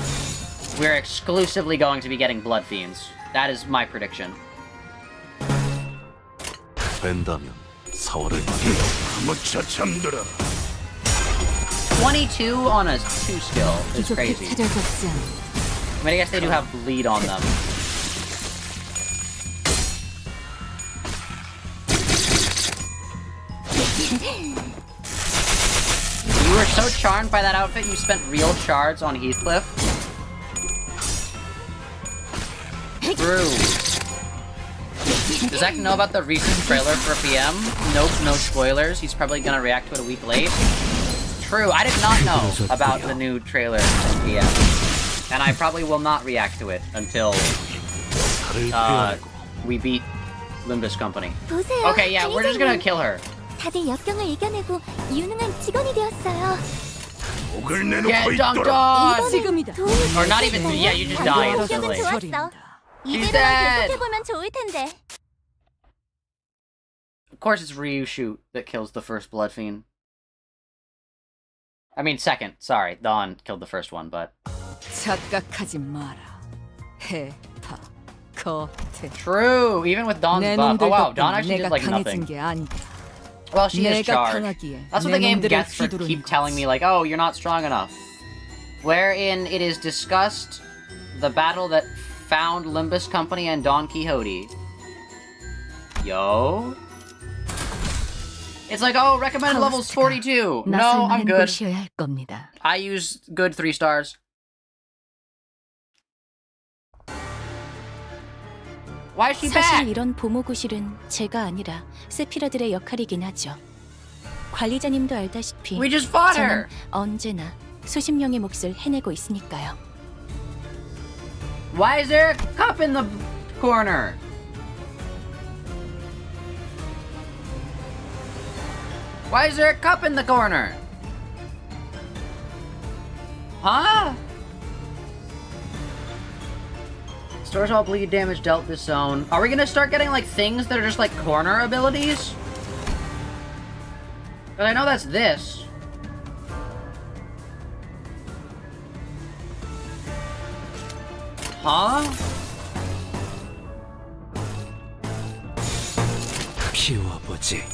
we're exclusively going to be getting Bloodfiends. That is my prediction. 뺀다면 4월을 22 on a 2 skill is crazy. I mean, I guess they do have bleed on them. You were so charmed by that outfit, you spent real shards on Heathcliff? True. Does Zach know about the recent trailer for PM? Nope, no spoilers. He's probably gonna react to it a week late. True, I did not know about the new trailer in PM. And I probably will not react to it until we beat Limbus Company. Okay, yeah, we're just gonna kill her. 다들 역경을 이겨내고 유능한 직원이 되었어요. Get dunked on! Or not even, yeah, you just die instantly. She's dead! 계속해보면 좋을 텐데. Of course it's Ryushu that kills the first Bloodfiend. I mean, second. Sorry, Dawn killed the first one, but... 착각하지 마라. 해파, 거태. True! Even with Dawn's buff. Oh wow, Dawn actually did, like, nothing. Well, she is charged. That's what the game gets for keep telling me, like, oh, you're not strong enough. Wherein it is discussed the battle that found Limbus Company and Don Quixote. Yo? It's like, oh, recommended level's 42. No, I'm good. I use good 3 stars. Why is she back? 사실 이런 보모구실은 제가 아니라 세피라들의 역할이긴 하죠. 관리자님도 알다시피 We just fought her. 저는 언제나 수십 명의 몫을 해내고 있으니까요. Why is there a cup in the corner? Why is there a cup in the corner? Huh? Stores all bleed damage dealt this zone. Are we gonna start getting like things that are just like corner abilities? But I know that's this. Huh?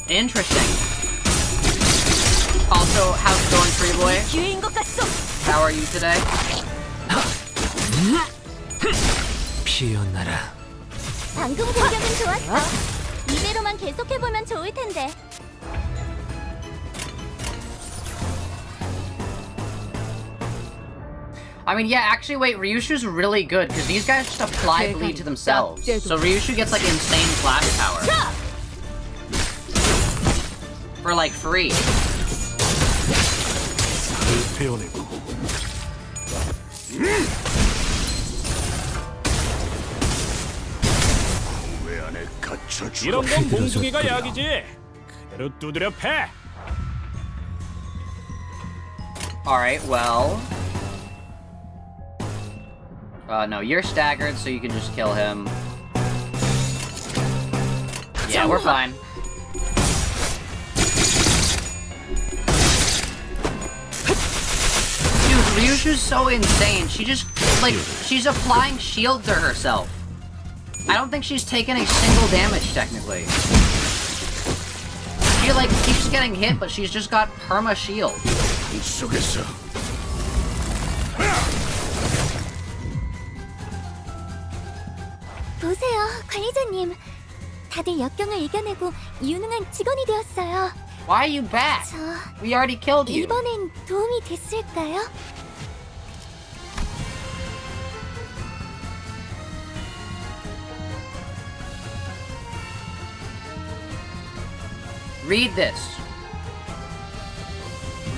Interesting. Also, how's it going, Free Boy? How are you today? 방금 공격은 좋았어. 이대로만 계속해보면 좋을 텐데. I mean, yeah, actually, wait, Ryushu's really good, because these guys just apply bleed to themselves. So Ryushu gets, like, insane flash power. For, like, free. 이런 건 몽둥이가 약이지. 그대로 두드려 패. Alright, well... no, you're staggered, so you can just kill him. Yeah, we're fine. Dude, Ryushu's so insane. She just, like, she's applying shield to herself. I don't think she's taken a single damage, technically. She, like, keeps getting hit, but she's just got perma-shield. 보세요, 관리자님. 다들 역경을 이겨내고 유능한 직원이 되었어요. Why are you back? We already killed you. 이번엔 도움이 됐을까요? Read this.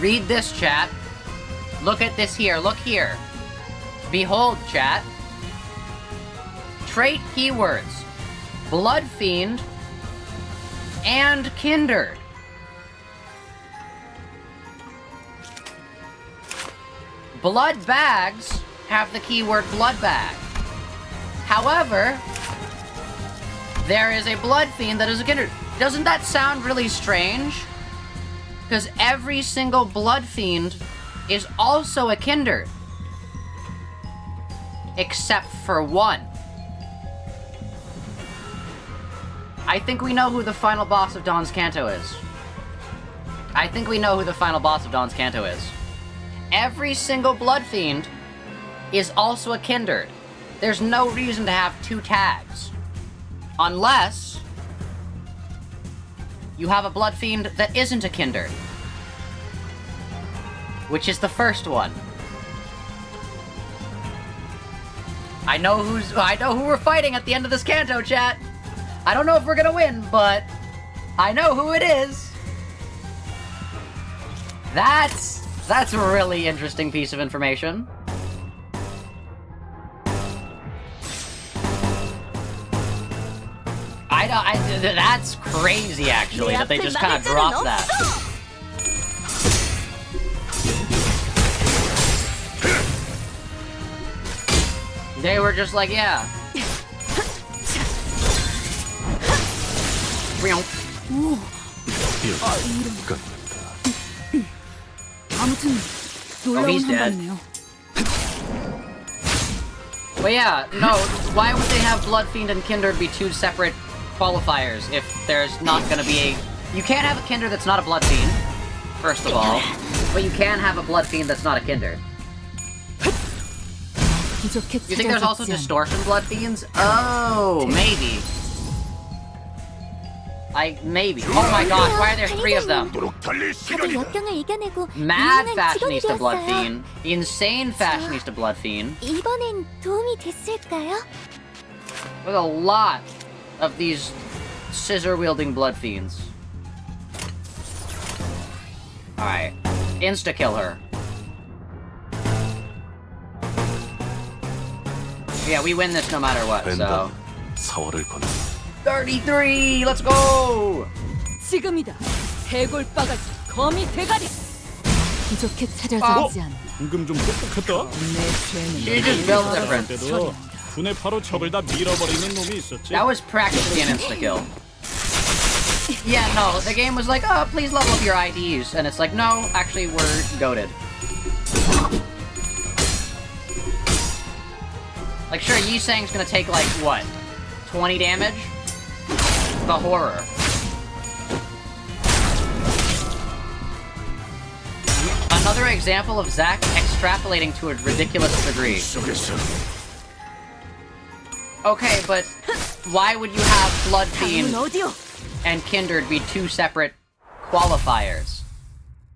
Read this, chat. Look at this here. Look here. Behold, chat. Trait keywords. Bloodfiend and Kindred. Blood bags have the keyword blood bag. However, there is a Bloodfiend that is a Kindred. Doesn't that sound really strange? Because every single Bloodfiend is also a Kindred. Except for one. I think we know who the final boss of Dawn's Canto is. I think we know who the final boss of Dawn's Canto is. Every single Bloodfiend is also a Kindred. There's no reason to have two tags. Unless you have a Bloodfiend that isn't a Kindred. Which is the first one. I know who we're fighting at the end of this Canto, chat. I don't know if we're gonna win, but I know who it is. That's a really interesting piece of information. That's crazy, actually, that they just kind of dropped that. They were just like, yeah. Oh, he's dead. But yeah, no, why would they have Bloodfiend and Kindred be two separate qualifiers if there's not gonna be a... You can't have a Kindred that's not a Bloodfiend, first of all, but you can have a Bloodfiend that's not a Kindred. You think there's also Distortion Bloodfiends? Oh, maybe. Maybe. Oh my gosh, why are there 3 of them? Mad Fashionista Bloodfiend. Insane Fashionista Bloodfiend. With a lot of these scissor-wielding Bloodfiends. Alright. Insta-kill her. Yeah, we win this no matter what, so... 33! Let's go! 지금이다. 해골바가지 거미 대가리. 부족해 찾아주지 않나. 방금 좀 똑똑했다. She just built different. 눈에 바로 적을 다 밀어버리는 놈이 있었지. That was practically an insta-kill. Yeah, no, the game was like, oh, please level up your IDs. And it's like, no, actually, we're goated. Like, sure, Yi-Sang's gonna take, like, what? 20 damage? The horror. Another example of Zack extrapolating to a ridiculous degree. Okay, but why would you have Bloodfiend and Kindred be two separate qualifiers?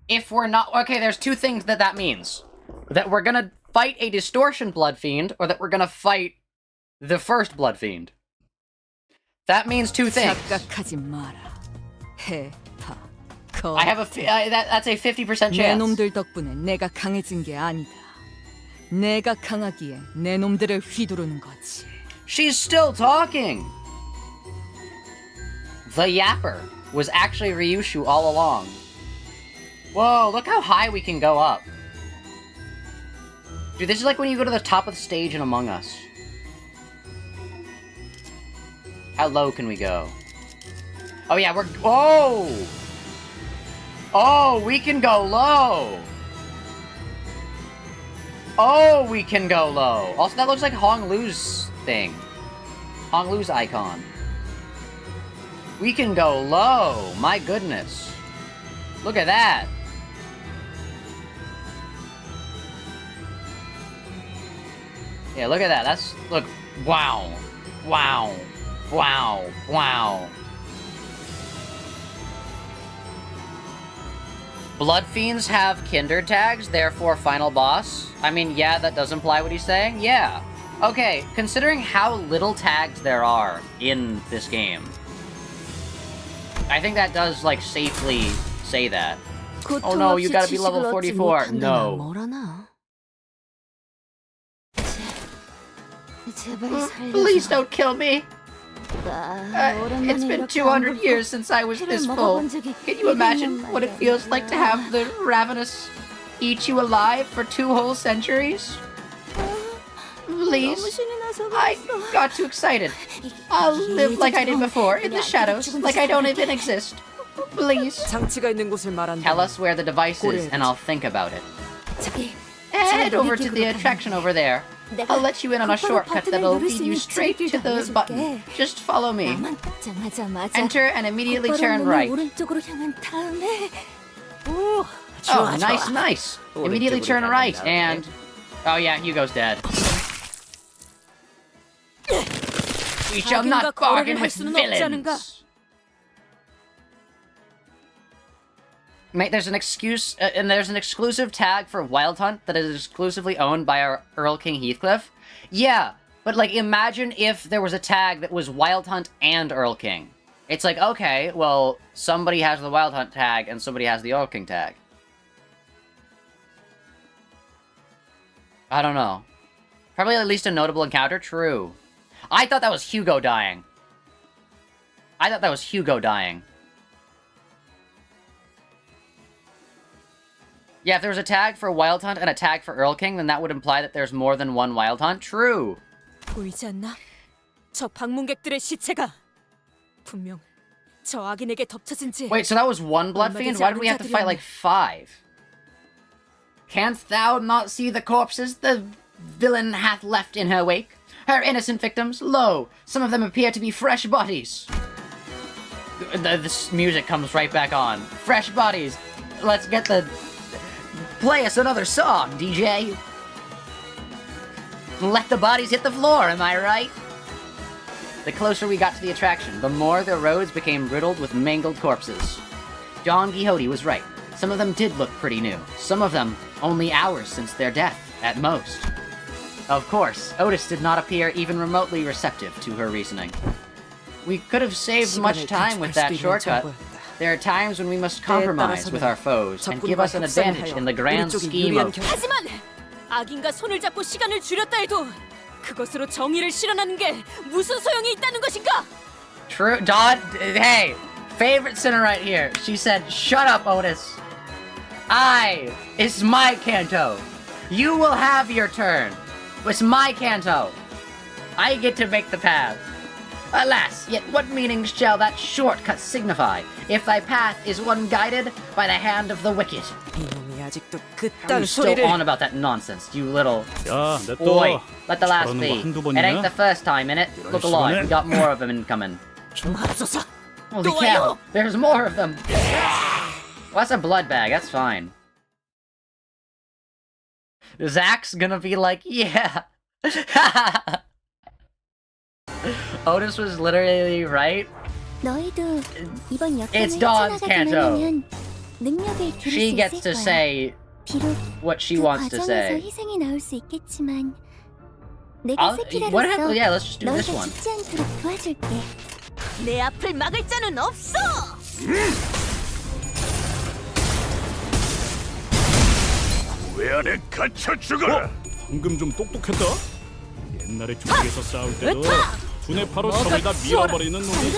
If we're not... Okay, there's two things that means. That we're gonna fight a Distortion Bloodfiend, or that we're gonna fight the first Bloodfiend. That means two things. I have a... that's a 50% chance. 놈들 덕분에 내가 강해진 게 아니다. 내가 강하기에 내 놈들을 휘두르는 거지. She's still talking! The Yapper was actually Ryushu all along. Whoa, look how high we can go up. Dude, this is like when you go to the top of the stage in Among Us. How low can we go? Oh yeah, we're... Oh! Oh, we can go low! Oh, we can go low! Also, that looks like Hong Lu's thing. Hong Lu's icon. We can go low! My goodness. Look at that! Yeah, look at that. That's... Look. Wow. Wow. Wow. Wow. Bloodfiends have Kindred tags, therefore final boss. I mean, yeah, that does imply what he's saying. Yeah. Okay, considering how little tags there are in this game, I think that does, like, safely say that. Oh no, you gotta be level 44. No. Please don't kill me. It's been 200 years since I was this full. Can you imagine what it feels like to have the ravenous eat you alive for 2 whole centuries? Please. I got too excited. I'll live like I did before, in the shadows, like I don't even exist. Please. Tell us where the device is, and I'll think about it. Head over to the attraction over there. I'll let you in on a shortcut that'll lead you straight to the button. Just follow me. Enter and immediately turn right. Oh, nice. Immediately turn right, and... Oh yeah, Hugo's dead. We shall not bargain with villains! Mate, there's an exclusive tag for Wild Hunt that is exclusively owned by our Earl King Heathcliff. Yeah, but like imagine if there was a tag that was Wild Hunt and Earl King. It's like, okay, well, somebody has the Wild Hunt tag and somebody has the Earl King tag. I don't know. Probably at least a notable encounter? True. I thought that was Hugo dying. Yeah, if there was a tag for Wild Hunt and a tag for Earl King, then that would imply that there's more than one Wild Hunt. True. 보이지 않나? 저 방문객들의 시체가 분명 저 악인에게 덮쳐진 지. Wait, so that was one Bloodfiend? Why did we have to fight like 5? Canst thou not see the corpses the villain hath left in her wake? Her innocent victims, lo, some of them appear to be fresh bodies. This music comes right back on. Fresh bodies. Let's get the... Play us another song, DJ. Let the bodies hit the floor, am I right? The closer we got to the attraction, the more the roads became riddled with mangled corpses. Don Quixote was right. Some of them did look pretty new. Some of them only hours since their death, at most. Of course, Otis did not appear even remotely receptive to her reasoning. We could have saved much time with that shortcut. There are times when we must compromise with our foes and give us an advantage in the grand scheme of... 하지만 악인과 손을 잡고 시간을 줄였다 해도 그것으로 정의를 실현하는 게 무슨 소용이 있다는 것인가? True, Dodd, hey, favorite sinner right here. She said, shut up, Otis. It's my canto. You will have your turn. It's my canto. I get to make the path. Alas, yet what meaning shall that shortcut signify, if thy path is one guided by the hand of the wicked? How are you still on about that nonsense, you little... Boy, let the last be. It ain't the first time, innit? Look alive, we got more of them incoming. Holy cow, there's more of them! Well, that's a blood bag, that's fine. Zach's gonna be like, yeah! Otis was literally right. It's Dawn's canto. She gets to say what she wants to say. What happened? Yeah, let's just do this one. 내 앞을 막을 자는 없어. 왜 안에 갇혀 죽어라. 방금 좀 똑똑했다. 옛날에 중국에서 싸울 때도 두뇌 바로 저기다 밀어버리는 놈이.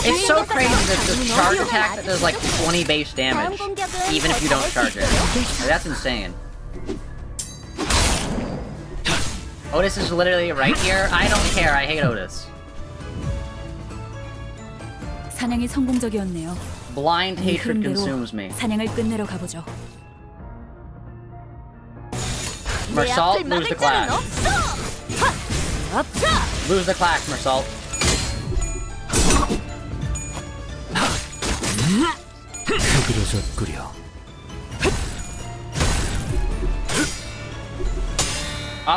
It's so crazy that the charge attack that does like 20 base damage, even if you don't charge it. That's insane. Otis is literally right here. I don't care. I hate Otis. 사냥이 성공적이었네요. Blind hatred consumes me. 사냥을 끝내러 가보죠. Mersault, lose the clash. Lose the clash, Mersault.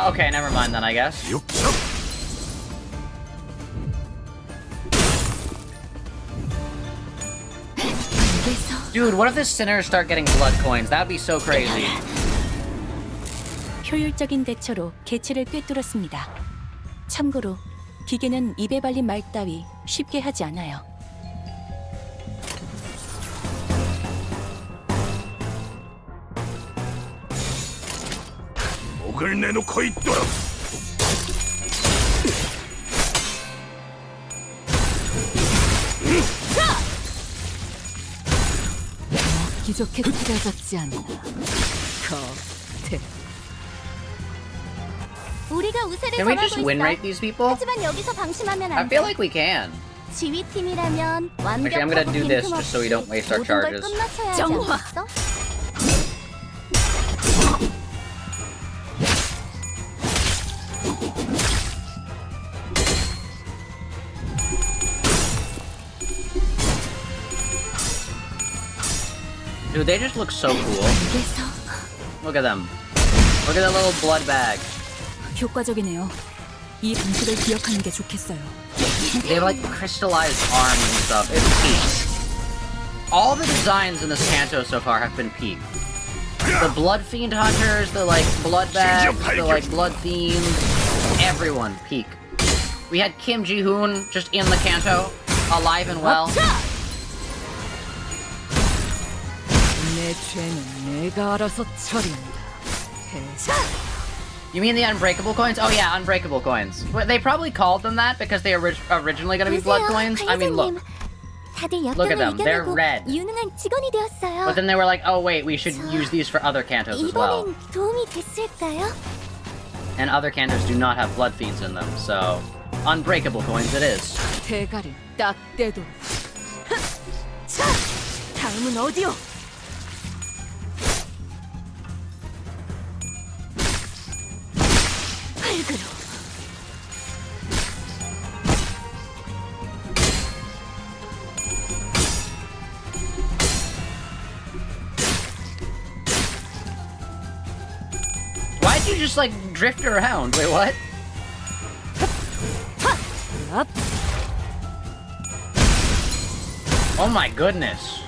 Okay, never mind then, I guess. Dude, what if the sinners start getting blood coins? That would be so crazy. 효율적인 대처로 개체를 꿰뚫었습니다. 참고로 기계는 입에 발린 말 따위 쉽게 하지 않아요. 목을 내놓고 있도록. 듣기 좋게 틀어졌지 않나. 거태. 우리가 우세를 Can we just 점하고 win 있어. rate these people? 하지만 여기서 방심하면 I 안 돼. feel like we can. 지휘팀이라면 Actually, I'm gonna do this just so we don't waste our 모든 걸 charges. 끝마쳐야 하지 정화. 않겠어? Dude, they just look so cool. Look at them. Look at that little blood bag. 효과적이네요. 이 방식을 기억하는 게 좋겠어요. They have like crystallized arms and stuff. It's peak. All the designs in this Canto so far have been peak. The Bloodfiend hunters, the like blood bags, the like blood fiends, everyone peak. We had Kim Ji-hoon just in the Canto, alive and well. 내 죄는 내가 알아서 처리한다. You mean the unbreakable coins? Oh yeah, unbreakable coins. Well, they probably called them that because they were originally going to be blood coins. I mean, look. Look at them, they're red. 유능한 직원이 되었어요. But then they were like, oh wait, we should use these for other Cantos as well. 이번엔 도움이 됐을까요? And other Cantos do not have blood fiends in them, so unbreakable coins it is. 대가리 딱 떼도록. 자, 다음은 어디요? 밝으로. Why'd you just like drift around? Wait, what? Up. Oh my goodness.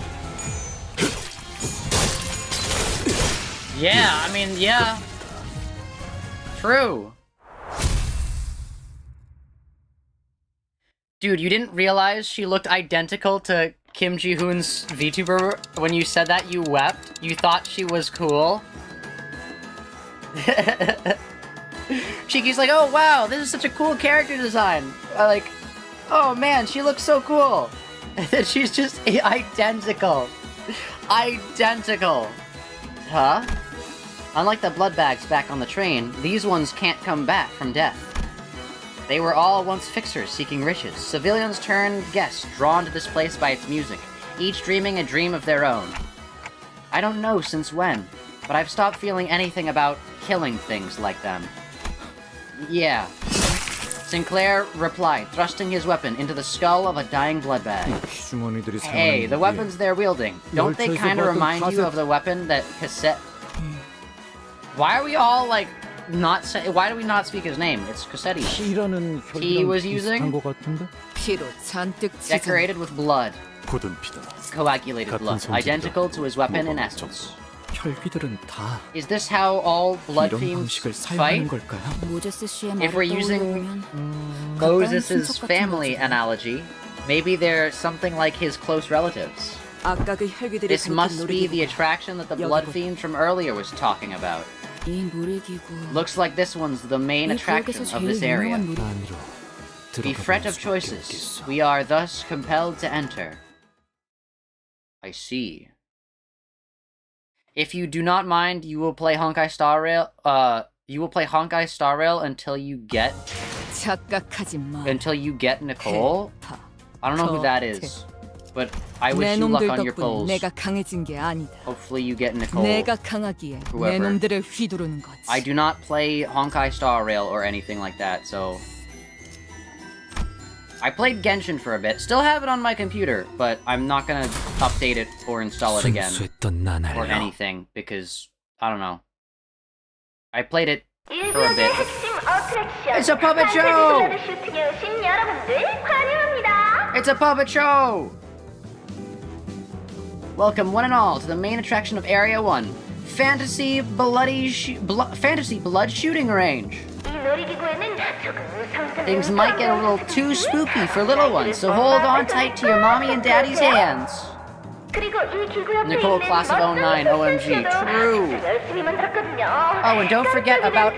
Yeah, I mean, yeah. True. Dude, you didn't realize she looked identical to Kim Ji-hoon's VTuber? When you said that, you wept? You thought she was cool? Cheeky's like, oh wow, this is such a cool character design. Like, oh man, she looks so cool. And then she's just identical. Identical. Huh? Unlike the blood bags back on the train, these ones can't come back from death. They were all once fixers seeking riches. Civilians turned guests drawn to this place by its music, each dreaming a dream of their own. I don't know since when, but I've stopped feeling anything about killing things like them. Yeah. Sinclair replied, thrusting his weapon into the skull of a dying blood bag. Hey, the weapons they're wielding, don't they kinda remind you of the weapon that Cassette... Why are we all, like, not say... Why do we not speak his name? It's Cassetti. He was using... Decorated with blood. Coagulated blood. Identical to his weapon in essence. Is this how all blood fiends fight? If we're using Moses' family analogy, maybe they're something like his close relatives. This must be the attraction that the blood fiend from earlier was talking about. Looks like this one's the main attraction of this area. The fret of choices. We are thus compelled to enter. I see. If you do not mind, you will play Honkai Star Rail. You will play Honkai Star Rail until you get Nicole. I don't know who that is, but I wish you luck on your polls. Hopefully you get Nicole. Whoever. I do not play Honkai Star Rail or anything like that, so. I played Genshin for a bit, still have it on my computer, but I'm not gonna update it or install it again, or anything, because, I don't know. I played it for a bit. It's a puppet show! It's a puppet show! Welcome one and all to the main attraction of Area 1, Fantasy Blood Shooting Range. Things might get a little too spooky for little ones, so hold on tight to your mommy and daddy's hands. Nicole, class of 09, OMG, true. Oh, and don't forget about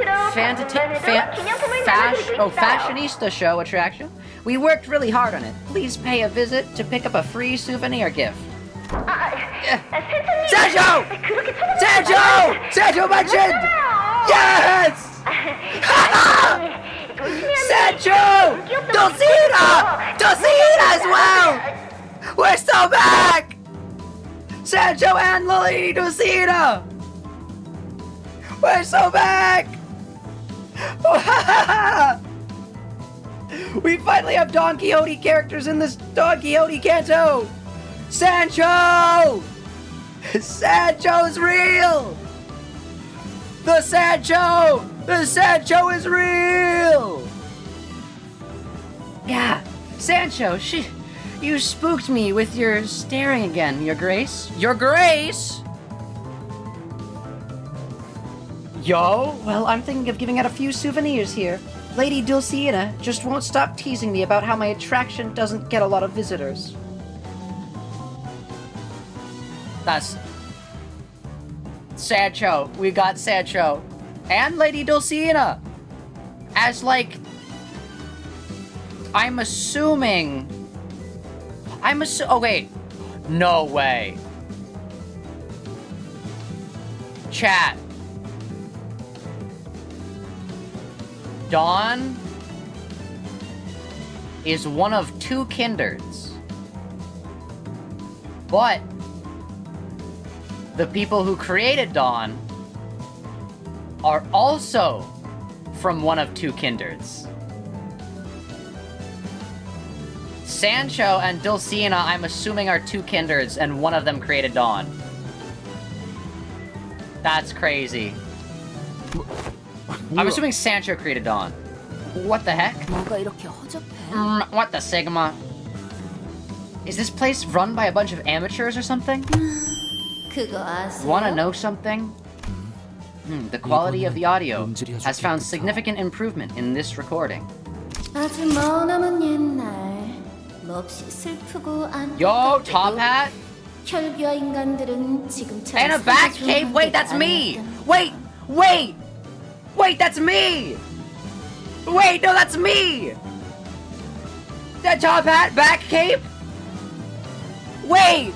Fashionista Show attraction. We worked really hard on it. Please pay a visit to pick up a free souvenir gift. Sancho! Sancho! Sancho mentioned! Yes! Sancho! Dulcina! Dulcina as well! We're so back! Sancho and Lily Dulcina! We're so back! We finally have Don Quixote characters in this Don Quixote Canto! Sancho! Sancho's real! The Sancho! The Sancho is real! Yeah, Sancho, you spooked me with your staring again, Your Grace. Your Grace! Yo, well, I'm thinking of giving out a few souvenirs here. Lady Dulcina just won't stop teasing me about how my attraction doesn't get a lot of visitors. That's... Sancho. We got Sancho. And Lady Dulcina! As, like... I'm assuming... Oh, wait. No way. Chat. Dawn is one of 2 kindreds. But the people who created Dawn are also from one of 2 kindreds. Sancho and Dulcina, I'm assuming, are 2 kindreds, and one of them created Dawn. That's crazy. I'm assuming Sancho created Dawn. What the heck? What the Sigma? Is this place run by a bunch of amateurs or something? Wanna know something? The quality of the audio has found significant improvement in this recording. Yo, Top Hat! And a back cave? Wait, that's me! Wait! Wait, that's me! Wait, no, that's me! That Top Hat, back cape? Wait,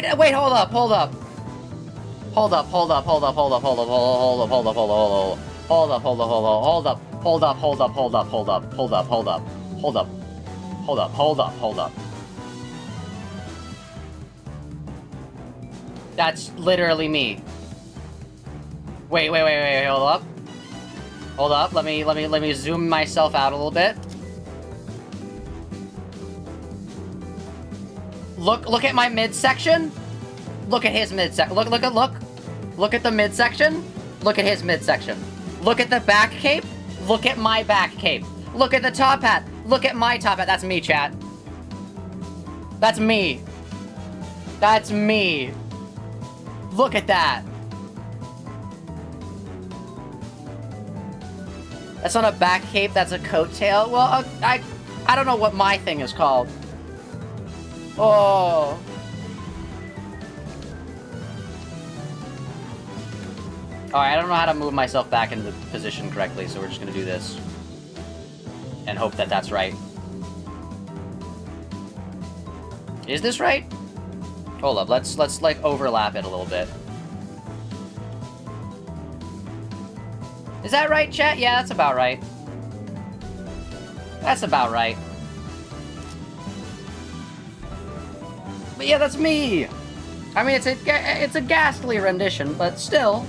hold up. Hold up. That's literally me. Wait, hold up. Let me zoom myself out a little bit. Look at my midsection. Look at his midsection. Look at the midsection. Look at his midsection. Look at the back cape. Look at my back cape. Look at the top hat. Look at my top hat. That's me, chat. That's me. That's me. Look at that. That's not a back cape, that's a coattail. Well, I don't know what my thing is called. Oh. Alright, I don't know how to move myself back into position correctly, so we're just gonna do this. And hope that that's right. Is this right? Hold up, let's like overlap it a little bit. Is that right, chat? Yeah, that's about right. That's about right. But yeah, that's me! I mean, it's a ghastly rendition, but still.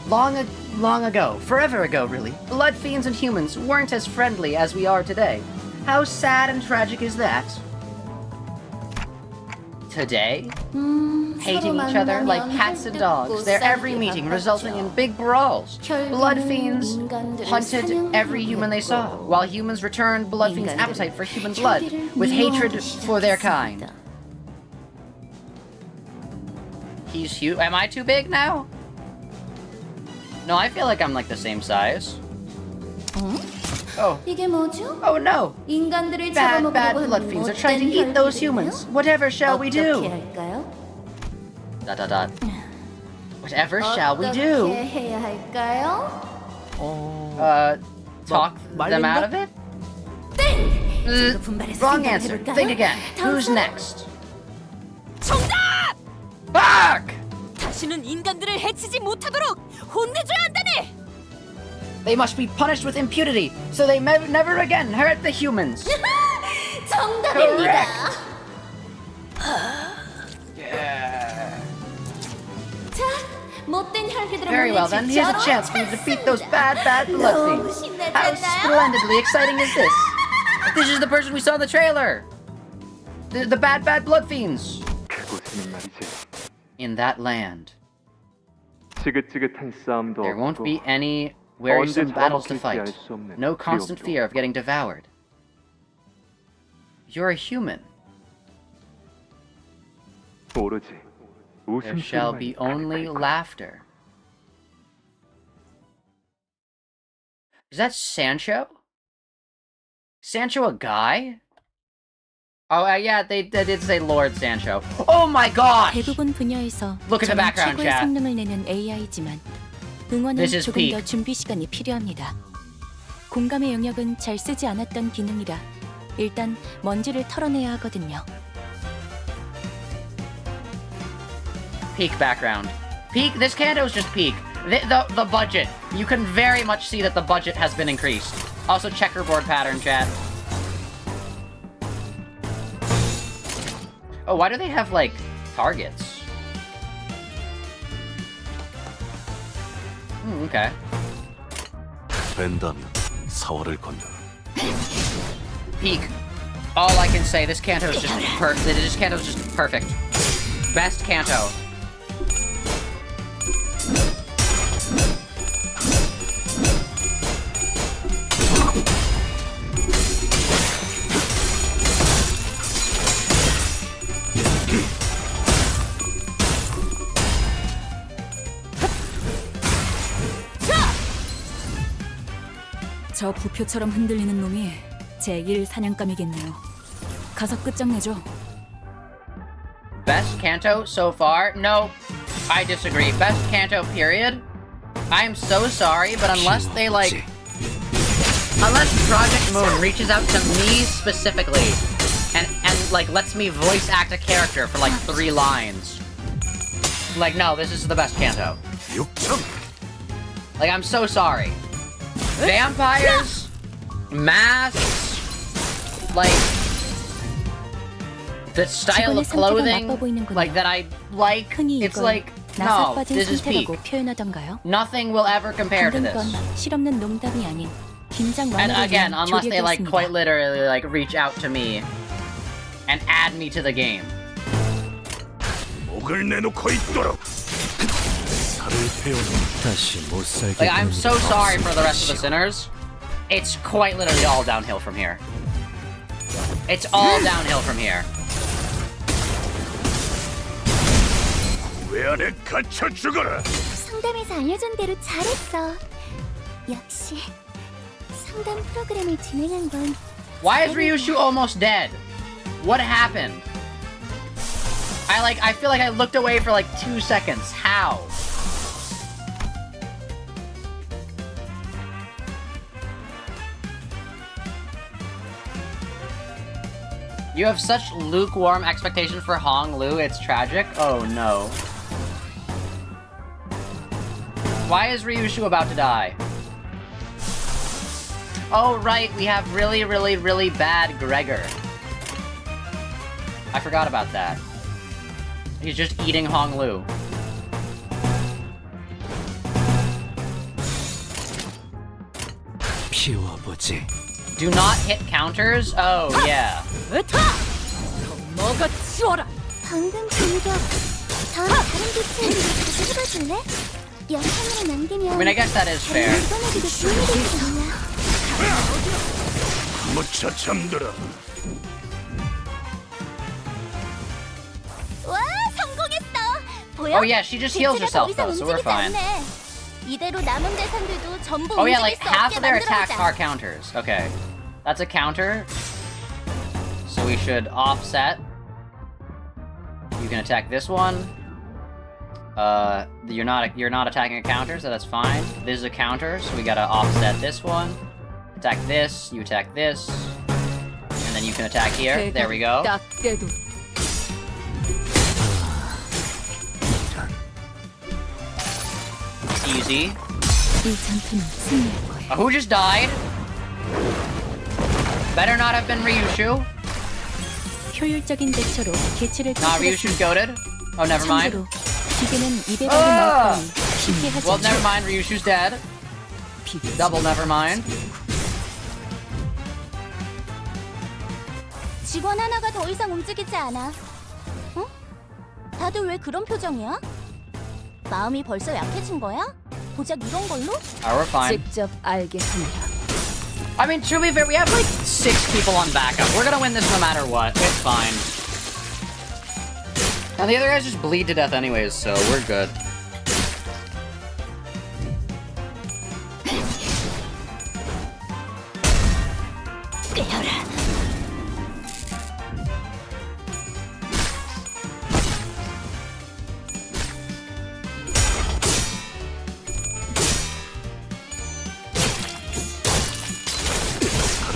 Long ago, forever ago, really, blood fiends and humans weren't as friendly as we are today. How sad and tragic is that? Today? Hating each other like cats and dogs, their every meeting resulting in big brawls. Blood fiends hunted every human they saw, while humans returned blood fiends' appetite for human blood, with hatred for their kind. He's huge. Am I too big now? No, I feel like I'm like the same size. Oh. Oh no! Bad blood fiends are trying to eat those humans. Whatever shall we do? ... Whatever shall we do? Talk them out of it? Wrong answer. Think again. Who's next? 정답! Fuck! 다시는 인간들을 해치지 못하도록 혼내줘야 한다네. They must be punished with impunity, so they never again hurt the humans. 정답입니다. Yeah. 자, 못된 혈기들을 Very well then, here's a chance for you to defeat those bad blood fiends. How splendidly exciting is this? This is the person we saw in the trailer! The bad blood fiends! 그곳에는 말이지. In that land, 지긋지긋한 싸움도 there won't 없고 be any wearisome 언제 battles to 잡힐지 fight. 알 수 없는 No constant 두려움도 fear of getting devoured. You're a human. 오로지 There shall 웃음소리만 be only 가득할 거야. laughter. Is that Sancho? Sancho a guy? Oh, yeah, they did say Lord Sancho. Oh my gosh! 대부분 분야에서 Look at the 저는 background, 최고의 chat. 성능을 내는 AI지만 응원은 This is 조금 peak. 더 준비 시간이 필요합니다. 공감의 영역은 잘 쓰지 않았던 기능이라 일단 먼지를 털어내야 하거든요. Peak background. Peak, this Canto is just peak. The budget. You can very much see that the budget has been increased. Also checkerboard pattern, chat. Oh, why do they have, like, targets? Okay. 된다면 사활을 건다. Peak. All I can say, this Canto is just this Canto is just perfect. Best Canto. 저 부표처럼 흔들리는 놈이 제1 사냥감이겠네요. 가서 끝장내죠. Best Canto so far? No, I disagree. Best Canto, period. I'm so sorry, but unless they, like... Unless Project Moon reaches out to me specifically and like, lets me voice act a character for, like, 3 lines. Like, no, this is the best Canto. Like, I'm so sorry. Vampires, masks, like the style of clothing, like that I like. It's like no, this is peak. Nothing will ever compare to this. 실없는 농담이 아닌 긴장 And 완화를 again, 위한 unless they like 조력이었습니다. quite literally like reach out to me and add me to the game. 목을 내놓고 있도록. Like I'm so sorry for the rest of the sinners. It's quite literally all downhill from here. It's all downhill from here. 왜 안에 갇혀 죽어라. 상담에서 알려준 대로 잘했어. 역시 상담 프로그램을 진행한 건. Why is Ryushu almost dead? What happened? I feel like I looked away for like 2 seconds. How? You have such lukewarm expectations for Hong Lu, it's tragic? Oh no. Why is Ryushu about to die? Oh right, we have really bad Gregor. I forgot about that. He's just eating Hong Lu. Do not hit counters? Oh, yeah. 방금 공격. 다음 다른 비트를 다시 해봐줄래? 영상으로 남기면. I mean, I guess that is fair. 이번에도 도움이 될지 몰라. 무쳐 잠들어. 와, 성공했어. 보여? Oh yeah, she just heals herself though, so we're fine. 이대로 남은 대상들도 전부 Oh yeah, like 움직일 수 half 없게 of their attacks 만들어보자. are counters. Okay. That's a counter. So we should offset. You can attack this one. You're not attacking a counter, so that's fine. This is a counter, so we gotta offset this one. Attack this, you attack this. then you can attack here. There we go. 딱 떼도 Easy. 이 전투는 승리할 거예요. Who just died? Better not have been Ryushu. 효율적인 대처로 개체를 Nah, Ryushu's goated. Oh, never mind. 참고로 기계는 입에 바른 마법을 쉽게 하지 Well, 않죠. never mind. Ryushu's dead. Double never mind. 직원 하나가 더 이상 움직이지 않아. 응? 다들 왜 그런 표정이야? 마음이 벌써 약해진 거야? 고작 이런 걸로? We're fine. 직접 알게 하느라. I mean, to be fair, we have like 6 people on backup. We're gonna win this no matter what. It's fine. And the other guys just bleed to death anyways, so we're good.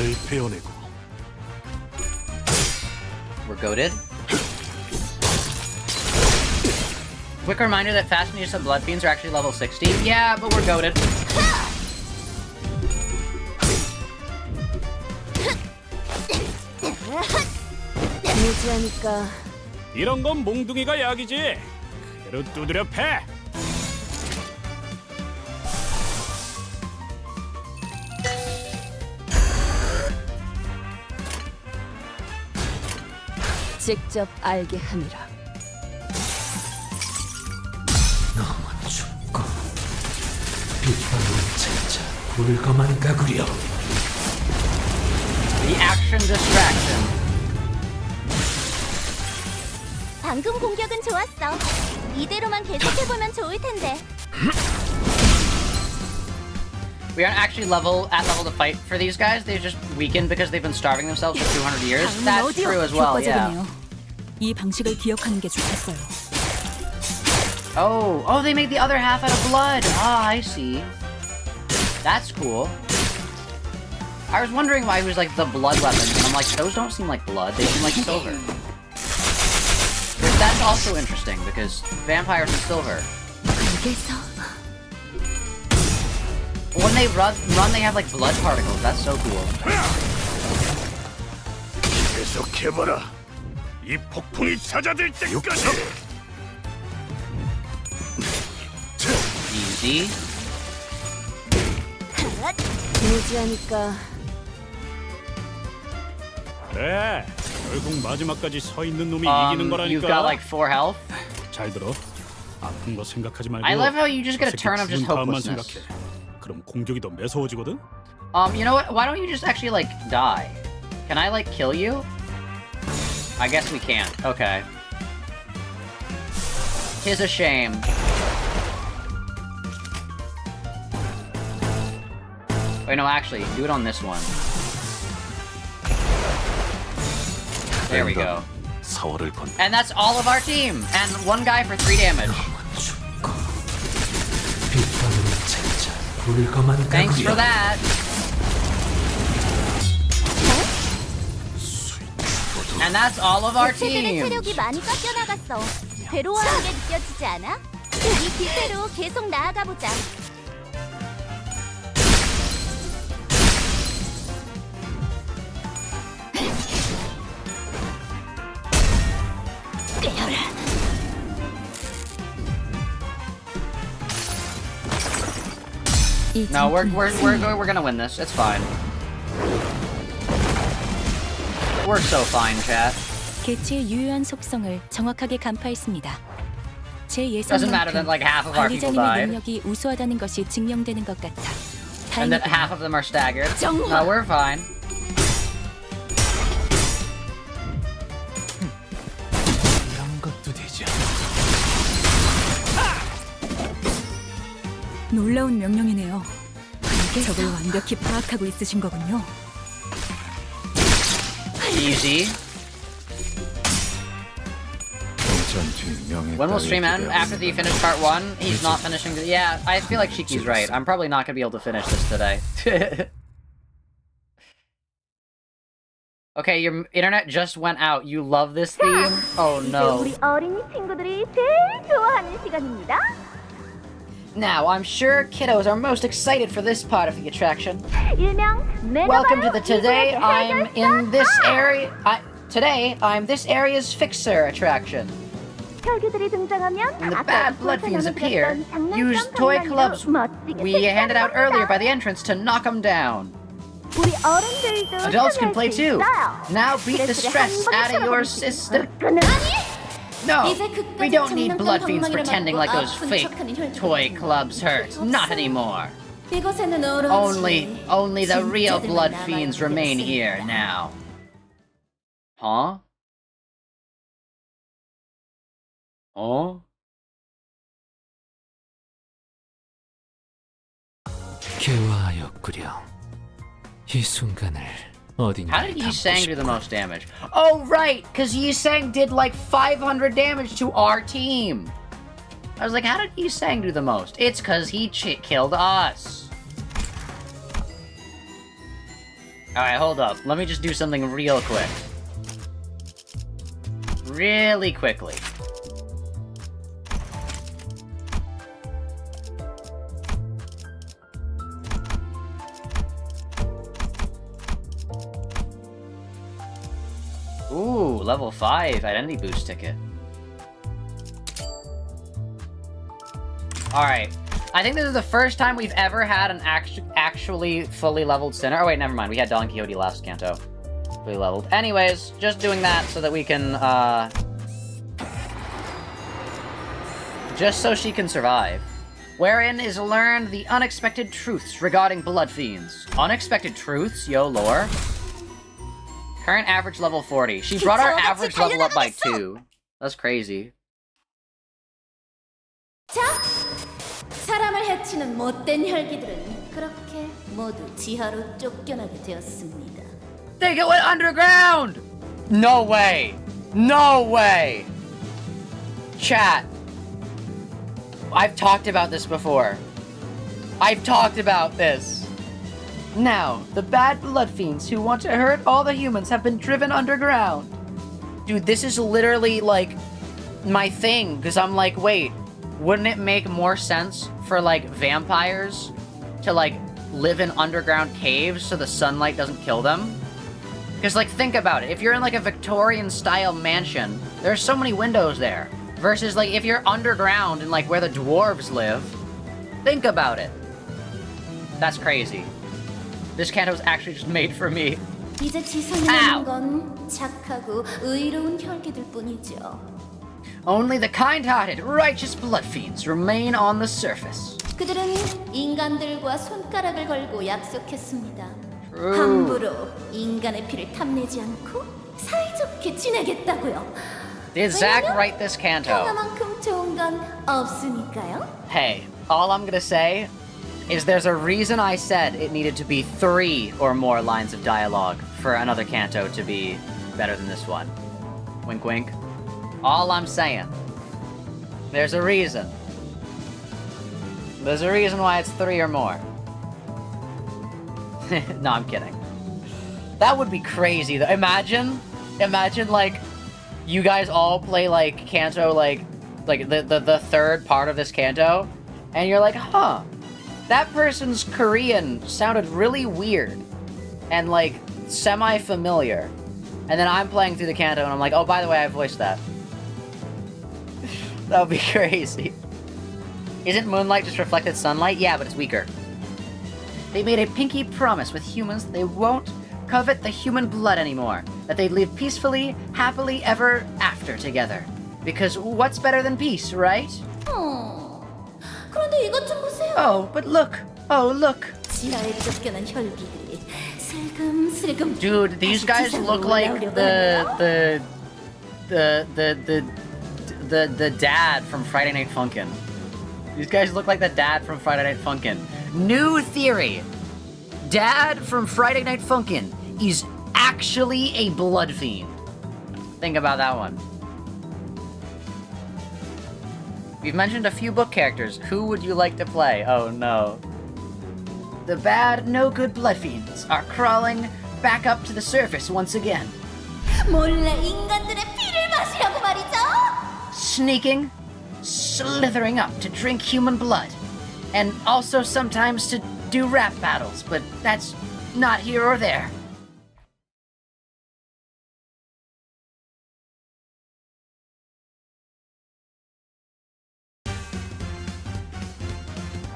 칼을 베어내고 We're goated. Quick reminder that Fashionista Bloodfiends are actually level 60. Yeah, but we're goated. 무지하니까 이런 건 몽둥이가 약이지. 그대로 두드려 패. 직접 알게 하느라. 너무 춥고 빛바람 진짜 굴거만 가구려. The action distraction. 방금 공격은 좋았어. 이대로만 계속해보면 좋을 텐데. We aren't actually at level to fight for these guys. They're just weakened because they've been starving themselves for 200 years. That's true as well, yeah. 이 방식을 기억하는 게 좋겠어요. Oh, they made the other half out of blood. Ah, I see. That's cool. I was wondering why it was like the blood weapons, and I'm like, those don't seem like blood. They seem like silver. But that's also interesting because vampires are silver. When they run, they have like blood particles. That's so cool. 계속해봐라. 이 폭풍이 잦아들 때까지. Easy. 무지하니까 그래. 결국 마지막까지 서 있는 놈이 이기는 거라니까. You've got like 4 health. 잘 들어. 아픈 거 생각하지 말고. I love how you just get a turn of just 다음만 hopelessness. 생각해. 그럼 공격이 더 매서워지거든. You know what? Why don't you just actually like die? Can I like kill you? I guess we can't. Okay. Tis a shame. Wait, no, actually, do it on this one. There we go. 사월을 건. And that's all of our team! And one guy for 3 damage. Thanks for that! And that's all of our 개체들의 team! 체력이 많이 깎여나갔어. 괴로워하는 게 느껴지지 않아? 이 기세로 계속 나아가보자. No, we're gonna win this. It's fine. We're so fine, chat. 개체의 유효한 속성을 정확하게 간파했습니다. 제 Doesn't matter that 예상만큼 like half of our people 관리자님의 died, 능력이 우수하다는 것이 증명되는 것 같아. and that 다행이군요. half of them are staggered. No, we're fine. 이런 것도 되지. 놀라운 명령이네요. 적을 완벽히 파악하고 있으신 거군요. Easy. When will stream end? After the finish part 1? He's not finishing the... Yeah, I feel like Shiki's right. I'm probably not gonna be able to finish this today. Okay, your internet just went out. You love this theme? Oh no. 우리 어린이 친구들이 제일 좋아하는 시간입니다. Now, I'm sure kiddos are most excited for this part of the attraction. 일명 내가 Welcome to 바로 the Today 이들의 I'm in this 해결사! area. Today I'm this area's fixer attraction. 혈기들이 등장하면 When the 아까 bad bloodfiends appear, 장난감 use toy 방망이로 clubs 멋지게 we handed out earlier by 펼쳐봅니다. the entrance to knock them down. 우리 어른들도 Adults can 참여할 play 수 too. 있어요. Now beat the stress out of your system. No, we don't need bloodfiends pretending like those fake toy clubs hurt. Not anymore. Only the real bloodfiends remain here now. Huh? Oh? 개화하였구려. 이 순간을 How did Yisang do the most damage? Oh, right! Because Yisang did like 500 damage to our team! I was like, how did Yisang do the most? It's because he killed us. Alright, hold up. Let me just do something real quick. Really quickly. Ooh, level 5 identity boost ticket. Alright. I think this is the first time we've ever had an actually fully leveled sinner. Oh wait, never mind. We had Don Quixote last canto. Fully leveled. Anyways, just doing that so that we can, just so she can survive. Wherein is learned the unexpected truths regarding blood fiends. Unexpected truths? Yo, lore. Current average level 40. She brought our average level up by 2. That's crazy. 자, 사람을 해치는 못된 혈기들은 그렇게 모두 지하로 쫓겨나게 되었습니다. They go underground! No way! No way! Chat. I've talked about this before. I've talked about this. Now, the bad blood fiends who want to hurt all the humans have been driven underground. Dude, this is literally, like, my thing, because I'm like, wait, wouldn't it make more sense for, like, vampires to, like, live in underground caves so the sunlight doesn't kill them? Because, like, think about it. If you're in, like, a Victorian-style mansion, there are so many windows there. Versus, like, if you're underground in, like, where the dwarves live, think about it. That's crazy. This canto was actually just made for me. 이제 지상에 남은 건 착하고 의로운 혈기들 뿐이죠. Only the kind-hearted, righteous blood fiends remain on the surface. 그들은 인간들과 손가락을 걸고 약속했습니다. 함부로 인간의 피를 탐내지 않고 사이좋게 지내겠다고요. Did Zach write this canto? 평화만큼 좋은 건 없으니까요. Hey, all I'm gonna say is there's a reason I said it needed to be 3 or more lines of dialogue for another canto to be better than this one. Wink wink. All I'm saying. There's a reason. There's a reason why it's 3 or more. No, I'm kidding. That would be crazy though. Imagine, like, you guys all play, like, canto, like the third part of this canto, and you're like, huh, that person's Korean sounded really weird and, like, semi-familiar. And then I'm playing through the canto and I'm like, oh, by the way, I voiced that. That would be crazy. Isn't moonlight just reflected sunlight? Yeah, but it's weaker. They made a pinky promise with humans that they won't covet the human blood anymore. That they'd live peacefully, happily ever after together. Because what's better than peace, right? 그런데 이것 좀 보세요. Oh, but look. Oh, look. 지하에 쫓겨난 혈기들이 슬금슬금. Dude, these guys look like the dad from Friday Night Funkin'. These guys look like the dad from Friday Night Funkin'. New theory. Dad from Friday Night Funkin' is actually a blood fiend. Think about that one. We've mentioned a few book characters. Who would you like to play? Oh no. The bad, no good blood fiends are crawling back up to the surface once again. 몰래 인간들의 피를 마시라고 말이죠. Sneaking, slithering up to drink human blood, and also sometimes to do rap battles, but that's not here or there.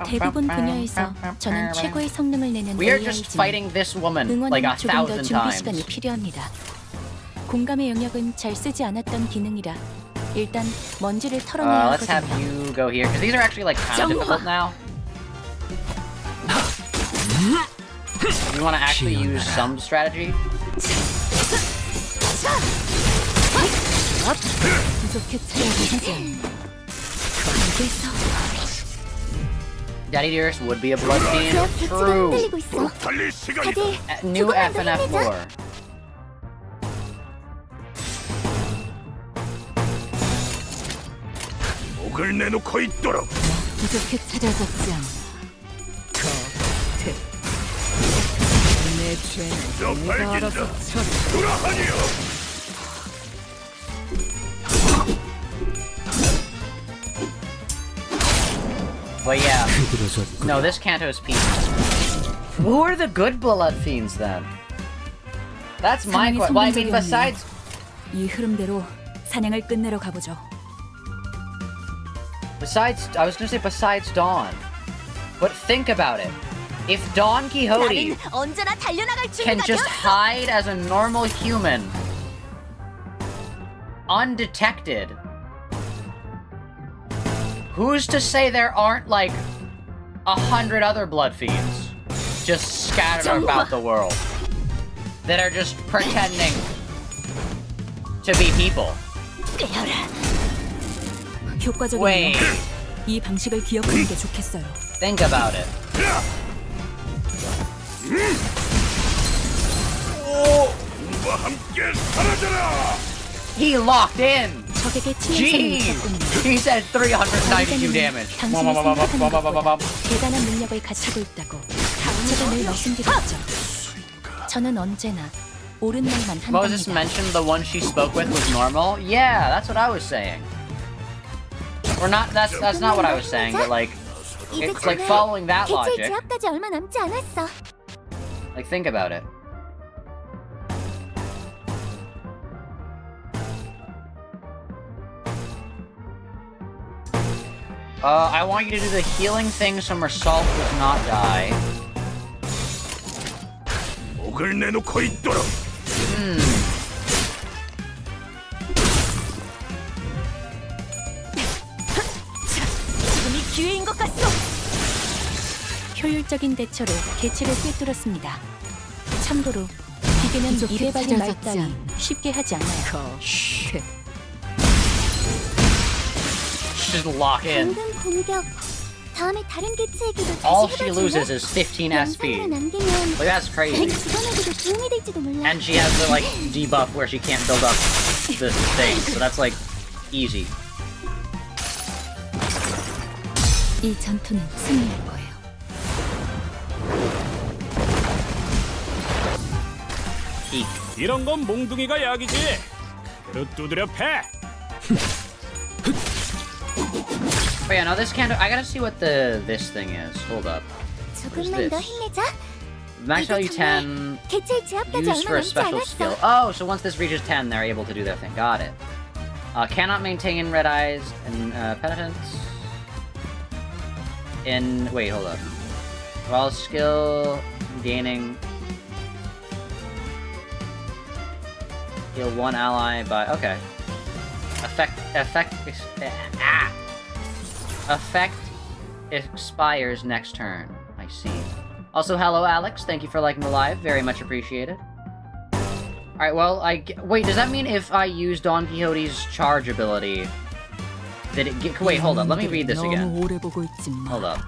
대부분 분야에서 저는 최고의 성능을 내는 We are just fighting this woman like 응원은 1,000 조금 더 준비 times. 시간이 필요합니다. 공감의 영역은 잘 쓰지 않았던 기능이라 일단 먼지를 털어내야 Let's have 하거든요. you go here, because these are actually like kind of difficult now. You want to actually use some strategy? 부족해 찾아보지. Daddy Dearest would be a blood fiend. True. New FNF lore. 목을 내놓고 있도록. 부족해 찾아졌지 않나. 내 죄는 내가 알아서 처리. But yeah, no, this Canto's peace. Who are the good blood fiends then? That's my question. Well, I mean, besides, 이 흐름대로 사냥을 끝내러 가보죠. I was gonna say besides Don. But think about it. If Don Quixote 나는 언제나 달려나갈 can 준비가 just 되었어. hide as a normal human, undetected, who's to say there aren't like 100 other blood fiends just scattered about the world that are just pretending to be people? 효과적인 Wait, 이 방식을 기억하는 게 좋겠어요. think about it. He locked in! 적에게 Jeez! 치명성을 He said 392 damage. 당신이 생각하는 것보다 대단한 능력을 가지고 있다고 제가 늘 말씀드렸죠. 저는 언제나 옳은 말만 Moses 한답니다. mentioned the one she spoke with was normal? Yeah, that's what I was saying. Or not, that's not what I was saying, but like, it's like following that 개체 logic. 제압까지 얼마 남지 않았어. Like, think about it. I want you to do the healing thing so Mersault does not die. 목을 내놓고 있도록. 지금이 기회인 것 같소. 효율적인 대처로 개체를 꿰뚫었습니다. 참고로 기계는 입에 발린 말 따위 쉽게 하지 않아요. Just lock in. 방금 공격. 다음에 다른 개체에게도 All 다시 she 해봐줄래? loses is 15 SP. 영상으로 남기면 Like, that's crazy. 직원에게도 도움이 될지도 몰라. And she has the, like, debuff where she can't build up this thing, so that's, like, easy. 이 전투는 승리할 거예요. Eek. 이런 건 몽둥이가 약이지. 그릇 두드려 패. But yeah, no, this can't. I gotta see what this thing is. Hold up. 조금만 더 힘내자. Max value 10. 개체 제압까지 Used for 얼마 a 남지 special skill. 않았어. Oh, so once this reaches 10, they're able to do their thing. Got it. Cannot maintain red eyes and penitence. Wait, hold up. While skill gaining. Heal one ally by. Okay. Effect expires next turn. I see. Also, hello, Alex. Thank you for liking the live. Very much appreciated. Alright, well, wait, does that mean if I use Don Quixote's charge ability, did it get... Wait, hold up. Let me read this again. Hold up.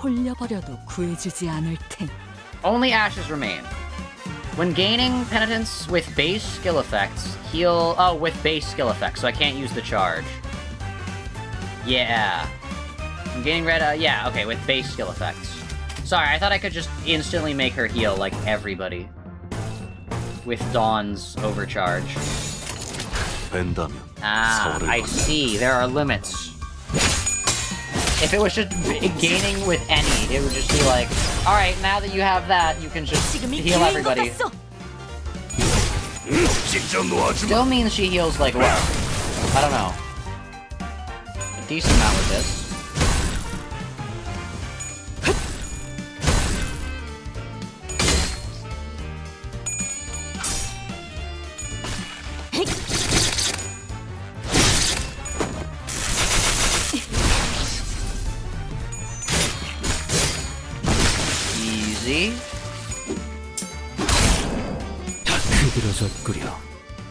홀려버려도 구해주지 않을 테니. Only ashes remain. When gaining penitence with base skill effects, heal... Oh, with base skill effects, so I can't use the charge. Yeah. I'm gaining red... yeah, okay, with base skill effects. Sorry, I thought I could just instantly make her heal, like, everybody. with Dawn's overcharge. Ah, I see. There are limits. If it was just gaining with any, it would just be like, alright, now that you have that, you can just heal everybody. Still means she heals, like, what? I don't know. A decent amount with this. Easy. 그들어졌구려.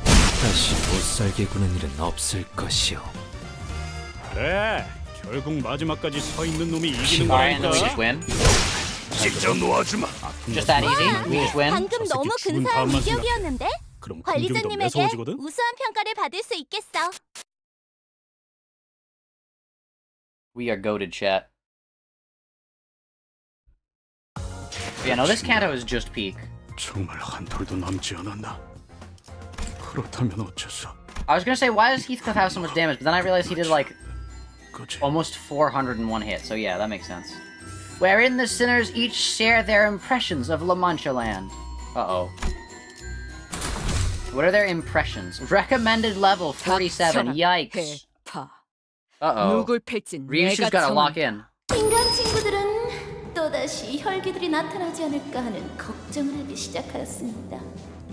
다시 못 살게 구는 일은 없을 것이오. 그래, 결국 마지막까지 서 있는 놈이 이기는 Alright, and then we 거라니까. just win. 직접 놓아주마. Just that easy? We just win? 방금 너무 근사한 이격이었는데? 그럼 관리자님에게 우수한 평가를 받을 수 있겠어. We are goated, chat. Yeah, no, this Canto is just peak. 정말 한 톨도 남지 않았나? 그렇다면 어째서? I was gonna say, why does Heathcliff have so much damage? But then I realized he did, like, almost 401 hits, so yeah, that makes sense. Wherein the sinners each share their impressions of La Mancha land. Uh-oh. What are their impressions? Recommended level 47, yikes. Uh-oh. Ryushu's gotta lock in. 인간 친구들은 또다시 혈기들이 나타나지 않을까 하는 걱정을 하기 시작하였습니다.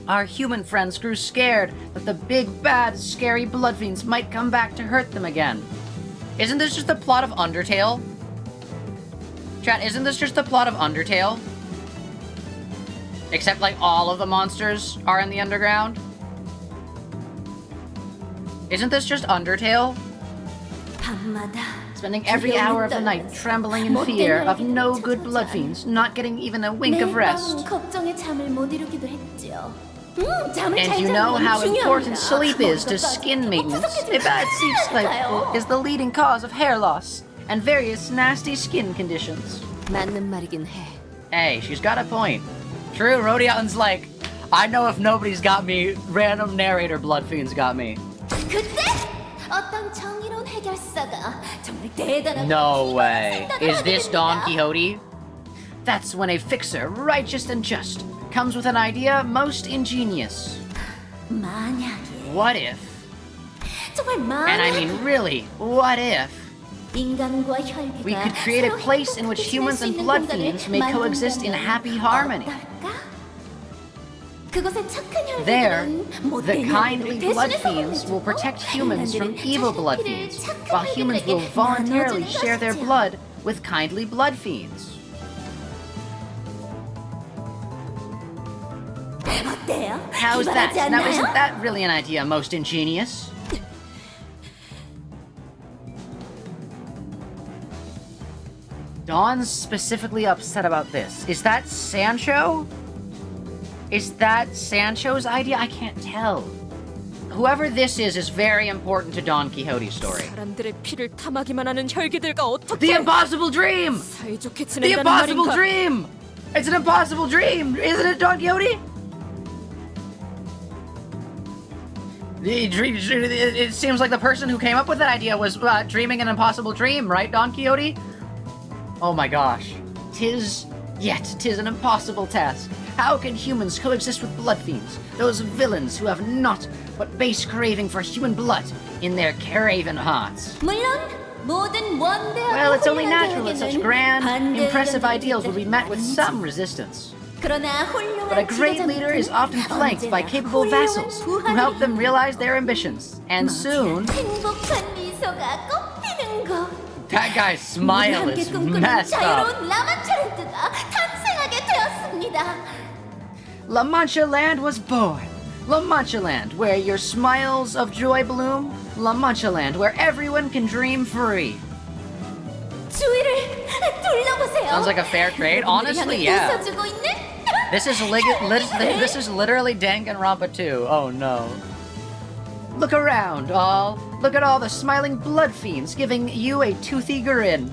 Our human friends grew scared that the big, bad, scary bloodfiends might come back to hurt them again. Isn't this just the plot of Undertale? Chat, isn't this just the plot of Undertale? Except, like, all of the monsters are in the underground? Isn't this just Undertale? Spending every hour of the night trembling in fear of no good bloodfiends, not getting even a wink of rest. And you know how important sleep is to skin maintenance. A bad sleep cycle is the leading cause of hair loss and various nasty skin conditions. Hey, she's got a point. True, Rodiaton's like, I know if nobody's got me, random narrator bloodfiends got me. No way. Is this Don Quixote? That's when a fixer, righteous and just, comes with an idea most ingenious. What if? And I mean really, what if? We could create a place in which humans and bloodfiends may coexist in happy harmony. There, the kindly bloodfiends will protect humans from evil bloodfiends, while humans will voluntarily share their blood with kindly bloodfiends. How's that? Now isn't that really an idea most ingenious? Dawn's specifically upset about this. Is that Sancho? Is that Sancho's idea? I can't tell. Whoever this is very important to Don Quixote's story. The impossible dream! The impossible dream! It's an impossible dream! Isn't it, Don Quixote? It seems like the person who came up with that idea was dreaming an impossible dream, right, Don Quixote? Oh my gosh. Tis an impossible task. How can humans coexist with bloodfiends, those villains who have naught but base craving for human blood in their craven hearts? Well, it's only natural that such grand, impressive ideals will be met with some resistance. But a great leader is often flanked by capable vassals who help them realize their ambitions. And soon... That guy's smile is messed up. La Mancha Land was born. La Mancha Land, where your smiles of joy bloom. La Mancha Land, where everyone can dream free. Sounds like a fair trade. Honestly, yeah. This is literally Danganronpa 2. Oh no. Look around, all. Look at all the smiling bloodfiends giving you a toothy grin.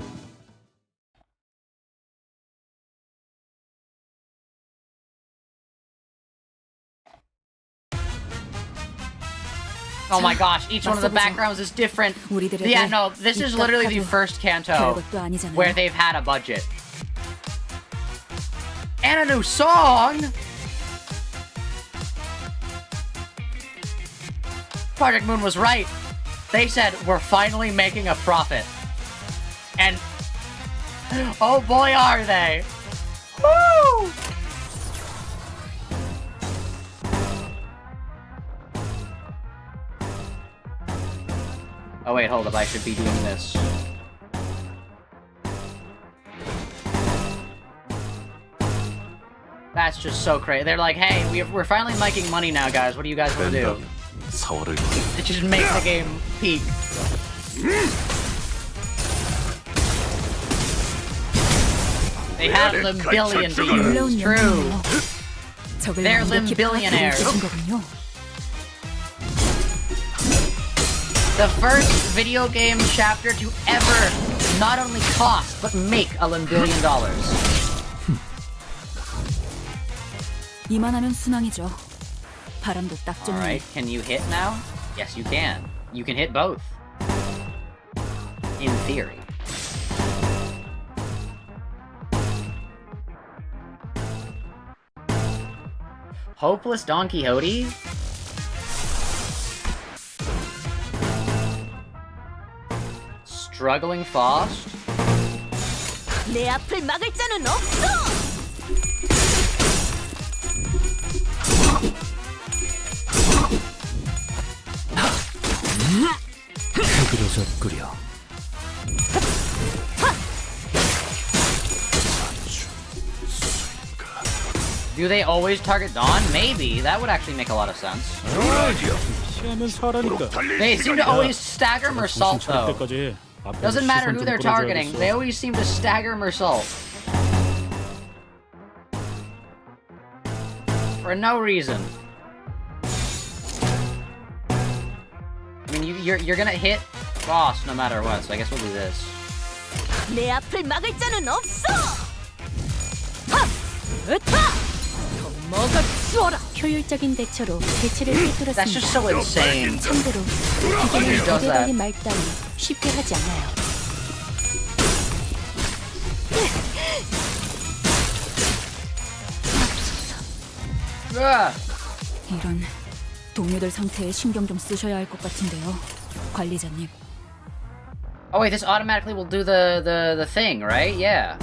Oh my gosh, each one of the backgrounds is different. Yeah, no, this is literally the first Canto where they've had a budget. And a new song! Project Moon was right. They said, we're finally making a profit. And... oh boy, are they! Woo! Oh wait, hold up, I should be doing this. That's just so crazy. They're like, hey, we're finally making money now, guys. What do you guys want to do? It just makes the game peak. They had Limbillion views. True. They're Limbillionaires. The first video game chapter to ever not only cost, but make $1 billion. Alright, can you hit now? Yes, you can. You can hit both. In theory. Hopeless Don Quixote? Struggling Faust? 내 앞을 막을 자는 없어! 흐그러져 Do they always target Dawn? Maybe. That would actually make a lot of sense. They seem to always stagger Mersault, though. Doesn't matter who they're targeting, they always seem to stagger Mersault. For no reason. I mean, you're gonna hit boss no matter what, so I guess we'll do this. 내 앞을 막을 자는 없어! 효율적인 대처로 대체를 꿰뚫었습니다. That's just so insane. 참고로 기계는 기대 달린 말 따위 쉽게 하지 않아요. 이런 동료들 상태에 신경 좀 쓰셔야 할 것 같은데요, 관리자님. Oh wait, this automatically will do the thing, right? Yeah.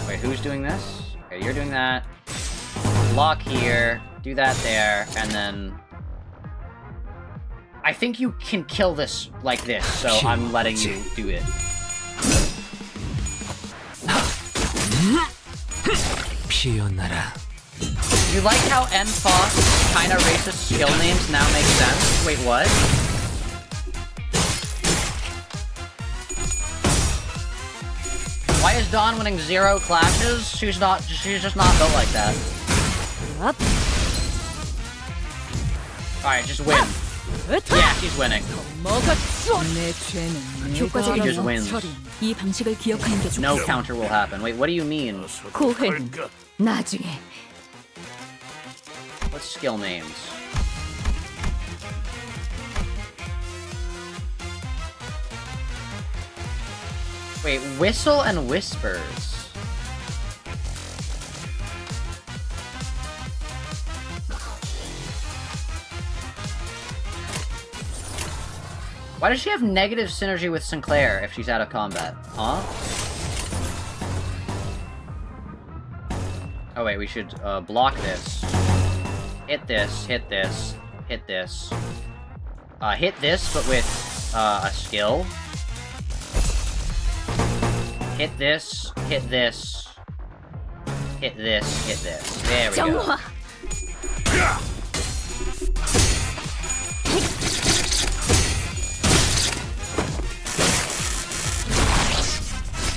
Wait, who's doing this? Okay, you're doing that. Block here, do that there, and then... I think you can kill this like this, so I'm letting you do it. You like how NFOS kinda racist skill names now make sense? Wait, what? Why is Dawn winning 0 clashes? She's just not built like that. Alright, just win. Yeah, she's winning. She just wins. No counter will happen. Wait, what do you mean? What skill names? Wait, Whistle and Whispers. Why does she have negative synergy with Sinclair if she's out of combat? Huh? Oh wait, we should block this. Hit this, hit this, hit this. Hit this, but with a skill. Hit this, hit this, hit this, hit this. There we go.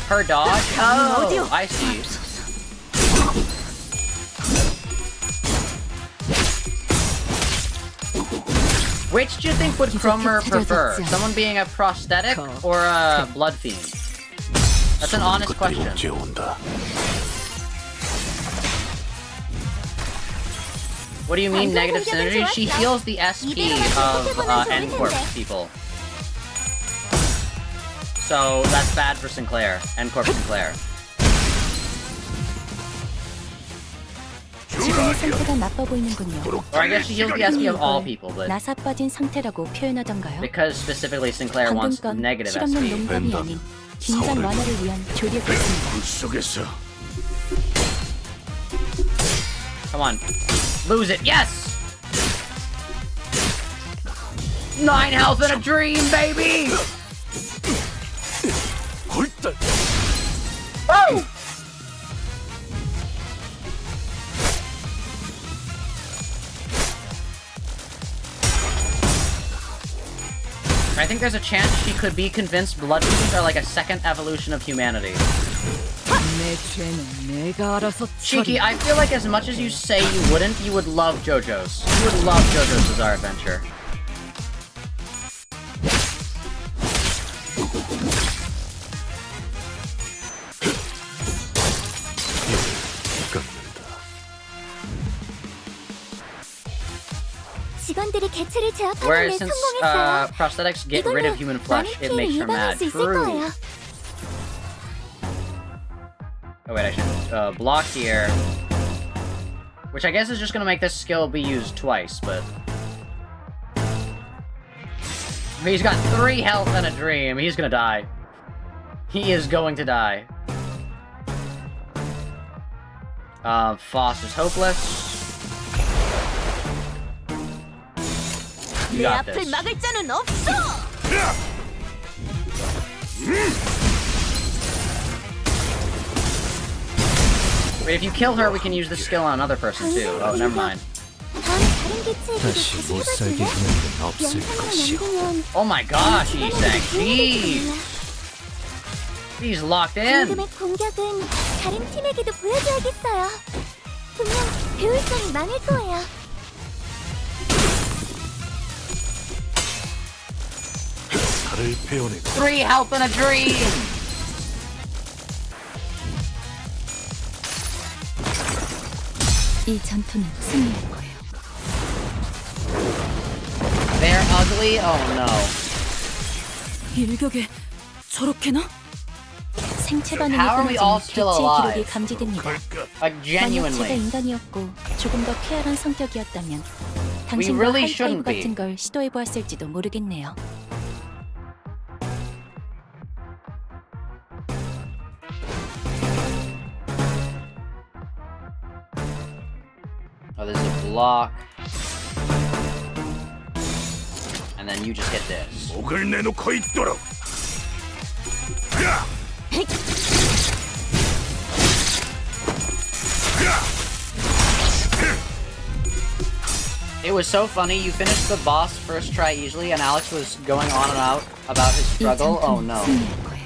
Her dodge? Oh, I see. Which do you think would Cromer prefer? Someone being a prosthetic or a Bloodfiend? That's an honest question. What do you mean negative synergy? She heals the SP of N-Corp people. So that's bad for Sinclair. N-Corp Sinclair. 지금의 상태가 나빠 보이는군요. Or I guess she heals the SP of all people, but 나사 빠진 상태라고 표현하던가요? because specifically Sinclair 방금 wants 건 negative 실없는 SP. 농담이 아닌 긴장 완화를 위한 조력이었습니다. 속에서 Come on. Lose it. Yes! 9 health in a dream, baby! Oh! I think there's a chance she could be convinced Bloodfiends are like a second evolution of humanity. Cheeky, I feel like as much as you say you wouldn't, you would love JoJo's. You would love JoJo's Bizarre Adventure. 직원들이 개체를 제압하는 데 Whereas since 성공했어요. prosthetics get rid of human flesh, it makes her mad. True. Oh wait, I should block here. Which I guess is just gonna make this skill be used twice, but... He's got 3 health and a dream. He's gonna die. He is going to die. Foster's hopeless. You got this. 막을 자는 없어. Wait, if you kill her, we can use this skill on another person too. Oh, never mind. 다시 못 살게 구는 일은 없을 것이오. Oh my gosh, Isang. Jeez. He's locked in. 방금의 공격은 다른 팀에게도 보여줘야겠어요. 분명 배울 점이 많을 거예요. 살을 베어내고 3 health and a dream. 이 전투는 승리할 거예요. They're ugly? Oh no. 일격에 저렇게나? 생체 반응이 How are we all 끊어진 still 빛의 alive? 기록이 감지됩니다. Like 만약 제가 genuinely. 인간이었고 조금 더 쾌활한 성격이었다면 We 당신과 really 하이파이브 shouldn't be. 같은 걸 시도해보았을지도 모르겠네요. Oh, there's a block. And then you just hit this. 목을 내놓고 있도록. It was so funny, you finished the boss first try easily, and Alex was going on and out about his 이 struggle. Oh 전투는 no. 승리할 거예요.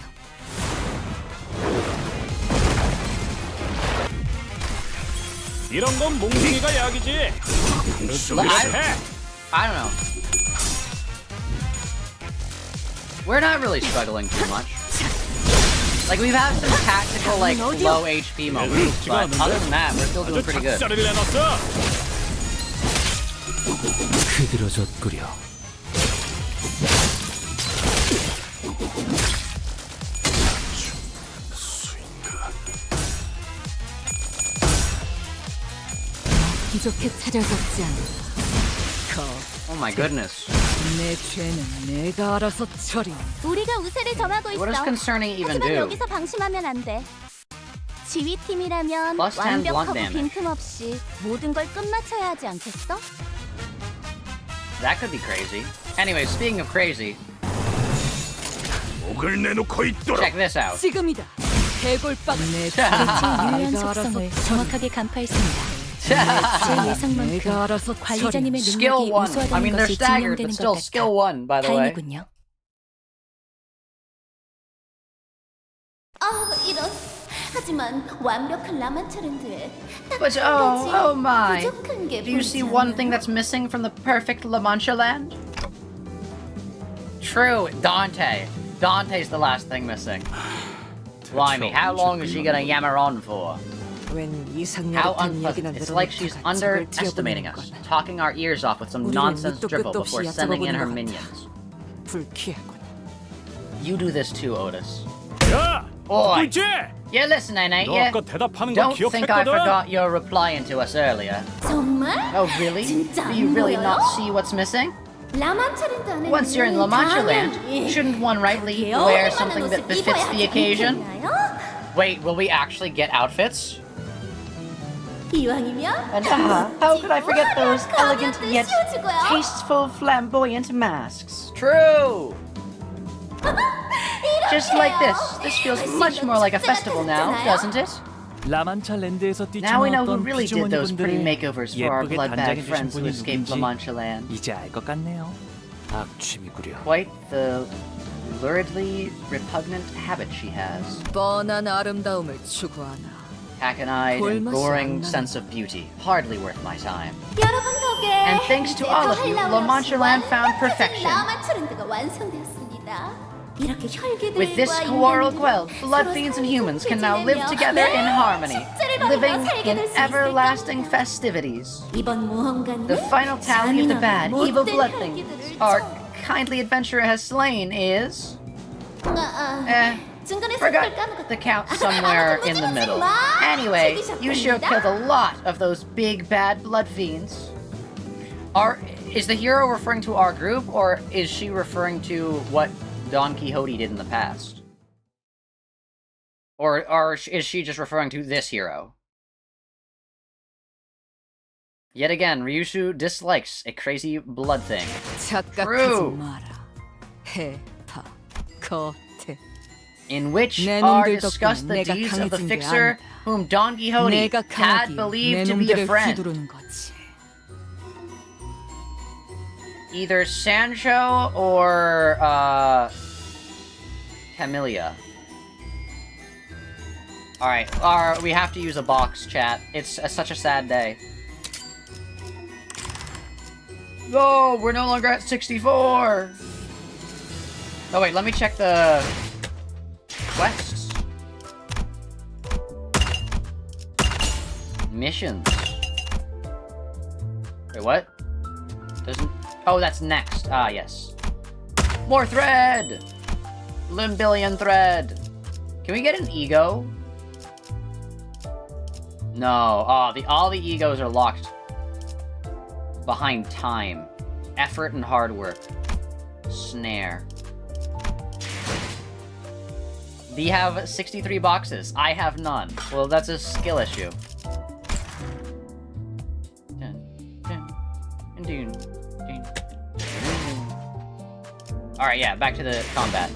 이런 건 몽둥이가 약이지. I don't know. We're not really struggling too much. Like, we've had some tactical, like, low HP moments, but other than that, we're still doing pretty good. 작자를 내놨어. 흐드러졌구려. 기적해 찾아잡지 않아. Oh my goodness. 내 죄는 내가 알아서 처리. 우리가 우세를 점하고 있어. What does concerning even 하지만 do? 여기서 방심하면 안 돼. 지휘팀이라면 Plus 10 blunt 완벽하고 damage. 빈틈없이 모든 걸 끝마쳐야 하지 않겠어? That could be crazy. Anyway, speaking of crazy, 목을 내놓고 있도록. check this out. 지금이다. 해골빵 내 제 유연 속성을 정확하게 간파했습니다. 제 예상만큼 내가 알아서 관리자님의 Skill 능력이 1. I 우수하다는 mean, they're 것이 staggered, 증명되는 but still 것 skill 같아 1, by the way. 다행이군요. 이런. 하지만 완벽한 라만차랜드에 딱 But 한 가지 oh my. 부족한 게 Do you see 보이지 one 않아요? thing that's missing from the perfect La Mancha land? True, Dante. Dante's the last thing missing. Blimey, how long is she gonna yammer on for? How unpleasant. It's like she's underestimating us, talking our ears off with some nonsense dribble before sending in her minions. You do this too, Otis. 야! Oi! 꼴찌! You're listening, ain't 너 아까 you? 대답하는 거 Don't think I 기억했거든? forgot your replying to us earlier. 정말? Oh, really? 진짜 Do you 안 really 보여요? not see what's missing? 라만차랜드 안에는 Once you're in La Mancha Land, 당연히 shouldn't one rightly 그렇게 wear 어울릴만한 something that 옷을 befits 입어야지 the occasion? 않겠나요? Wait, will we actually get outfits? 이왕이면 And how could I forget those elegant 가면도 yet 씌워주고요. tasteful, flamboyant masks? True! Just like this. This feels much more like a festival now, doesn't it? 라만차랜드에서 Now we know who 뛰쳐나왔던 really did those pretty 피주머니분들의 makeovers for our 예쁘게 blood-bag 단장해주신 friends who 분이 escaped La 누군지 Mancha Land. 이제 알 것 같네요. 악취미구려. Quite the luridly repugnant habit she has. 뻔한 아름다움을 추구하나. Hackneyed and 볼맛이 boring 안 나네. sense of beauty. Hardly worth my time. 여러분 덕에 And thanks to all of you, La Mancha Land found perfection. 라만차랜드가 완성되었습니다. 이렇게 혈기들과 With this quarrel 인간들이 quelled, blood 서로 fiends and 사이좋게 humans can now live 지내며 together in 매일 harmony, 축제를 벌이며 living 살게 in 될 수 everlasting 있을 겁니다. festivities. 이번 모험가는 The final tally of the bad, 잔인하고 evil 못된 blood 혈기들을 things our kindly adventurer has slain is... 중간에 Forgot 숫자를 까먹었다. the count somewhere in the middle. Anyway, you sure killed a lot of those big bad blood fiends. Is the hero referring to our group, or is she referring to what Don Quixote did in the past? Or is she just referring to this hero? Yet again, Ryushu dislikes a crazy blood thing. 착각하지 마라. 해파, 거태. In which 내 are 놈들 discussed the 덕분에 내가 deeds of the 강해진 게 fixer whom Don Quixote 내가 had 강하기에 believed 내 to be a 놈들을 friend. 휘두르는 거지. Either Sancho or Camellia. Alright, we have to use a box, chat. It's such a sad day. No, we're no longer at 64! Oh wait, let me check the quests. Missions. Wait, what? Doesn't... Oh, that's next. Ah, yes. More thread! Limbillion thread! Can we get an ego? No. Oh, all the egos are locked behind time. Effort and hard work. Snare. We have 63 boxes. I have none. Well, that's a skill issue. Alright, yeah, back to the combat.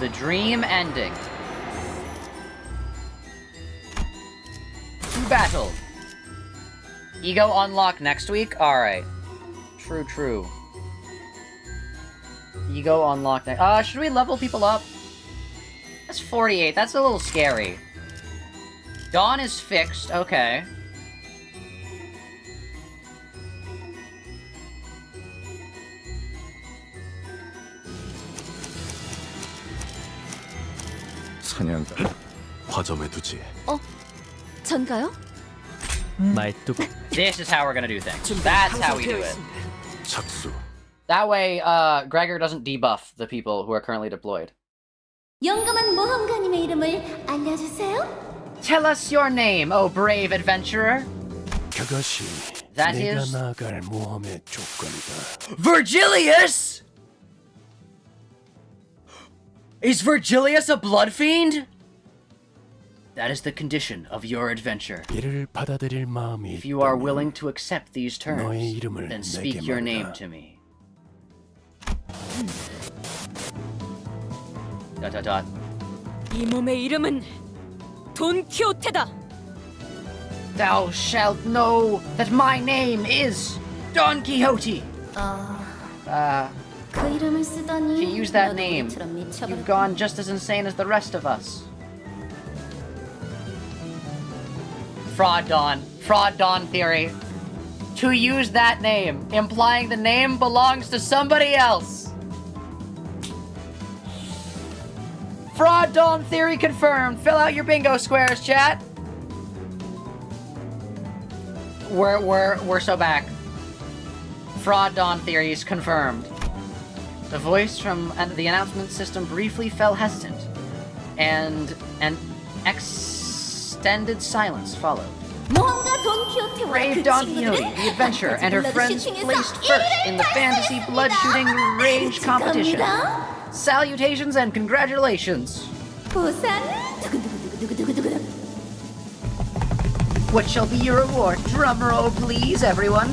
The dream ending. To battle. Ego unlock next week? Alright. True. Ego unlock next... should we level people up? That's 48. That's a little scary. Dawn is fixed. Okay. 사냥감 화점에 두지. 전가요? 말뚝. This is how we're gonna do things. That's how we do it. 착수. That way, Gregor doesn't debuff the people who are currently deployed. 용감한 모험가님의 이름을 알려주세요. Tell us your name, oh brave adventurer. 그것이 That 내가 is... 나갈 모험의 조건이다. Virgilius! Is Virgilius a blood fiend? That is the condition of your adventure. 이를 받아들일 마음이 If you are 있다면 willing to accept these terms, 너의 이름을 then 내게 speak your name 말해라. to me. Dot dot dot. 이 몸의 이름은 돈 키호테다. Thou shalt know that my name is Don Quixote. 그 이름을 쓰다니. She used that 너도 name. 우리처럼 미쳐버렸구나. You've gone just as insane as the rest of us. Fraud Dawn theory. To use that name, implying the name belongs to somebody else. Fraud Dawn theory confirmed. Fill out your bingo squares, chat. We're so back. Fraud Dawn theories confirmed. The voice from the announcement system briefly fell hesitant, and an extended silence followed. Brave Don Quixote, the adventurer, and her friends placed first in the fantasy blood-shooting range competition. Salutations and congratulations! What shall be your reward? Drumroll, please, everyone!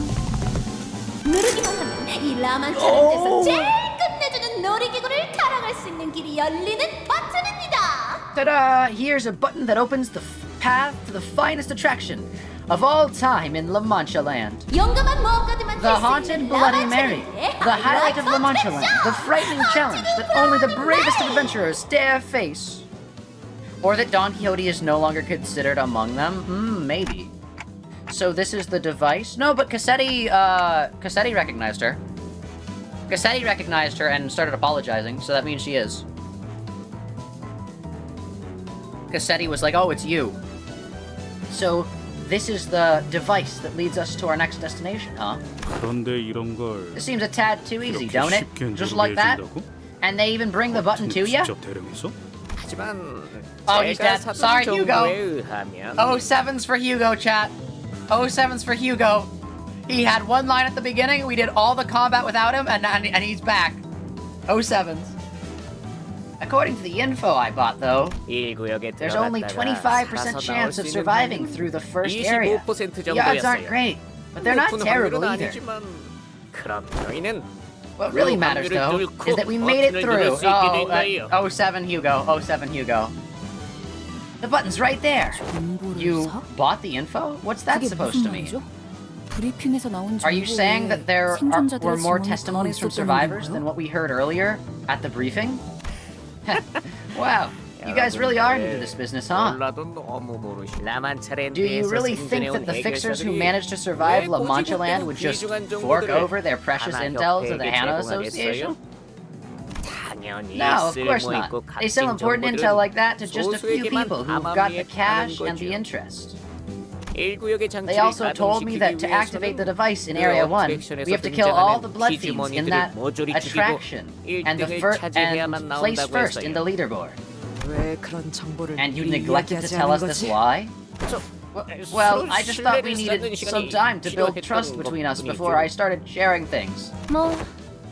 누르기만 하면 이 라만차란드에서 제일 끝내주는 놀이기구를 타랑할 수 있는 길이 열리는 버튼입니다. Ta-da! Here's a button that opens the path to the finest attraction of all time in La Mancha Land. The haunted Bloody Mary, the highlight of La Mancha Land, the frightening challenge that only the bravest of adventurers dare face. Or that Don Quixote is no longer considered among them? Maybe. So this is the device? No, but Quixote recognized her. Quixote recognized her and started apologizing, so that means she is. Quixote was like, oh, it's you. So this is the device that leads us to our next destination, huh? This seems a tad too easy, don't it? Just like that? And they even bring the button to you? Oh, he's dead. Sorry, Hugo. 07's for Hugo, chat. 07's for Hugo. He had one line at the beginning, we did all the combat without him, and he's back. 07's. According to the info I bought, though, there's only 25% chance of surviving through the first area. The odds aren't great, but they're not terrible either. What really matters, though, is that we made it through. 07 Hugo. 07 Hugo. The button's right there. You bought the info? What's that supposed to mean? Are you saying that there were more testimonies from survivors than what we heard earlier at the briefing? Wow, you guys really are into this business, huh? Do you really think that the fixers who managed to survive La Mancha Land would just fork over their precious intel to the Hana Association? No, of course not. They sell important intel like that to just a few people who've got the cash and the interest. They also told me that to activate the device in Area 1, we have to kill all the blood fiends in that attraction and place first in the leaderboard. And you neglected to tell us this lie? Well, I just thought we needed some time to build trust between us before I started sharing things.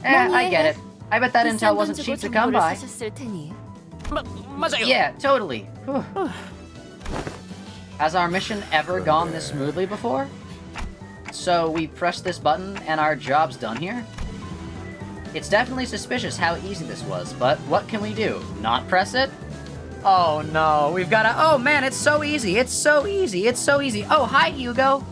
I get it. I bet that intel wasn't cheap to come by. Yeah, totally. Has our mission ever gone this smoothly before? So we press this button and our job's done here? It's definitely suspicious how easy this was, but what can we do? Not press it? Oh no, we've gotta— oh man, it's so easy, it's so easy, it's so easy. Oh, hi Hugo!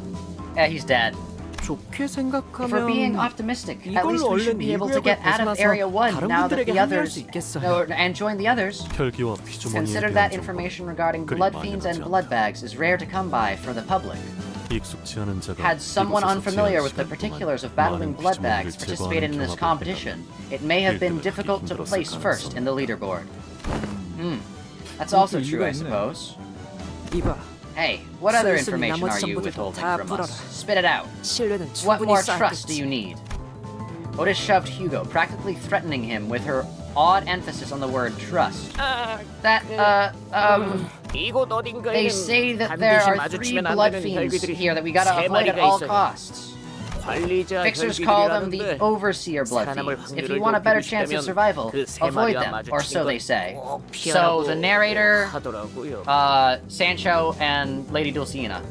Yeah, he's dead. If we're being optimistic, at least we should be able to get out of Area 1 now that the others— and join the others. Consider that information regarding blood fiends and blood bags is rare to come by for the public. Had someone unfamiliar with the particulars of battling blood bags participated in this competition, it may have been difficult to place first in the leaderboard. That's also true, I suppose. Hey, what other information are you withholding from us? Spit it out. What more trust do you need? Otis shoved Hugo, practically threatening him with her odd emphasis on the word trust. They say that there are 3 blood fiends here that we gotta avoid at all costs. Fixers call them the Overseer blood fiends. If you want a better chance of survival, avoid them, or so they say. So, the narrator, Sancho, and Lady Dulcinea.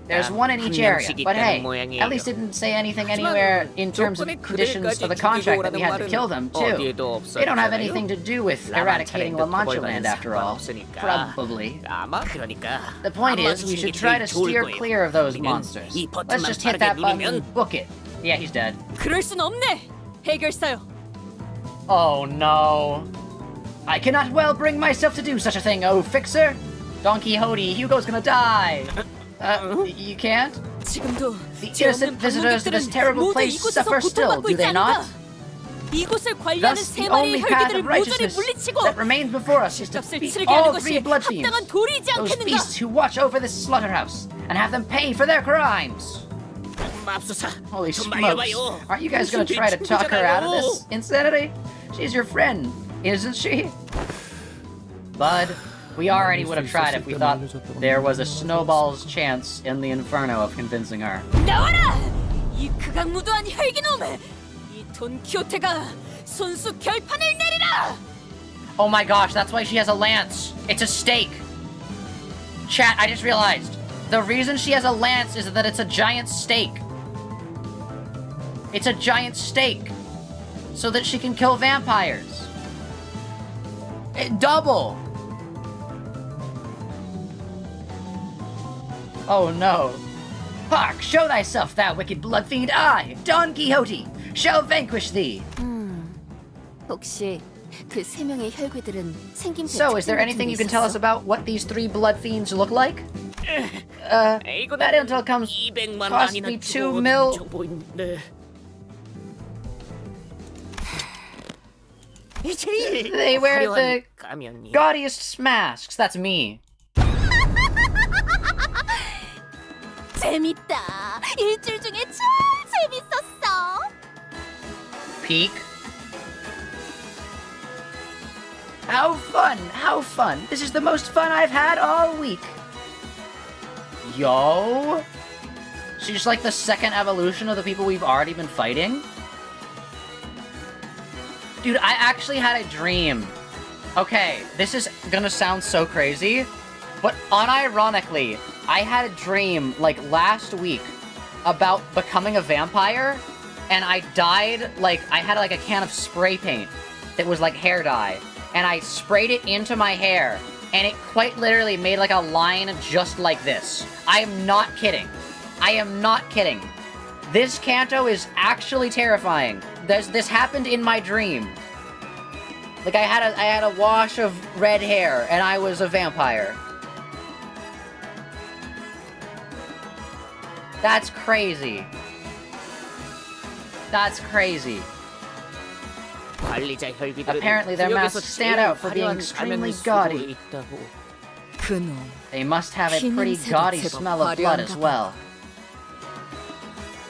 There's one in each area, but hey, at least it didn't say anything anywhere in terms of conditions of the contract that we had to kill them, too. They don't have anything to do with eradicating La Mancha Land, after all. Probably. The point is, we should try to steer clear of those monsters. Let's just hit that button and book it. Yeah, he's dead. Oh no. I cannot well bring myself to do such a thing, oh fixer! Don Quixote, Hugo's gonna die! You can't? The innocent visitors to this terrible place suffer still, do they not? 이곳을 관리하는 Thus, 세 the 마리의 only path 혈기들을 of 모조리 righteousness 물리치고 that remains before us is to 값을 beat 치르게 하는 all 것이 three blood fiends, 합당한 도리이지 those 않겠는가? beasts who watch over this slaughterhouse, and have them pay for their crimes. Holy smokes. Aren't you guys gonna try to talk her out of this insanity? She's your friend, isn't she? Bud, we already would have tried if we thought there was a snowball's chance in the inferno of convincing her. 나와라! 이 극악무도한 혈기놈! 이 돈키호테가 손수 결판을 내리라! Oh my gosh, that's why she has a lance. It's a stake. Chat, I just realized. The reason she has a lance is that it's a giant stake. It's a giant stake. So that she can kill vampires. Double! Oh no. Hark, show thyself, thou wicked blood fiend! I, Don Quixote, shall vanquish thee! 혹시 그 세 명의 혈귀들은 생김새 So, is there anything you can tell us about what these three blood fiends look like? That intel cost me 2 mil. They wear the gaudiest masks. That's me. 재밌다. 일주일 중에 제일 재밌었어. Peak. How fun! How fun! This is the most fun I've had all week. Yo? She's like the second evolution of the people we've already been fighting? Dude, I actually had a dream. Okay, this is gonna sound so crazy, but unironically, I had a dream, like, last week about becoming a vampire, and I died, like, I had, like, a can of spray paint that was, like, hair dye, and I sprayed it into my hair, and it quite literally made, like, a line just like this. I am not kidding. I am not kidding. This Canto is actually terrifying. This happened in my dream. Like, I had a wash of red hair, and I was a vampire. That's crazy. That's crazy. Apparently their masks stand out for being extremely gaudy. They must have a pretty gaudy smell of blood as well.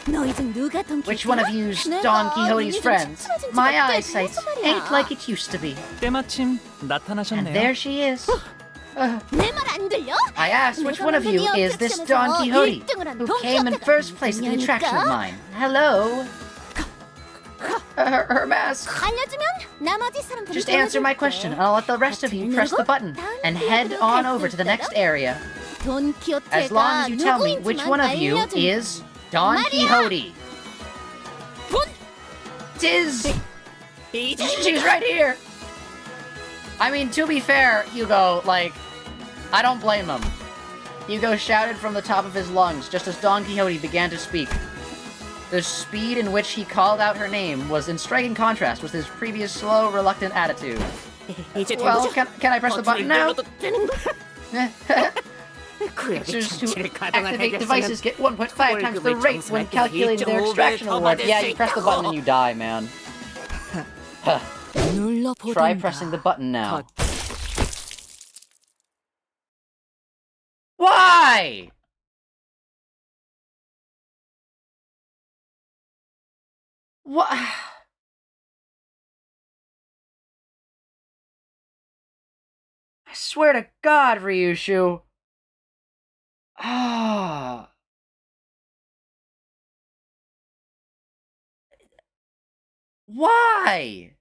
Which one of you's Don Quixote's friends? My eyesight ain't like it used to be. 때마침 And 나타나셨네요. there she is. 내 말 안 들려? I asked which one of you is this Don Quixote who came in first place at the attraction of mine. Hello? Her mask. 알려주면 나머지 사람들이 Just answer my question, and I'll let the rest of you press the button and head on over to the next area. As long as you tell me which one of you is Don Quixote. Tis! She's right here! I mean, to be fair, Hugo, like, I don't blame him. Hugo shouted from the top of his lungs just as Don Quixote began to speak. The speed in which he called out her name was in striking contrast with his previous slow, reluctant attitude. Well, can I press the button now? Creatures who activate devices get 1.5 times the rate when calculating their extraction reward. Yeah, you press the button and you die, man. Try pressing the button now. Why? What? I swear to God, Ryushu. Ah. Why?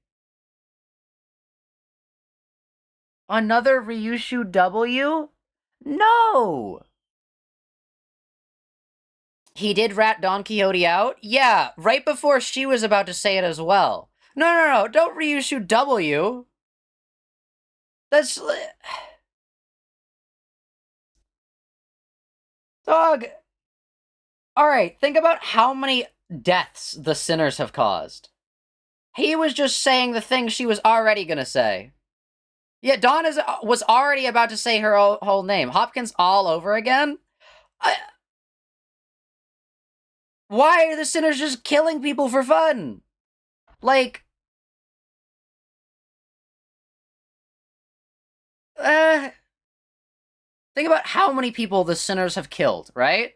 Another Ryushu W? No! He did rat Don Quixote out? Yeah, right before she was about to say it as well. No, don't Ryushu W. That's... Dog. Alright, think about how many deaths the sinners have caused. He was just saying the thing she was already gonna say. Yeah, Dawn was already about to say her whole name. Hopkins all over again? Why are the sinners just killing people for fun? Like, think about how many people the sinners have killed, right?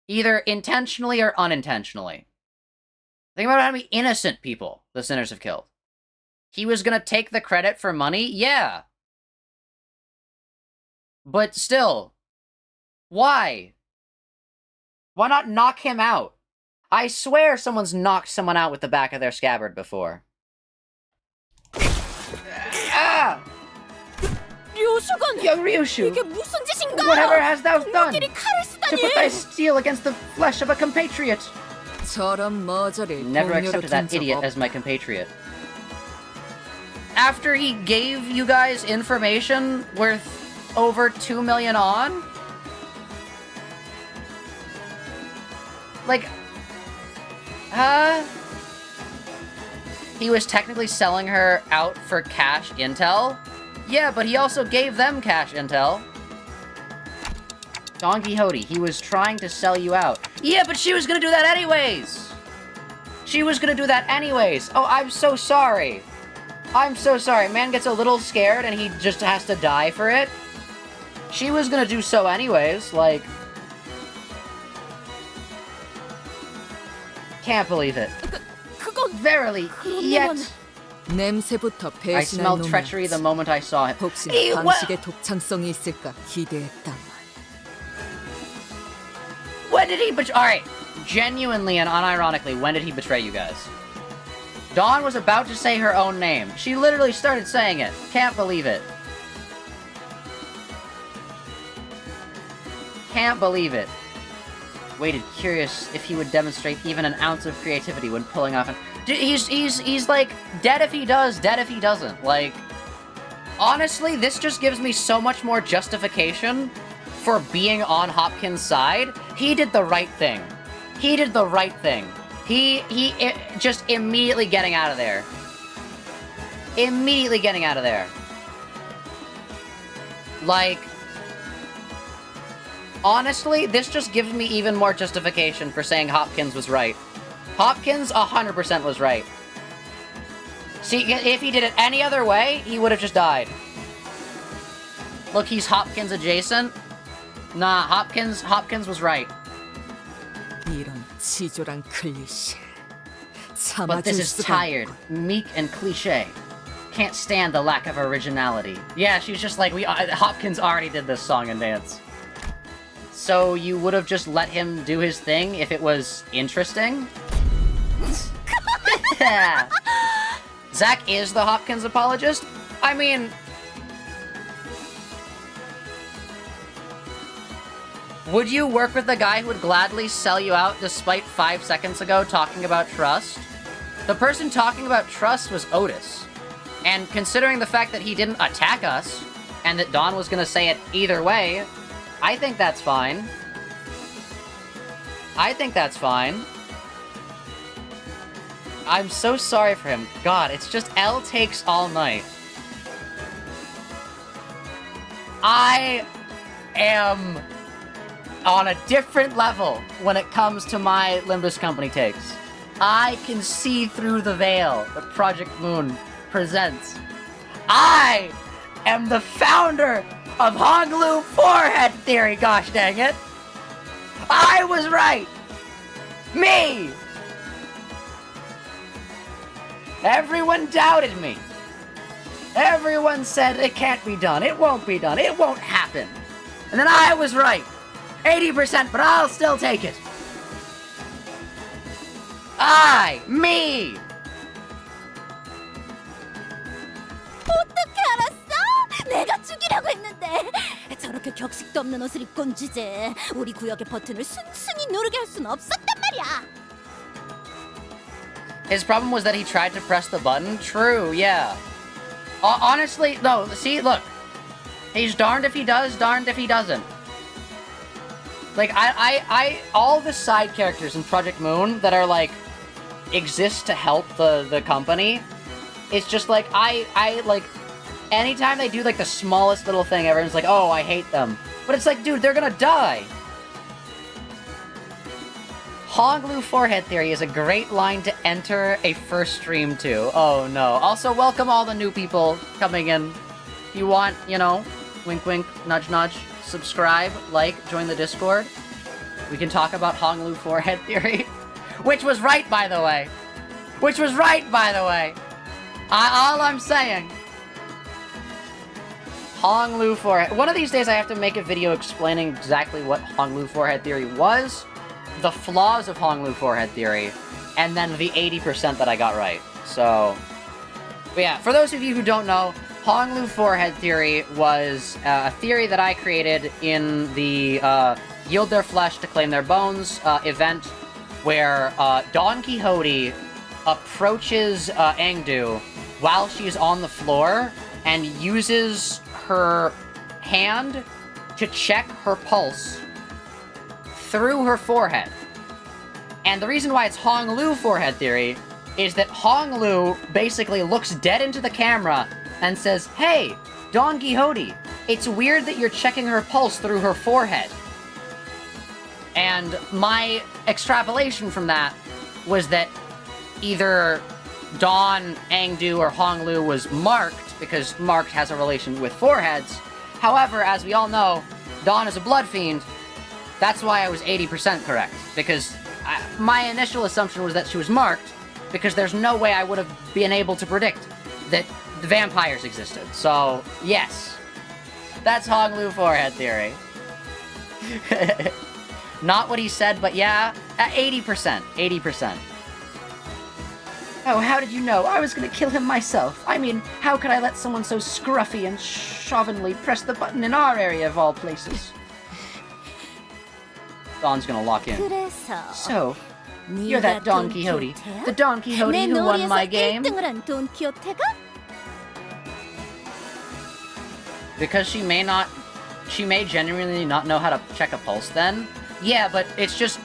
Either intentionally or unintentionally. Think about how many innocent people the sinners have killed. He was gonna take the credit for money? Yeah. But still, why? Why not knock him out? I swear someone's knocked someone out with the back of their scabbard before. Ah! 류수건! Young Ryushu! 이게 무슨 짓인가? Whatever hast thou done 너끼리 칼을 to put thy steel against the flesh of a compatriot? 저런 머저리 Never accepted that idiot as my compatriot. After he gave you guys information worth over 2 million on? Like, he was technically selling her out for cash intel? Yeah, but he also gave them cash intel. Don Quixote, he was trying to sell you out. Yeah, but she was gonna do that anyways! She was gonna do that anyways! Oh, I'm so sorry! I'm so sorry. Man gets a little scared and he just has to die for it. She was gonna do so anyways, like... Can't believe it. Verily, yet... 냄새부터 I smelled treachery the moment I saw him. 혹시 방식의 독창성이 있을까 기대했다만. When did he betray? Alright, genuinely and unironically, when did he betray you guys? Dawn was about to say her own name. She literally started saying it. Can't believe it. Can't believe it. Waited, curious if he would demonstrate even an ounce of creativity when pulling off an... He's like, dead if he does, dead if he doesn't. Like, honestly, this just gives me so much more justification for being on Hopkins' side. He did the right thing. He did the right thing. Just immediately getting out of there. Immediately getting out of there. Like, honestly, this just gives me even more justification for saying Hopkins was right. Hopkins 100% was right. See, if he did it any other way, he would have just died. Look, he's Hopkins adjacent. Nah, Hopkins was right. 이런 치졸한 클리셰. But this is tired, meek, and cliche. Can't stand the lack of originality. Yeah, she's just like, Hopkins already did this song and dance. So you would have just let him do his thing if it was interesting? Zach is the Hopkins apologist? I mean... Would you work with the guy who would gladly sell you out despite 5 seconds ago talking about trust? The person talking about trust was Otis. And considering the fact that he didn't attack us, and that Dawn was gonna say it either way, I think that's fine. I think that's fine. I'm so sorry for him. God, it's just L takes all night. I am on a different level when it comes to my Limbus Company takes. I can see through the veil that Project Moon presents. I am the founder of Honglu Forehead Theory, gosh dang it! I was right! Me! Everyone doubted me. Everyone said it can't be done, it won't be done, it won't happen. And then I was right. 80%, but I'll still take it. Me! 어떻게 알았어? 내가 죽이라고 했는데. 저렇게 격식도 없는 옷을 입고 온 주제에 우리 구역의 버튼을 순순히 누르게 할 수는 없었단 말이야. His problem was that he tried to press the button? True, yeah. Honestly, no, see, look. He's darned if he does, darned if he doesn't. Like, all the side characters in Project Moon that are, like, exist to help the company, it's just, like, like, anytime they do, like, the smallest little thing, everyone's like, oh, I hate them. But it's like, dude, they're gonna die! Honglu Forehead Theory is a great line to enter a first stream to. Oh, no. Also, welcome all the new people coming in. if you want, you know, wink wink, nudge nudge, subscribe, like, join the Discord. We can talk about Honglu forehead theory. Which was right, by the way. Which was right, by the way. All I'm saying. Honglu forehead. One of these days I have to make a video explaining exactly what Honglu forehead theory was, the flaws of Honglu forehead theory, and then the 80% that I got right. So, but yeah, for those of you who don't know, Honglu forehead theory was a theory that I created in the Yield Their Flesh to Claim Their Bones event, where Don Quixote approaches Engdu while she's on the floor and uses her hand to check her pulse through her forehead. And the reason why it's Honglu forehead theory is that Honglu basically looks dead into the camera and says, "Hey, Don Quixote, it's weird that you're checking her pulse through her forehead." And my extrapolation from that was that either Don, Engdu, or Honglu was marked, because marked has a relation with foreheads. However, as we all know, Don is a blood fiend. That's why I was 80% correct, because my initial assumption was that she was marked, because there's no way I would have been able to predict that the vampires existed. So, yes. That's Honglu forehead theory. Not what he said, but yeah, 80%. 80%. Oh, how did you know? I was gonna kill him myself. I mean, how could I let someone so scruffy and slovenly press the button in our area of all places? Don's gonna lock in. So, you're that Don Quixote. The Don Quixote who won my game? Because she may genuinely not know how to check a pulse then. Yeah, but it's just,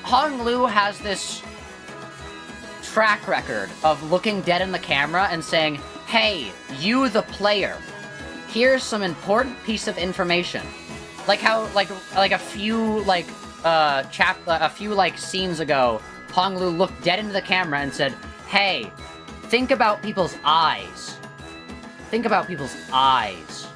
Honglu has this track record of looking dead in the camera and saying, "Hey, you the player, here's some important piece of information." Like how, like a few, a few scenes ago, Honglu looked dead into the camera and said, "Hey, think about people's eyes. Think about people's eyes."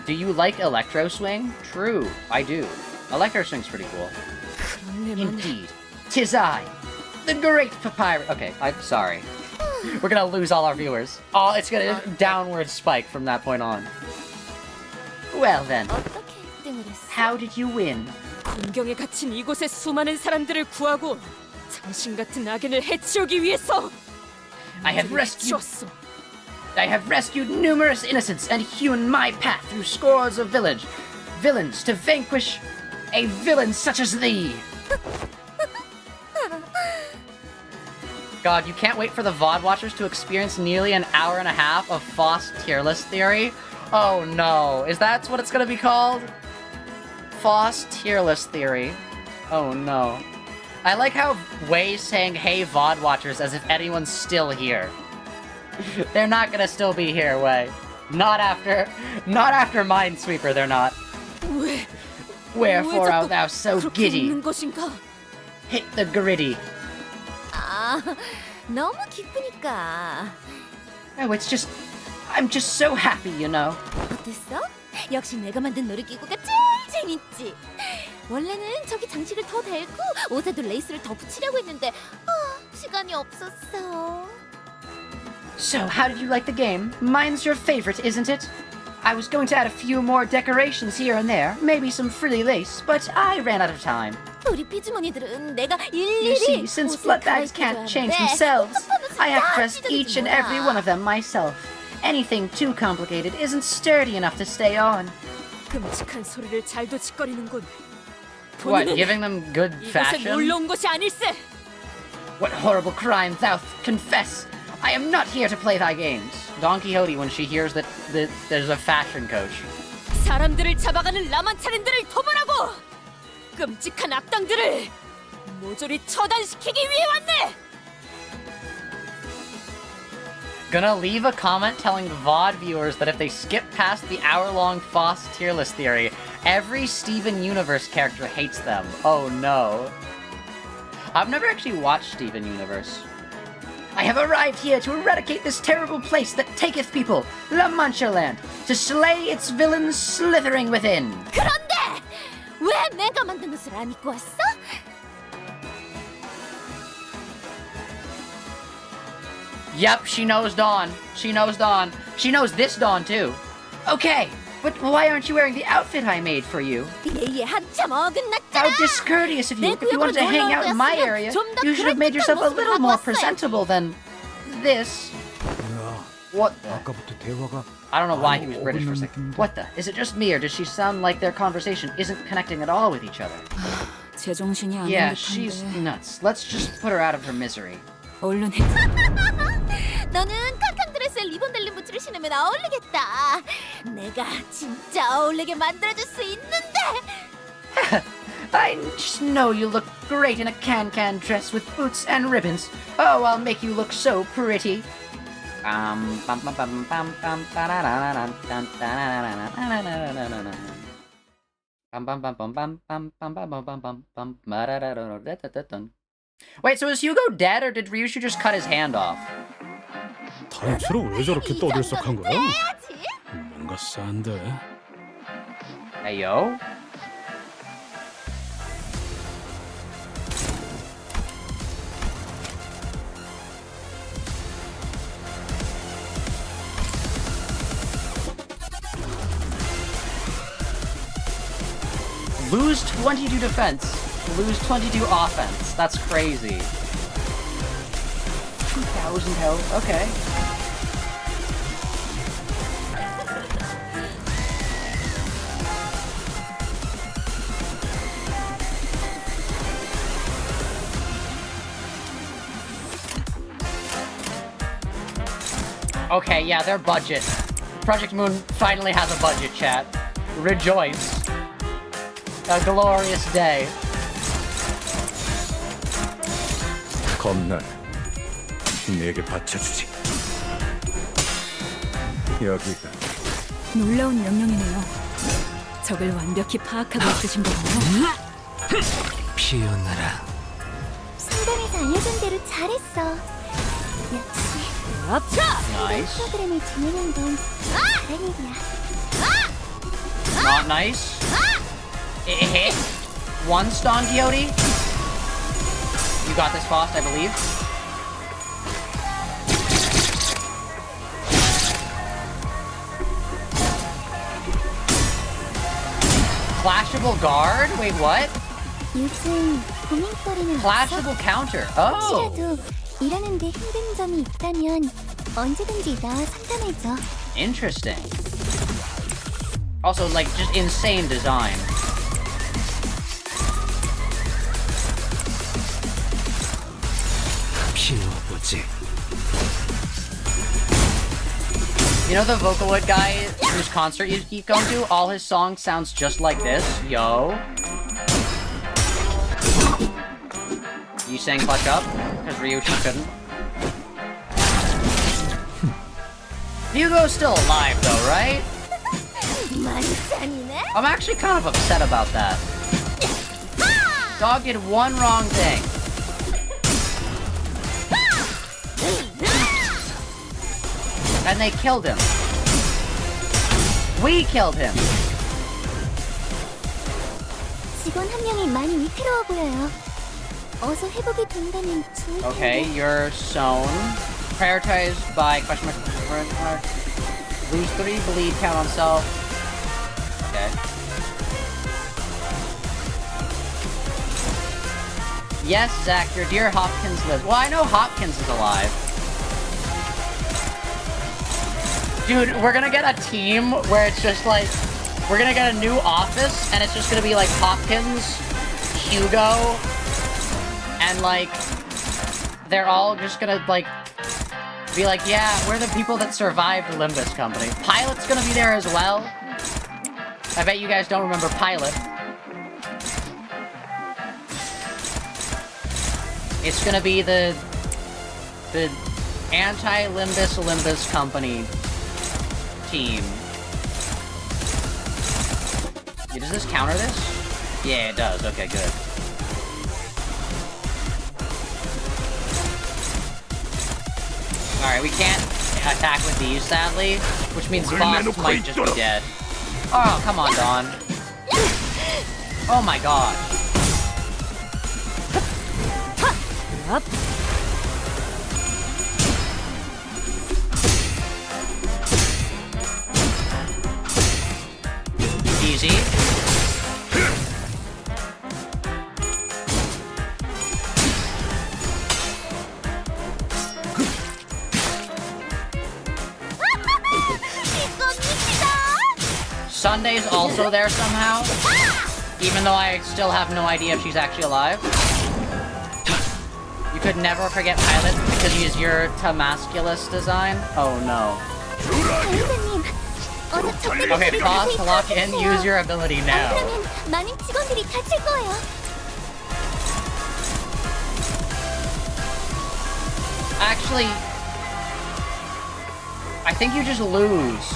Do you like Electro Swing? True, I do. Electro Swing's pretty cool. Indeed. 'Tis I, the great papyrus. Okay, I'm sorry. We're gonna lose all our viewers. Oh, it's gonna downward spike from that point on. Well then, how did you win? 공경에 갇힌 이곳의 수많은 사람들을 구하고 당신 같은 악인을 해치우기 위해서 I have rescued numerous innocents and hewn my path through scores of villains to vanquish a villain such as thee. God, you can't wait for the VOD watchers to experience nearly an hour and a half of Foss tier list theory. Oh no, is that what it's gonna be called? Foss tier list theory. Oh no. I like how Way's saying, "Hey VOD watchers," as if anyone's still here. They're not gonna still be here, Way. Not after Minesweeper, they're not. Wherefore art thou so giddy? Hit the gritty. 너무 기쁘니까. Oh, I'm just so happy, you know. 어땠어? 역시 내가 만든 놀이기구가 제일 재밌지. 원래는 저기 장식을 더 달고 옷에도 레이스를 더 붙이려고 했는데 시간이 없었어. So, how did you like the game? Mine's your favorite, isn't it? I was going to add a few more decorations here and there, maybe some frilly lace, but I ran out of time. 우리 피주머니들은 내가 일일이 You see, since bloodbags can't change themselves, I have pressed each and every one of them myself. Anything too complicated isn't sturdy enough to stay on. 끔찍한 소리를 잘도 짓거리는군. What, giving them good fashion? 이곳에 놀러 온 것이 아닐세. What horrible crime thou confess! I am not here to play thy games. Don Quixote when she hears that there's a fashion coach. 사람들을 잡아가는 라만차랜들을 도발하고 끔찍한 악당들을 모조리 처단시키기 위해 왔네. Gonna leave a comment telling the VOD viewers that if they skip past the hour-long Foss tier list theory, every Steven Universe character hates them. Oh no. I've never actually watched Steven Universe. I have arrived here to eradicate this terrible place that taketh people, La Manchaland, to slay its villains slithering within. 그런데 왜 내가 만든 옷을 안 입고 왔어? Yep, she knows Dawn. She knows Dawn. She knows this Dawn, too. Okay, but why aren't you wearing the outfit I made for you? 얘 한참 어긋났잖아. How discourteous of you. If you wanted to hang out in my area, you should have made yourself a little more presentable than this. What the? I don't know why he was British for a second. What the? Is it just me, or does she sound like their conversation isn't connecting at all with each other? 제정신이 아닌 Yeah, 듯한데. she's nuts. Let's just put her out of her misery. 얼른 해. 너는 캉캉 드레스에 리본 달린 부츠를 신으면 어울리겠다. 내가 진짜 어울리게 만들어줄 수 있는데. I just know you look great in a can-can dress with boots and ribbons. Oh, I'll make you look so pretty. Wait, so is Hugo dead, or did Ryushu just cut his hand off? 단체로 왜 저렇게 떠들썩한 거야? 뭔가 싼데. Hey, yo. Lose 22 defense, lose 22 offense. That's crazy. 2,000 health, okay. Okay, yeah, their budget. Project Moon finally has a budget, chat. Rejoice. A glorious day. 겁날. 내게 받쳐주지. 여기가. 놀라운 명령이네요. 적을 완벽히 파악하고 있으신 거군요. 피어나라. 상담에서 알려준 대로 잘했어. 역시 Nice. 프로그램을 진행한 건 다른 일이야. Not nice. It hit. One stun, Quixote. You got this, boss, I believe. Flashable guard? Wait, what? 요즘 고민거리는 Flashable counter. Oh. 혹시라도 일하는데 힘든 점이 있다면 언제든지 나와 상담해줘. Interesting. Also, like, just insane design. 피워보지. You know the Vocaloid guy whose concert you keep going to? All his songs sounds just like this. Yo. You saying clutch up? Because Ryushi couldn't. Hugo's still alive though, right? I'm actually kind of upset about that. Dog did one wrong thing. And they killed him. We killed him. 직원 한 명이 많이 위태로워 보여요. 어서 회복이 된다면 좋을 텐데. Okay, you're sewn. Prioritized by question mark. Lose 3, bleed, count on self. Okay. Yes, Zach, your dear Hopkins lives. Well, I know Hopkins is alive. Dude, we're gonna get a team where it's just like, we're gonna get a new office, and it's just gonna be like Hopkins, Hugo, and like, they're all just gonna like, be like, yeah, we're the people that survived Limbus Company. Pilot's gonna be there as well. I bet you guys don't remember Pilot. It's gonna be the anti-Limbus Company team. Yeah, does this counter this? Yeah, it does. Okay, good. Alright, we can't attack with these, sadly, which means Faust might just be dead. Oh, come on, Dawn. Oh my god. Up. Easy. Sunday's also there somehow, even though I still have no idea if she's actually alive. You could never forget Pilot because he's your Tamasculus design. Oh no. Okay, Faust, lock in, use your ability now. Actually, I think you just lose.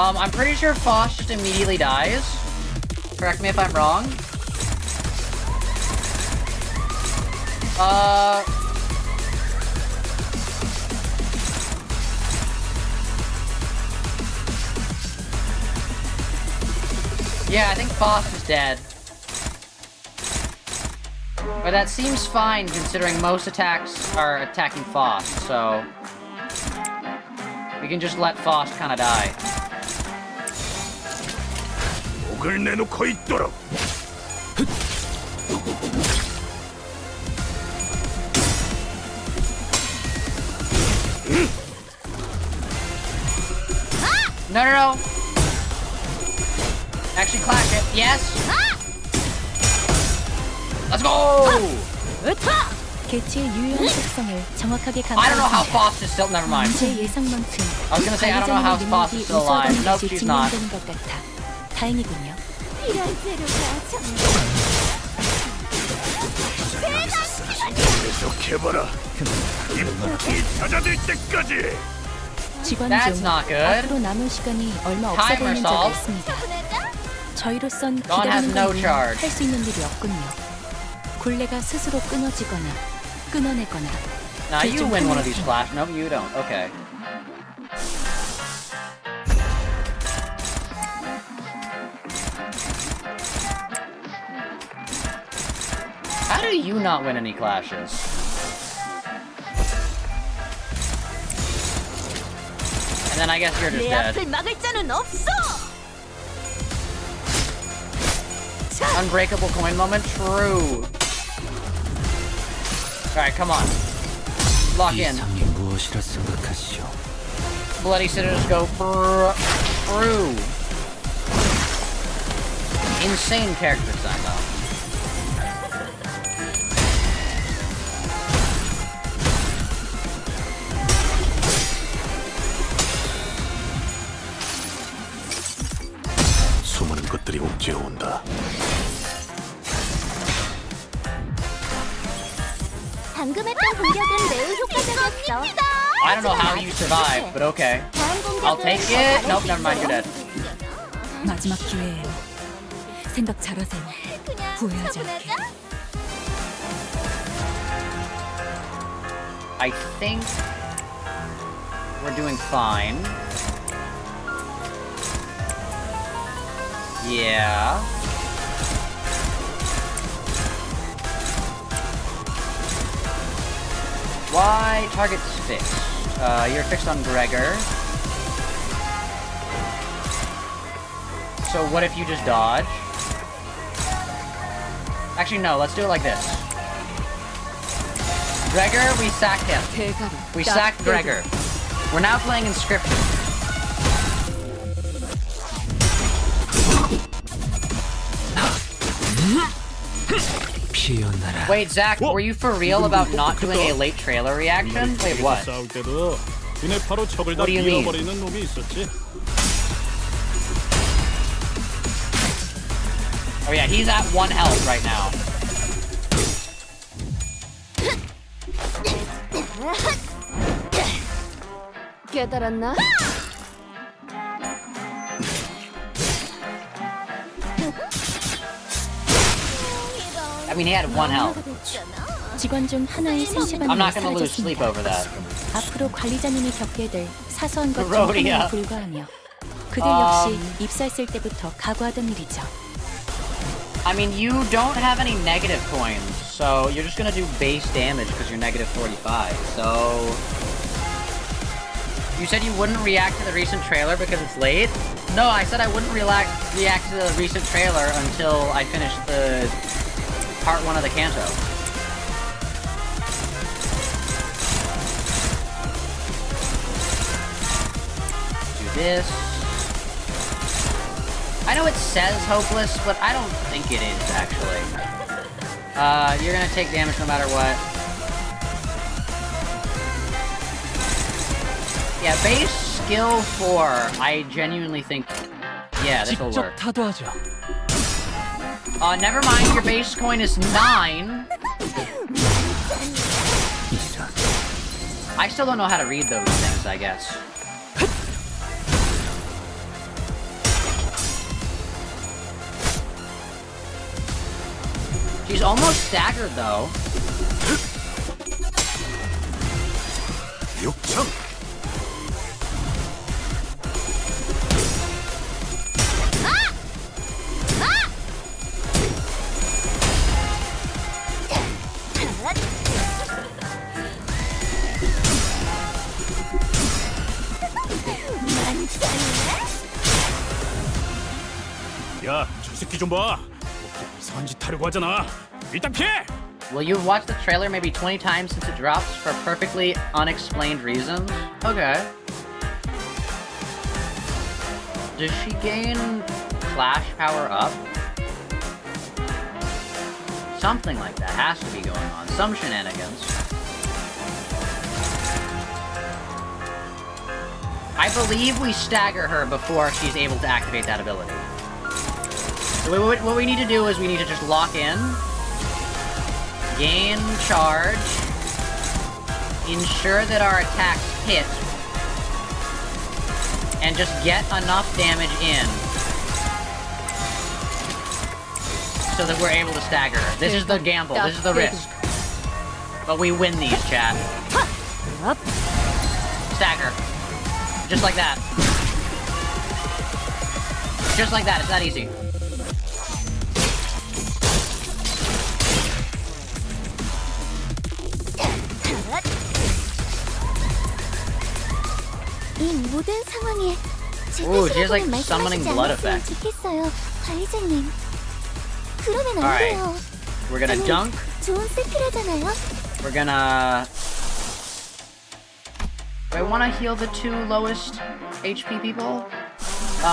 I'm pretty sure Faust just immediately dies. Correct me if I'm wrong. Yeah, I think Faust is dead. But that seems fine considering most attacks are attacking Faust, so... we can just let Faust kinda die. No, no, no! Actually clash it. Yes! Let's go! 개체의 유효한 특성을 정확하게 I don't know how Faust is still. Never mind. 제 예상만큼 I was gonna say I don't know how Faust is still alive. Nope, she's not. 것 같아. 다행이군요. 직원 중 앞으로 남은 시간이 얼마 없어 보이는 적이 있습니다. 저희로선 기다리는 건 할 수 있는 일이 없군요. 굴레가 스스로 끊어지거나 끊어내거나. Now you win one of these flash. No, you don't. Okay. How do you not win any clashes? And then I guess you're just dead. Unbreakable coin moment? True. Alright, come on. Lock in. Bloody Sitters go through. Insane character design, though. 수많은 것들이 옥죄어 온다. 방금 했던 공격은 매우 효과적이었어. I don't know how you survived, but okay. I'll take it. Nope, never mind, you're dead. 마지막 기회예요. 생각 잘하세요. 후회하지 않게. I think we're doing fine. Yeah. Why target's fixed? You're fixed on Gregor. So what if you just dodge? Actually, no, let's do it like this. Gregor, we sack him. We sacked Gregor. We're now playing Inscription. Wait, Zach, were you for real about not doing a late trailer reaction? Wait, what? What do you mean? Oh yeah, he's at 1 health right now. 깨달았나? I mean, he had 1 health. 직원 중 하나의 I'm 생시반으로 not gonna lose sleep 사라졌습니다. over that. 앞으로 관리자님이 겪게 될 사소한 것 중 Rhodia. 하나에 불과하며 그들 역시 입사했을 때부터 각오하던 일이죠. I mean, you don't have any negative coins, so you're just gonna do base damage because you're negative 45, so... You said you wouldn't react to the recent trailer because it's late? No, I said I wouldn't react to the recent trailer until I finished the part 1 of the Canto. Do this. I know it says hopeless, but I don't think it is, actually. You're gonna take damage no matter what. Yeah, base skill 4, I genuinely think... Yeah, this will work. Never mind, your base coin is 9. I still don't know how to read those things, I guess. She's almost staggered, though. 야, 저 새끼 좀 봐. 이상한 짓 하려고 하잖아. 일단 피해. Well, you've watched the trailer maybe 20 times since it drops for perfectly unexplained reasons? Okay. Does she gain flash power up? Something like that has to be going on. Some shenanigans. I believe we stagger her before she's able to activate that ability. So what we need to do is we need to just lock in, gain charge, ensure that our attacks hit, and just get enough damage in so that we're able to stagger her. This is the gamble, this is the risk. But we win these, chat. Stagger. Just like that. Just like that, it's that easy. 이 모든 상황에 Ooh, she has like summoning blood effect. 좋겠어요, 관리자님. 그러면 안 Alright. 돼요. We're gonna dunk. 좋은 세트라잖아요. We're gonna... Do I want to heal the 2 lowest HP people?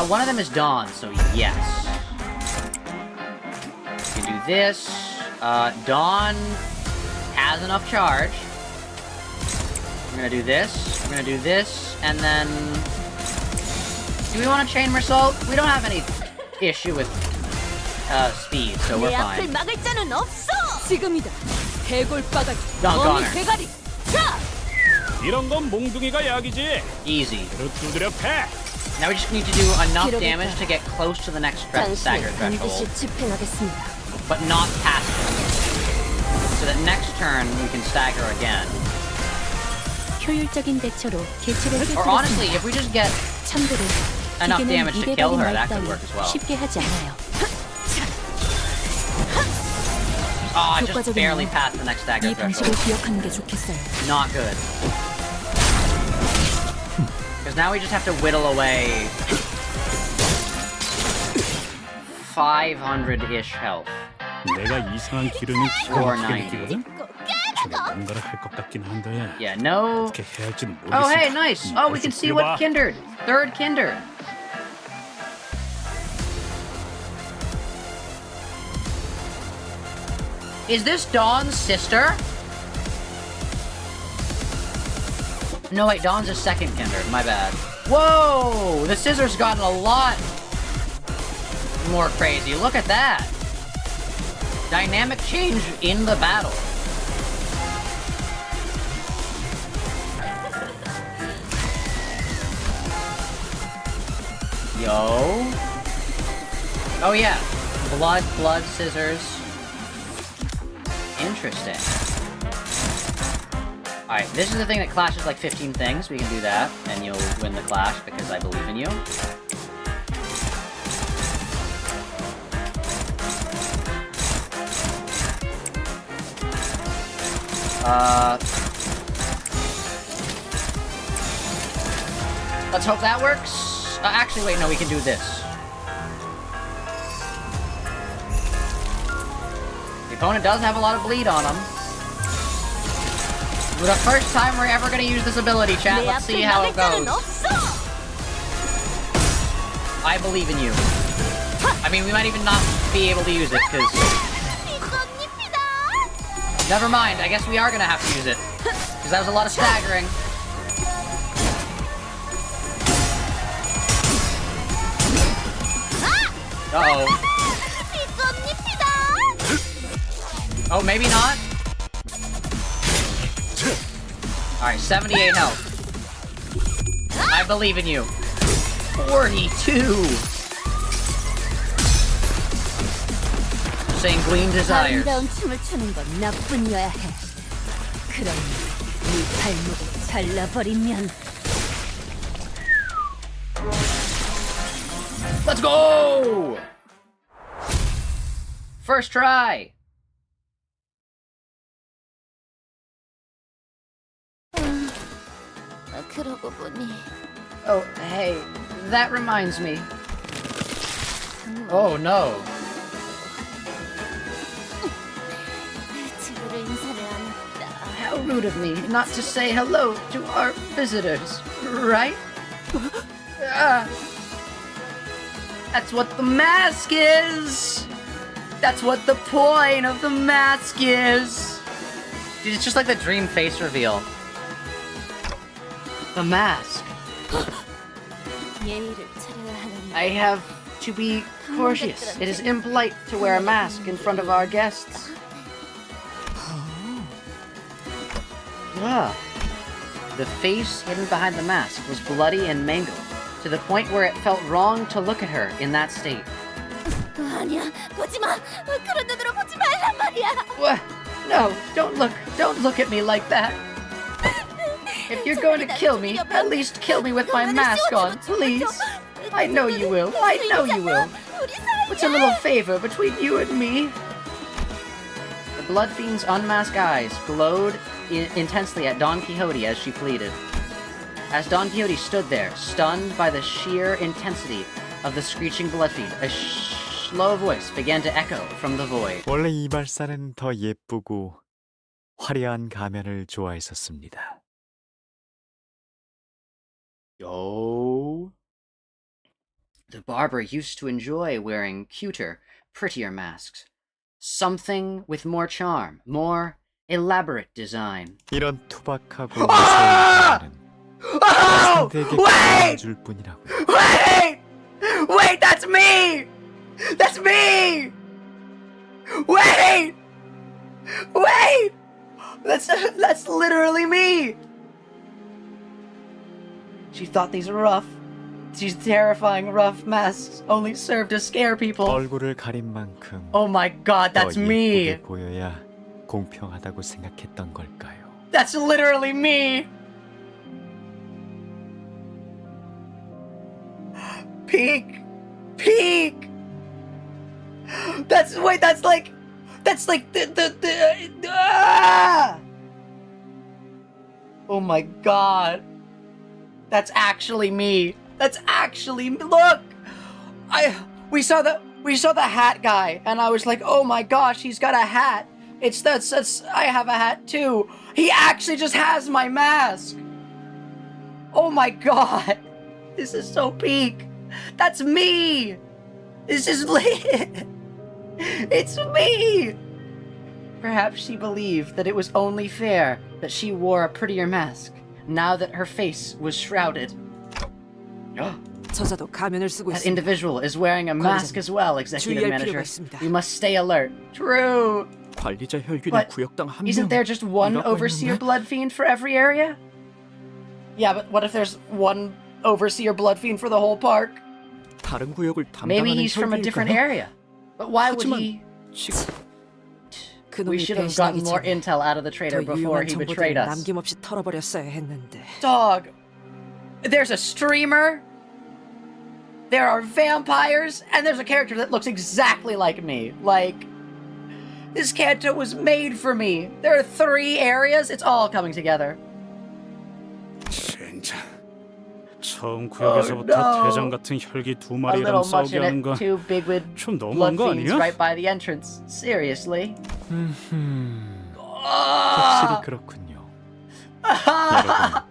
One of them is Dawn, so yes. We can do this. Dawn has enough charge. We're gonna do this. We're gonna do this, and then... Do we want to chain Mersault? We don't have any issue with speed, so we're fine. 막을 자는 없어. 지금이다. 개골바가지. Dunk on her. 대가리. 자! 이런 건 몽둥이가 약이지. Easy. 두드려 패. Now we just need to do enough damage to get close to the next stagger threshold, 집행하겠습니다. but not past it. So that next turn we can stagger again. 효율적인 대처로 개체를 Or honestly, if we just get 참고로 enough 기계는 damage to kill her, 이대버린 that could 말 work as well. 쉽게 하지 않아요. Oh, I just barely passed the next stagger 이 방식을 threshold. 기억하는 게 좋겠어요. Not good. Because now we just have to whittle away 500-ish health. 내가 이상한 기름이 기가 막히게 490. 느끼거든. 뭔가를 할 것 같긴 한데. Yeah, no. 어떻게 해야 할지는 모르겠어. Oh, hey, nice. Oh, we can see what Kindred. Third Kindred. Is this Dawn's sister? No, wait, Dawn's a second Kindred. My bad. Whoa! The scissor's gotten a lot more crazy. Look at that. Dynamic change in the battle. Yo. Oh yeah. Blood, scissors. Interesting. Alright, this is the thing that clashes like 15 things. We can do that, and you'll win the clash because I believe in you. Let's hope that works. Actually, wait, no, we can do this. The opponent does have a lot of bleed on him. For the first time we're ever gonna use this ability, chat. Let's see how it goes. I believe in you. I mean, we might even not be able to use it, because... Never mind, I guess we are gonna have to use it. Because that was a lot of staggering. Uh-oh. Oh, maybe not? Alright, 78 health. I believe in you. 42! Sanguine desires. 춤을 추는 건 나뿐이어야 해. 그럼 네 발목을 잘라버리면. Let's go! First try! 그러고 보니. Oh, hey, that reminds me. Oh no. How rude of me not to say hello to our visitors, right? That's what the mask is! That's what the point of the mask is! Dude, it's just like the dream face reveal. The mask. I have to be cautious. It is impolite to wear a mask in front of our guests. Ah. The face hidden behind the mask was bloody and mangled, to the point where it felt wrong to look at her in that state. 아니야, 보지 마. 그런 눈으로 보지 말란 말이야. What? No, don't look at me like that. If you're going to kill me, at least kill me with my mask on, please. I know you will. I know you will. It's a little favor between you and me. The Bloodfiend's unmasked eyes glowed intensely at Don Quixote as she pleaded. As Don Quixote stood there, stunned by the sheer intensity of the screeching Bloodfiend, a slow voice began to echo from the void. 원래 이발사는 더 예쁘고 화려한 가면을 좋아했었습니다. Yo. The barber used to enjoy wearing cuter, prettier masks. Something with more charm, more elaborate design. 이런 투박하고 무서운 가면은 상대에게 보여줄 뿐이라고요. Wait, that's me! That's me! Wait! That's literally me! She thought these were rough. These terrifying rough masks only serve to scare people. 얼굴을 가린 만큼 Oh my god, that's me! 예쁘게 보여야 공평하다고 생각했던 걸까요? That's literally me! Peak! That's like the ah! Oh my god. That's actually me. That's actually me. Look! We saw the hat guy and I was like, "Oh my gosh, he's got a hat." That's I have a hat too. He actually just has my mask. Oh my god. This is so peak. That's me. This is lit. It's me. Perhaps she believed that it was only fair that she wore a prettier mask now that her face was shrouded. 저자도 가면을 쓰고 That 있습니다. individual is wearing a mask as well, Executive Manager. We must stay alert. True. 관리자 혈균이 But 구역당 한 isn't 명. there just one Overseer Bloodfiend for every area? Yeah, but what if there's one Overseer Bloodfiend for the whole park? 다른 구역을 Maybe 담당하는 he's from a different 혈기일까요? area. But why would 하지만 he? We 그놈이 should have gotten 배신하기 more 전에 intel out of the 더 traitor before 유용한 he betrayed 정보들을 us. 남김없이 털어버렸어야 했는데. Dog, there's a streamer, there are vampires, and there's a character that looks exactly like me. Like, this Canto was made for me. There are 3 areas, it's all coming together. 젠장. 처음 구역에서부터 대장 같은 혈기 두 A 마리랑 little much 싸우게 in 하는 it, 건 2 big with 좀 blood 너무한 거 fiends 아니야? right by the entrance. Seriously. 확실히 그렇군요. 여러분,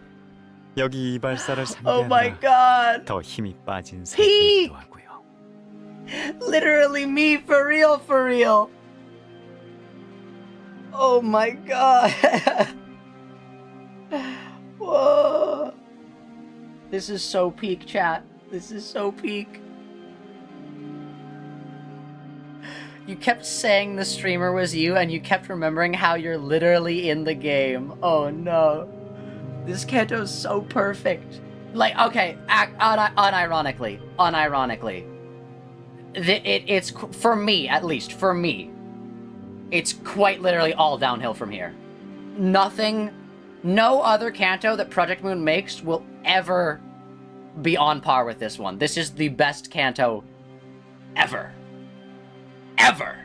여기 이발사를 Oh my 상대하느라 god. 더 힘이 빠진 Peak! 사람이기도 하고요. Literally me, for real, for real. Oh my god. Whoa. This is so peak, chat. This is so peak. You kept saying the streamer was you, and you kept remembering how you're literally in the game. Oh no. This Canto's so perfect. Like, okay, unironically. It's, for me, at least, for me, it's quite literally all downhill from here. No other Canto that Project Moon makes will ever be on par with this one. This is the best Canto ever. Ever!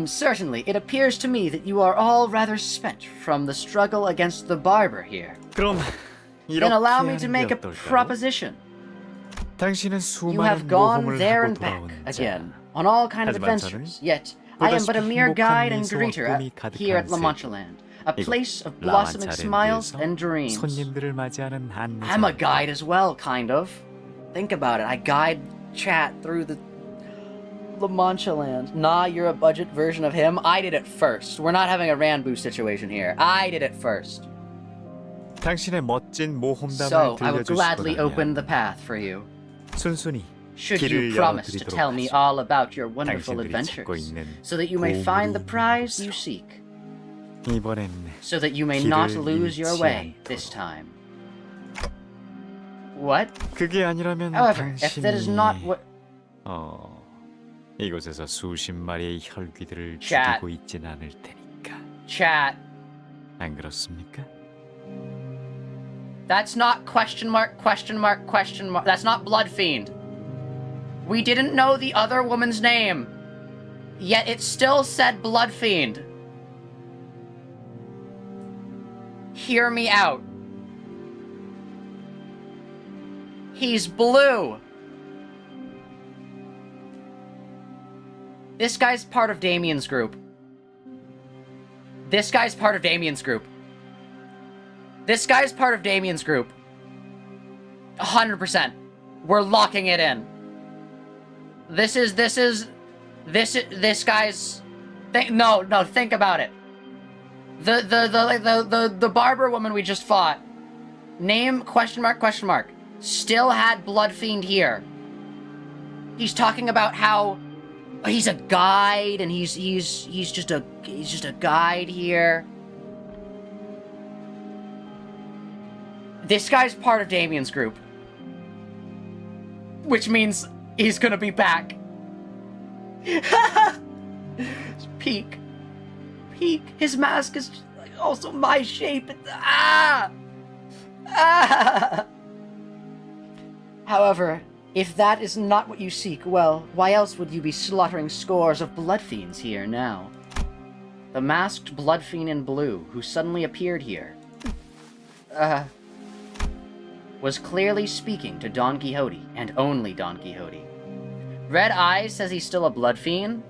Certainly, it appears to me that you are all rather spent from the struggle against the barber here. 그럼 Then allow me 이렇게 to 하는 make 게 a 어떨까요? proposition. 당신은 You have 수많은 gone 모험을 there 하고 and back 돌아온 again, 자. on all kind of 하지만 adventures, 저는 yet I am but a 보다시피 mere 행복한 guide and 미소와 greeter 꿈이 here at 가득한 La 세계. Manchaland, a 이곳 place of blossoming smiles 라만차랜드에서 and dreams. 손님들을 맞이하는 I'm a 안내자. guide as well, kind of. Think about it, I guide chat through the La Manchaland. Nah, you're a budget version of him. I did it first. We're not having a Ranboo situation here. I did it first. 당신의 멋진 모험담을 So, I will gladly open 들려주시고 the path for you. 순순히 Should 길을 you promise to 열어드리도록 tell me 하죠. all about your wonderful 당신들이 찾고 adventures, 있는 so that you may find the OMORI prize 곳으로. you seek, 이번엔 so that you may not 길을 lose your 잃지 way 않도록. this time. What? 그게 아니라면 However, if that is not 당신이 what... 이곳에서 수십 마리의 혈귀들을 Chat. 죽이고 있진 않을 테니까. Chat. 안 그렇습니까? That's not question mark. That's not Bloodfiend. We didn't know the other woman's name. Yet it still said Bloodfiend. Hear me out. He's blue. This guy's part of Damien's group. This guy's part of Damien's group. This guy's part of Damien's group. 100%. We're locking it in. This guy's... No, think about it. The barber woman we just fought. Name, question mark. Still had Bloodfiend here. He's talking about how he's a guide and he's just a guide here. This guy's part of Damien's group. Which means he's gonna be back. Peak. His mask is also my shape. However, if that is not what you seek, well, why else would you be slaughtering scores of bloodfiends here now? The masked bloodfiend in blue, who suddenly appeared here, was clearly speaking to Don Quixote, and only Don Quixote. Red Eyes says he's still a bloodfiend?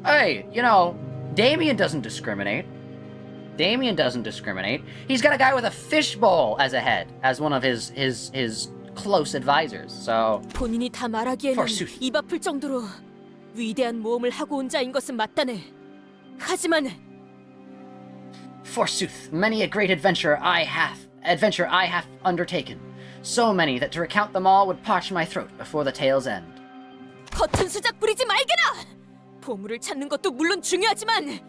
Hey, you know, Damien doesn't discriminate. He's got a guy with a fishbowl as a head, as one of his close advisors, so... 본인이 다 말하기에는 입 아플 정도로 위대한 모험을 하고 온 자인 것은 맞다네. 하지만... Forsooth, many a great adventure I have undertaken. So many that to recount them all would parch my throat before the tale's end. 허튼 수작 부리지 말게나! 보물을 찾는 것도 물론 중요하지만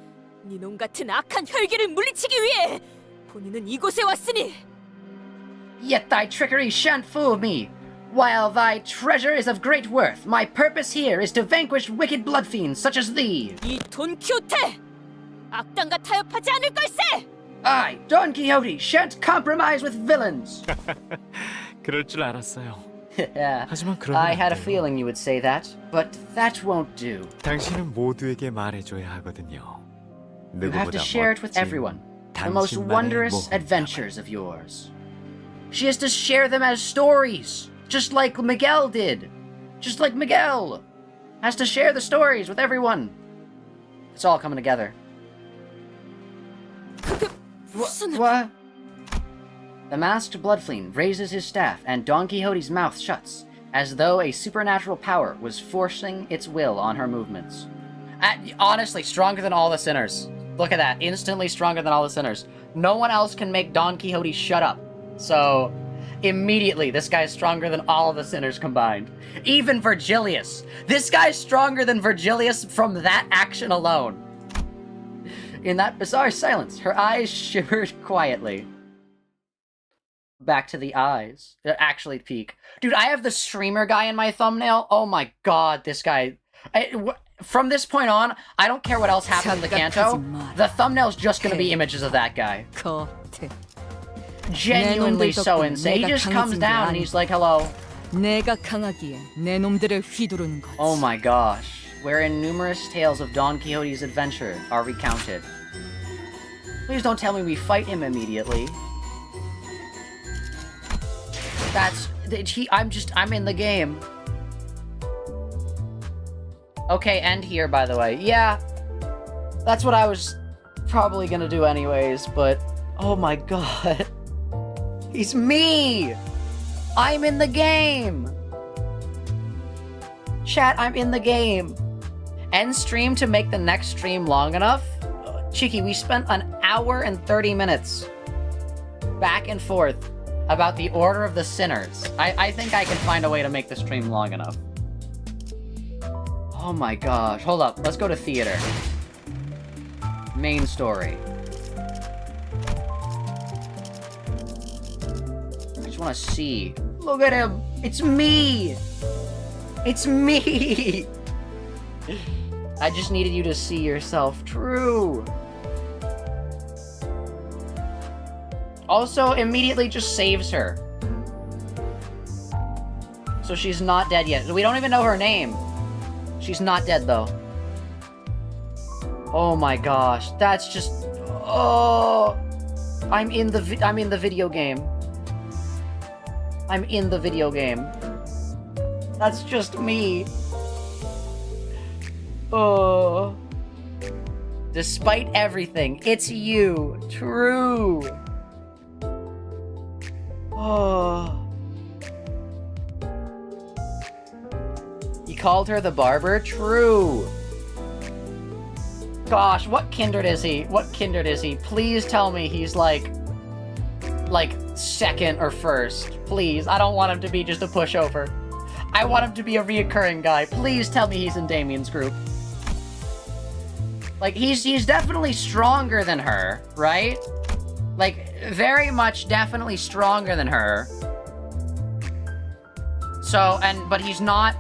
니놈 같은 악한 혈기를 물리치기 위해 본인은 이곳에 왔으니 Yet thy trickery shan't fool me. While thy treasure is of great worth, my purpose here is to vanquish wicked bloodfiends such as thee. 이 돈키호테! 악당과 타협하지 않을 걸세! I, Don Quixote, shan't compromise with villains. 그럴 줄 알았어요. Yeah, 하지만 그러면 I 안 had a 돼요. feeling you would say that, but that won't do. 당신은 모두에게 말해줘야 하거든요. You have to share it with everyone. The most wondrous adventures of yours. She has to share them as stories, just like Miguel did. Just like Miguel has to share the stories with everyone. It's all coming together. What? The masked bloodfiend raises his staff and Don Quixote's mouth shuts, as though a supernatural power was forcing its will on her movements. Honestly, stronger than all the sinners. Look at that, instantly stronger than all the sinners. No one else can make Don Quixote shut up. So, immediately, this guy's stronger than all of the sinners combined. Even Virgilius. This guy's stronger than Virgilius from that action alone. In that bizarre silence, her eyes shimmered quietly. Back to the eyes. Actually peak. Dude, I have the streamer guy in my thumbnail. Oh my god, this guy... From this point on, I don't care what else happens in the Canto. The thumbnail's just gonna be images of that guy. Genuinely so insane. He just comes down and he's like, hello. 내가 강하기에 내 놈들을 휘두르는 거지. Oh my gosh. Wherein numerous tales of Don Quixote's adventure are recounted. Please don't tell me we fight him immediately. I'm in the game. Okay, end here, by the way. Yeah, that's what I was probably gonna do anyways, but... Oh my god. He's me! I'm in the game! Chat, I'm in the game. End stream to make the next stream long enough? Cheeky, we spent an hour and 30 minutes back and forth about the order of the sinners. I think I can find a way to make the stream long enough. Oh my gosh. Hold up. Let's go to theater. Main story. I just want to see. Look at him. It's me. It's me. I just needed you to see yourself. True. Also, immediately just saves her. So she's not dead yet. We don't even know her name. She's not dead, though. Oh my gosh. That's just... Oh... I'm in the video game. I'm in the video game. That's just me. Oh... Despite everything, it's you. True. Oh... You called her the barber? True. Gosh, what kindred is he? What kindred is he? Please tell me he's like second or first. Please, I don't want him to be just a pushover. I want him to be a reoccurring guy. Please tell me he's in Damien's group. Like, he's definitely stronger than her, right? Like, very much definitely stronger than her. So, but he's not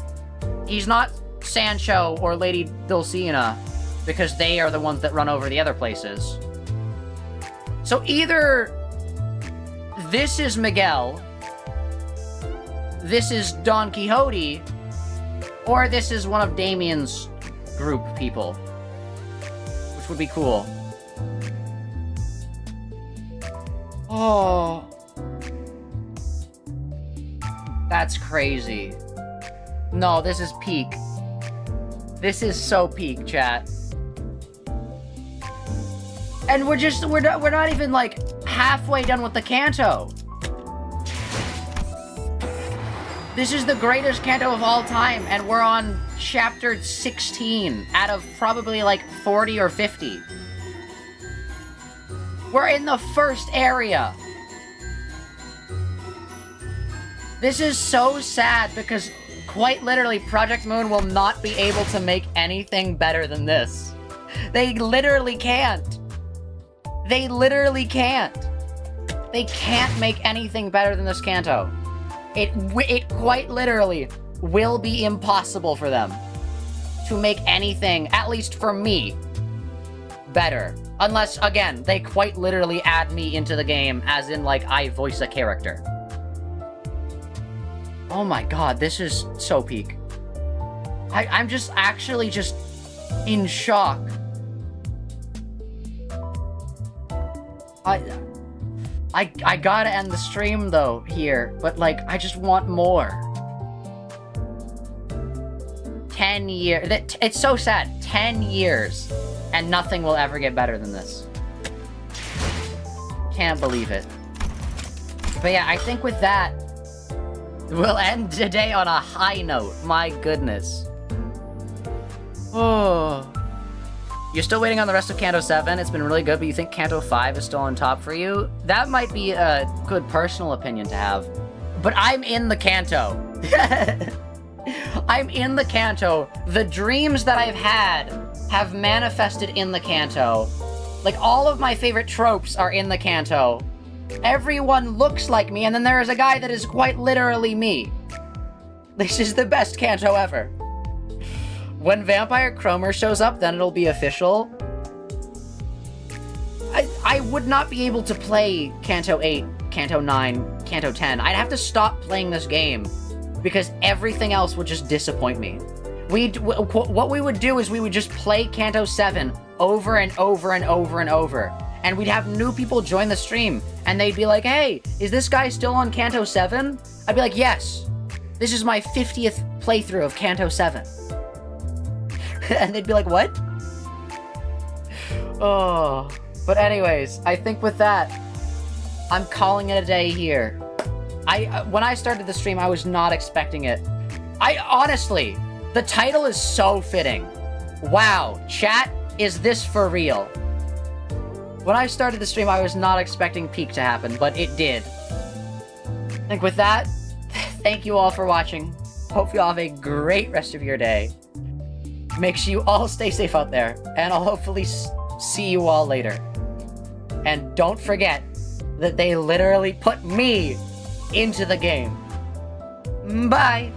Sancho or Lady Dulcinea, because they are the ones that run over the other places. So either this is Miguel, this is Don Quixote, or this is one of Damien's group people, which would be cool. Oh, that's crazy. No, this is peak. This is so peak, chat. And we're not even like halfway done with the Canto. This is the greatest Canto of all time, and we're on chapter 16 out of probably like 40 or 50. We're in the first area. This is so sad because quite literally Project Moon will not be able to make anything better than this. They literally can't. They literally can't. They can't make anything better than this Canto. It quite literally will be impossible for them to make anything, at least for me, better. Unless, again, they quite literally add me into the game, as in, like, I voice a character. Oh my god, this is so peak. I'm just actually just in shock. I gotta end the stream, though, here. But, like, I just want more. 10 years. It's so sad. 10 years. And nothing will ever get better than this. Can't believe it. But yeah, I think with that, we'll end today on a high note. My goodness. Oh. You're still waiting on the rest of Canto 7. It's been really good, but you think Canto 5 is still on top for you? That might be a good personal opinion to have. But I'm in the Canto. I'm in the Canto. The dreams that I've had have manifested in the Canto. Like, all of my favorite tropes are in the Canto. Everyone looks like me, and then there is a guy that is quite literally me. This is the best Canto ever. When Vampire Cromer shows up, then it'll be official. I would not be able to play Canto 8, Canto 9, Canto 10. I'd have to stop playing this game because everything else would just disappoint me. What we would do is we would just play Canto 7 over and over and over and over. And we'd have new people join the stream, and they'd be like, hey, is this guy still on Canto 7? I'd be like, yes. This is my 50th playthrough of Canto 7. And they'd be like, what? Oh. But anyways, I think with that, I'm calling it a day here. When I started the stream, I was not expecting it. Honestly, the title is so fitting. Wow, chat, is this for real? When I started the stream, I was not expecting peak to happen, but it did. I think with that, thank you all for watching. Hope you all have a great rest of your day. Make sure you all stay safe out there, and I'll hopefully see you all later. And don't forget that they literally put me into the game. Bye!